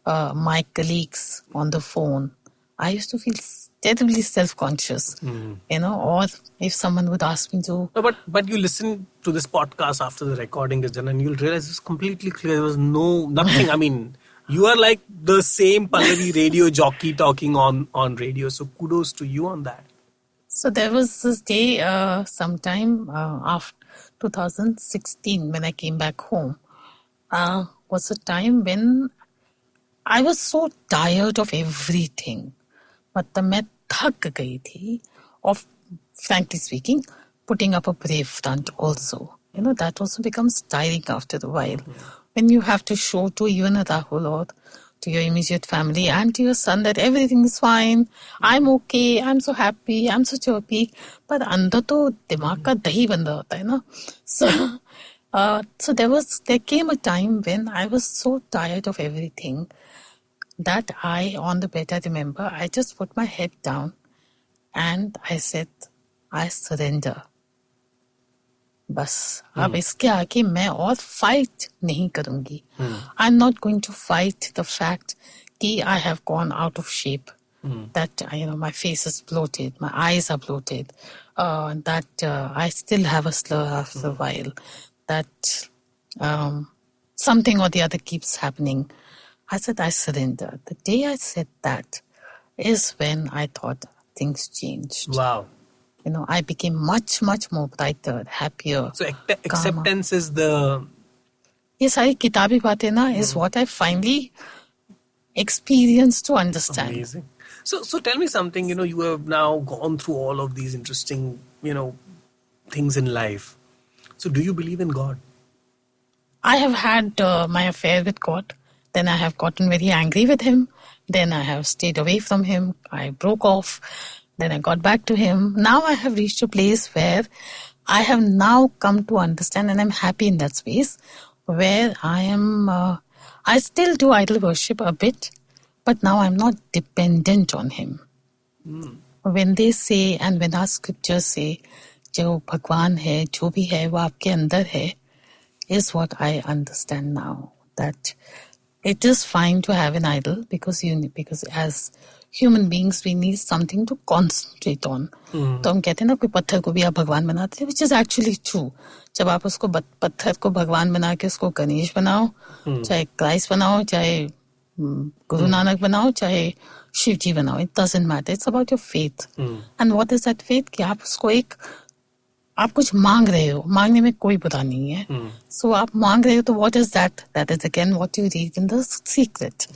my colleagues on the phone? I used to feel terribly self-conscious, or if someone would ask me to... No, but you listen to this podcast after the recording is done and you'll realize it's completely clear. There was nothing. I mean, you are like the same Pallavi radio jockey talking on radio. So kudos to you on that. So there was this day, sometime after 2016, when I came back home, was a time when I was so tired of everything. मतलब मैं थक गई थी of, frankly speaking, putting up a brave front also. That also becomes tiring after a while. When you have to show to even a Rahul or to your immediate family and to your son that everything is fine, I'm okay, I'm so happy, I'm so chirpy. But अंदर तो दिमाग का दही बंदा होता है ना. So there came a time when I was so tired of everything that on the bed, I remember, I just put my head down and I said, I surrender. बस अब इसके आगे मैं और fight नहीं करूंगी. I'm not going to fight the fact कि I have gone out of shape. That, my face is bloated, my eyes are bloated, that I still have a slur after a while, that something or the other keeps happening. I said, I surrender. The day I said that is when I thought things changed. Wow. I became much, much more brighter, happier. So acceptance is the... ये सारी किताबी बातें ना is what I finally experienced to understand. Amazing. So tell me something, you have now gone through all of these interesting, things in life. So do you believe in God? I have had my affair with God. Then I have gotten very angry with him. Then I have stayed away from him. I broke off. Then I got back to him. Now I have reached a place where I have now come to understand, and I'm happy in that space, where I am, I still do idol worship a bit, But now I'm not dependent on him. When they say, and when our scriptures say, जो भगवान है, जो भी है, वो आपके अंदर है, is what I understand now. That it is fine to have an idol because as human beings we need something to concentrate on. तो हम कहते हैं ना, कोई पत्थर को भी आप भगवान बनाते हैं, which is actually true. जब आप उसको पत्थर को भगवान बना के उसको गणेश बनाओ, चाहे क्राइस्ट बनाओ, चाहे गुरु नानक बनाओ, चाहे शिव जी बनाओ, it doesn't matter. It's about your faith. And what is that faith? कि आप उसको आप कुछ मांग रहे हो, मांगने में कोई बुरा नहीं है. So आप मांग रहे हो तो what is that? That is again what you read in the secret.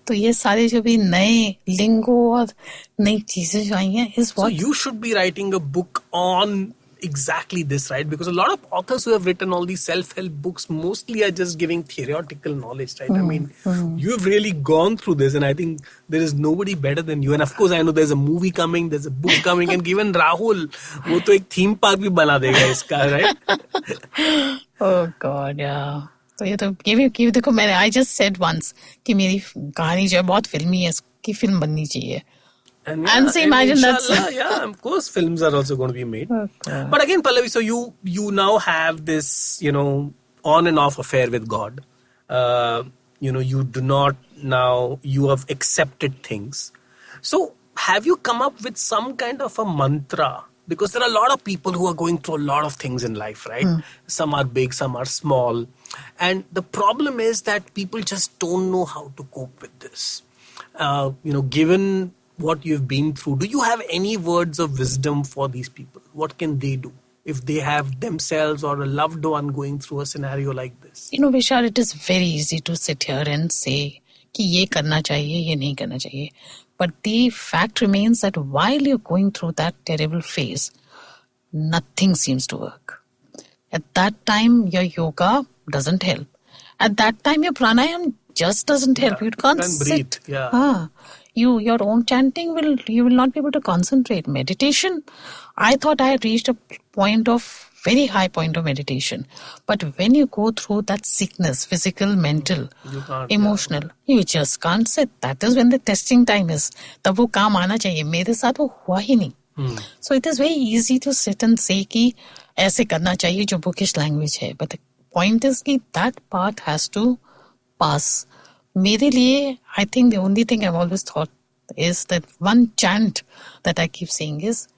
तो ये सारे जो भी नए लिंगो और नई चीजें जो आई हैं is what. So you should be writing a book on exactly this, right? Because a lot of authors who have written all these self-help books mostly are just giving theoretical knowledge, right? I mean, you have really gone through this, and I think there is nobody better than you. And of course, I know there's a movie coming, there's a book coming, and given Rahul, वो तो एक theme park भी बना देगा इसका, right? Oh God, yeah. तो ये तो give देखो, I just said once कि मेरी कहानी जो है बहुत फिल्मी है, इसकी फिल्म बननी चाहिए. And so imagine that. Yeah, of course, films are also going to be made. Okay. But again, Pallavi, so you now have this, on and off affair with God. You do not now, you have accepted things. So have you come up with some kind of a mantra? Because there are a lot of people who are going through a lot of things in life, right? Some are big, some are small. And the problem is that people just don't know how to cope with this. Given what you've been through, do you have any words of wisdom for these people? What can they do if they have themselves or a loved one going through a scenario like this? Vishal, it is very easy to sit here and say कि ये करना चाहिए, ये नहीं करना चाहिए. But the fact remains that while you're going through that terrible phase, nothing seems to work. At that time, your yoga doesn't help. At that time, your pranayam just doesn't help. You can't sit. Breathe. Your own chanting you will not be able to concentrate. Meditation, I thought I had reached a very high point of meditation. But when you go through that sickness, physical, mental, emotional, you just can't sit. That is when the testing time is. तब वो काम आना चाहिए. मेरे साथ वो हुआ ही नहीं. So it is very easy to sit and say कि ऐसे करना चाहिए जो bookish language है. But the point is कि that part has to pass. मेरे लिए, I think the only thing I've always thought is that one chant that I keep saying is,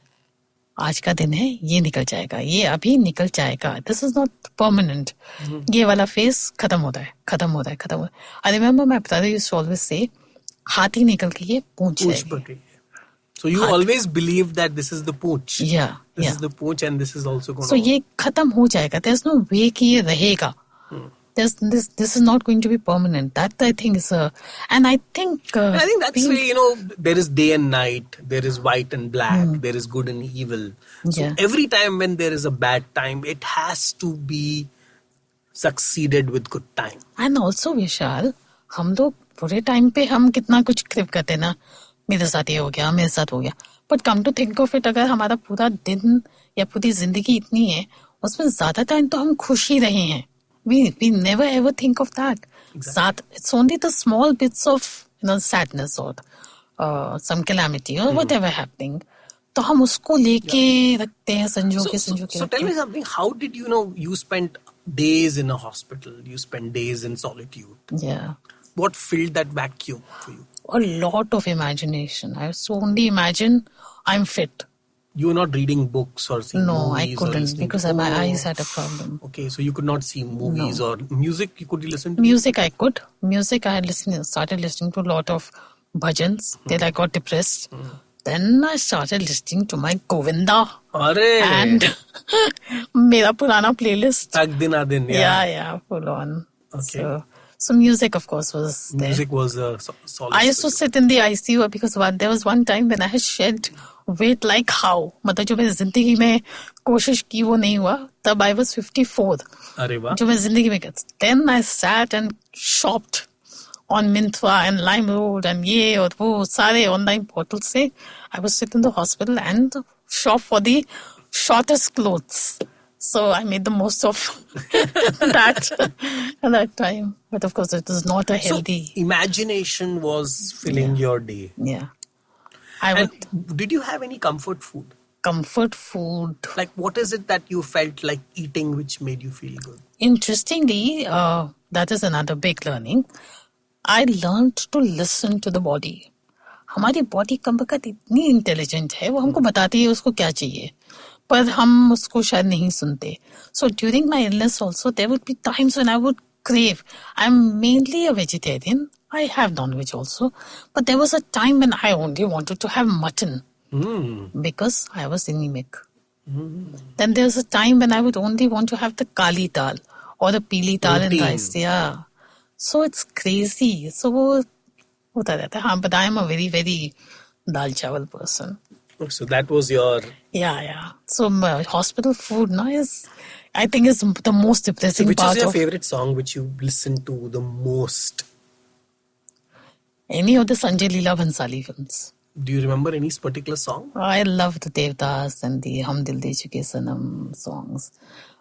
आज का दिन है, ये निकल जाएगा, ये अभी निकल जाएगा. This is not permanent. ये वाला phase खत्म होता है. I remember my brother used to always say, हाथी निकल के ये पूंछ जाएगी. So you always believe that this is the pooch. Yeah. This is the pooch and this is also going to... So ये खत्म हो जाएगा. There's no way कि ये रहेगा. This is not going to be permanent. That I think is and I think that's where, there is day and night, there is white and black, there is good and evil. So every time when there is a bad time, it has to be succeeded with good time. And also, Vishal, हम लोग पूरे time पे हम कितना कुछ क्रिप करते ना, मेरे साथ ये हो गया, मेरे साथ हो गया. But come to think of it, अगर हमारा पूरा दिन या पूरी जिंदगी इतनी है, उसमें ज्यादा टाइम तो हम खुश ही रहे हैं. We never ever think of that. Exactly. It's only the small bits of sadness or some calamity or whatever happening. तो हम उसको लेके रखते हैं संजो के. So tell me something. How did you spent days in a hospital? You spent days in solitude. Yeah. What filled that vacuum for you? A lot of imagination. I used to only imagine I'm fit. You were not reading books or seeing movies? No, I couldn't because my eyes had a problem. Okay, so you could not see movies or music. Could you listen to? Music I could. Music I had started listening to a lot of bhajans. Then I got depressed. Then I started listening to my Govinda. And mera purana playlist. Tak din aa din. Yeah, full on. Okay. So music, of course, was there. Music was a solace. I used to sit in the ICU because there was one time when I had shed weight like how. मतलब जो मैंने जिंदगी में कोशिश की वो नहीं हुआ. तब I was 54. अरे वाह. जो मैं जिंदगी में कर. Then I sat and shopped on Myntra and LimeRoad and ये और वो सारे online portals से. I was sitting in the hospital and shop for the shortest clothes. So I made the most of that at that time. But of course, it was not a healthy. So imagination was filling your day. Yeah. I And would did you have any comfort food? comfort food. Like, what is it that you felt like eating which made you feel good? Interestingly, that is another big learning. I learned to listen to the body. हमारी body कम बखत इतनी intelligent है, वो हमको बताती है उसको क्या चाहिए, पर हम उसको शायद नहीं सुनते. So during my illness also, there would be times when I would crave. I'm mainly a vegetarian. I have non-veg also, but there was a time when I only wanted to have mutton because I was anemic. Then there was a time when I would only want to have the kali dal or the pili dal and rice. Yeah. So it's crazy. So वो होता रहता है. हाँ, but I am a very, very dal chawal person. So that was your... Yeah. So hospital food now is, I think, is the most depressing Which part is your of favorite song which you listen to the most? any of the Sanjay Leela Bhansali films. Do you remember any particular song? I love the Devdas and the Hum Dil De Chuke Sanam songs.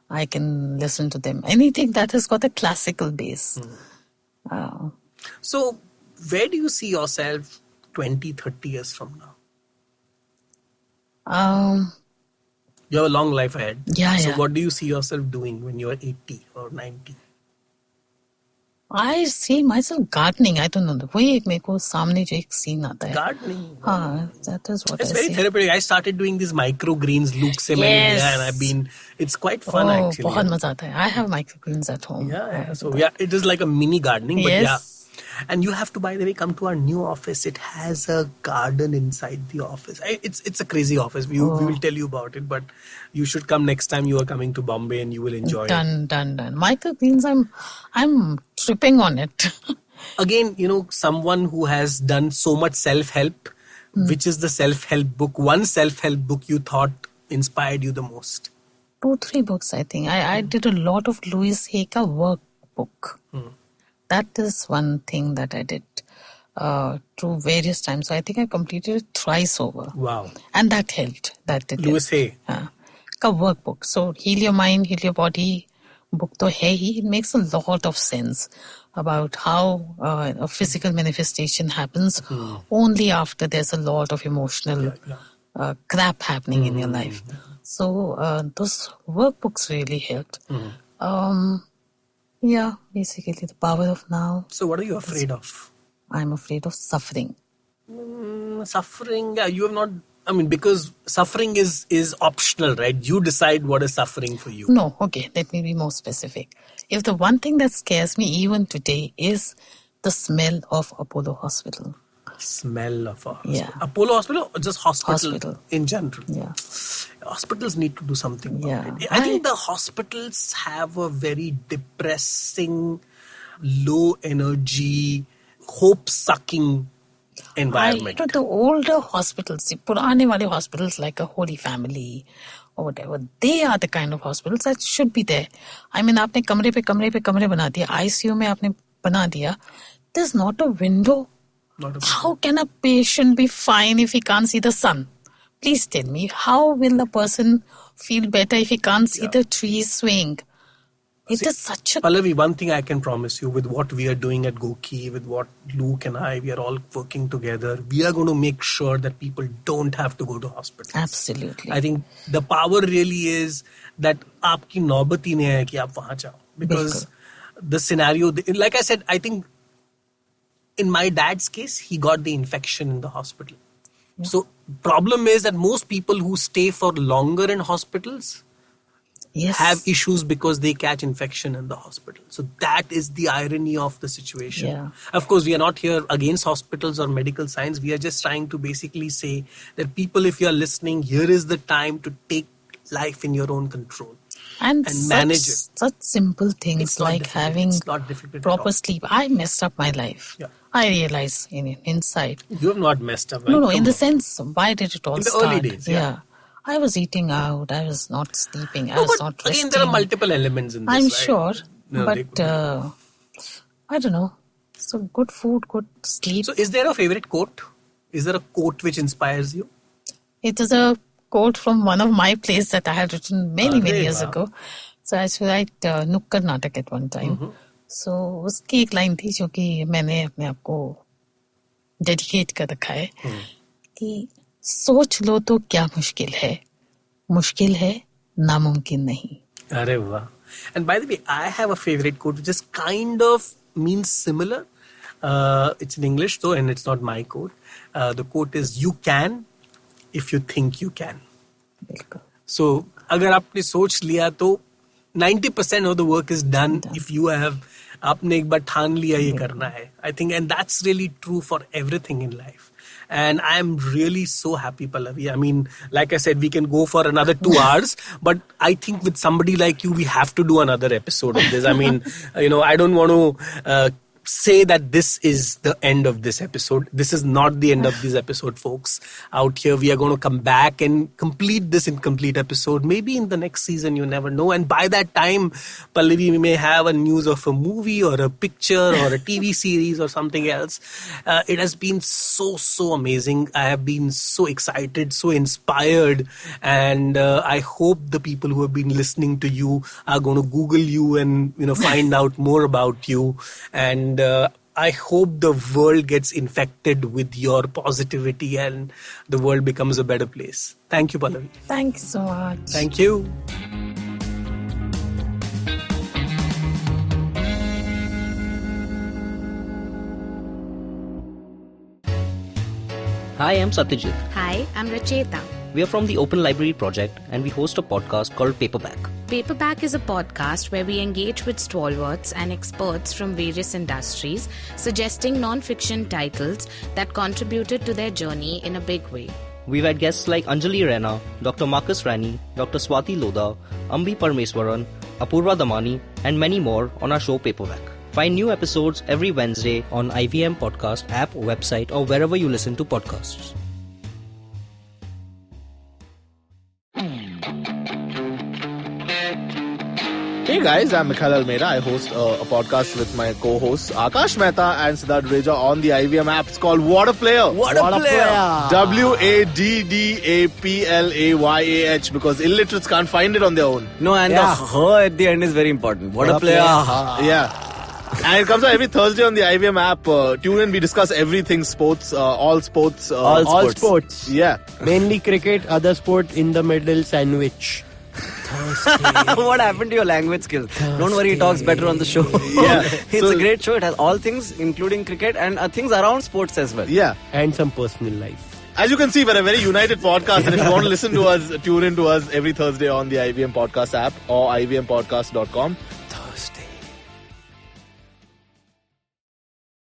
I can listen to them. Anything that has got a classical base. So where do you see yourself 20, 30 years from now? You have a long life ahead. So what do you see yourself doing when you're 80 or 90? I see myself gardening. I don't know. वही एक मेरे को सामने जो एक scene आता है. Gardening. That is what It's I very see. therapeutic. I started doing these microgreens, Luke se maine liya, and it's quite fun actually. बहुत मजा आता है. I have microgreens at home. So it is like a mini gardening, but Yes. And you have to, by the way, come to our new office. It has a garden inside the office. It's a crazy office. We will tell you about it, but you should come next time you are coming to Bombay and you will enjoy it. Done. Microgreens, I'm tripping on it. Again, someone who has done so much self-help, which is the self-help book, one self-help book you thought inspired you the most? 2-3 books, I think. I did a lot of Louis Hay ka workbook. That is one thing that I did through various times. So I think I completed it thrice over. Wow. And that helped. That did Louis Hay. Ka workbook. So Heal Your Mind, Heal Your Body book to hai hi. It makes a lot of sense about how a physical manifestation happens only after there's a lot of emotional crap happening in your life. So those workbooks really helped. Yeah, basically the power of now. So what are you afraid of? I'm afraid of suffering. Suffering, you have not... because suffering is optional, right? You decide what is suffering for you. No, okay, let me be more specific. If the one thing that scares me even today is the smell of Apollo Hospital. Smell of a hospital. Yeah. Apollo Hospital or just hospital in general? Yeah. Hospitals need to do something about it. I think the hospitals have a very depressing, low energy, hope-sucking environment. The older hospitals, the purane wale hospitals like a Holy Family or whatever, they are the kind of hospitals that should be there. आपने कमरे पे कमरे बना दिया, ICU में आपने बना दिया. There's not a window. How can a patient be fine if he can't see the sun? Please tell me, how will a person feel better if he can't see the trees swaying? It is such a... Pallavi, one thing I can promise you, with what we are doing at Goki, with what Luke and I, we are all working together, we are going to make sure that people don't have to go to hospitals. Absolutely. I think the power really is that aapki naubat hi nahi hai ki aap wahan jao. Because the scenario, like I said, I think in my dad's case, he got the infection in the hospital. Yeah. So problem is that most people who stay for longer in hospitals have issues because they catch infection in the hospital. So that is the irony of the situation. Yeah. Of course, we are not here against hospitals or medical science. We are just trying to basically say that people, if you are listening, here is the time to take life in your own control. And manage it. Such simple things like having proper sleep. I messed up my life. Yeah. I realized inside. You have not messed up. Right? No, in the sense, why did it all start? In the early days, yeah. I was eating out. I was not sleeping. I was not resting. Again, there are multiple elements in this, I'm right? sure. But I don't know. So good food, good sleep. So is there a favorite quote? Is there a quote which inspires you? It is a quote from one of my plays that I had written many years ago. So I used to write Nukkad Natak at one time. So उसकी एक line थी जो कि मैंने अपने आप को dedicate कर रखा है कि सोच लो तो क्या मुश्किल है नामुमकिन नहीं. अरे वाह. And by the way, I have a favorite quote which just kind of means similar. It's in English though, and it's not my quote. The quote is, you can if you think you can. So, अगर आपने सोच लिया तो 90% of the work is done if you have आपने एक बार ठान लिया ये करना है. I think, and that's really true for everything in life. And I am really so happy, Pallavi. I mean, like I said, we can go for another 2 hours, but I think with somebody like you, we have to do another episode of this. I mean, I don't want to say that this is the end of this episode. This is not the end of this episode, folks. Out here, we are going to come back and complete this incomplete episode. Maybe in the next season, you never know. And by that time, Pallavi, we may have a news of a movie or a picture or a TV series or something else. It has been so amazing. I have been so excited, so inspired. And I hope the people who have been listening to you are going to Google you and, find out more about you. And I hope the world gets infected with your positivity and the world becomes a better place. Thank you, Pallavi. Thanks so much. Thank you. Hi, I'm Satyajit. Hi, I'm Racheta. We are from the Open Library Project and we host a podcast called Paperback. Paperback is a podcast where we engage with stalwarts and experts from various industries, suggesting non-fiction titles that contributed to their journey in a big way. We've had guests like Anjali Raina, Dr. Marcus Rani, Dr. Swati Lodha, Ambi Parmeswaran, Apurva Damani, and many more on our show Paperback. Find new episodes every Wednesday on IVM Podcast app, website, or wherever you listen to podcasts. Hey guys, I'm Mikhail Almeida. I host a podcast with my co-hosts Akash Mehta and Siddharth Reja on the IVM app. It's called What a Player. What a Player. WADDAPLAYAH, because illiterates can't find it on their own. No, and the her at the end is very important. What a player. Yeah. And it comes out every Thursday on the IVM app. Tune in, we discuss everything sports, all sports. All sports. Yeah. Mainly cricket, other sport in the middle, sandwich. What happened to your language skills? Don't worry, he talks better on the show. Yeah. It's a great show. It has all things, including cricket and things around sports as well. Yeah. And some personal life. As you can see, we're a very united podcast. And if you want to listen to us, tune in to us every Thursday on the IVM Podcast app or ivmpodcast.com.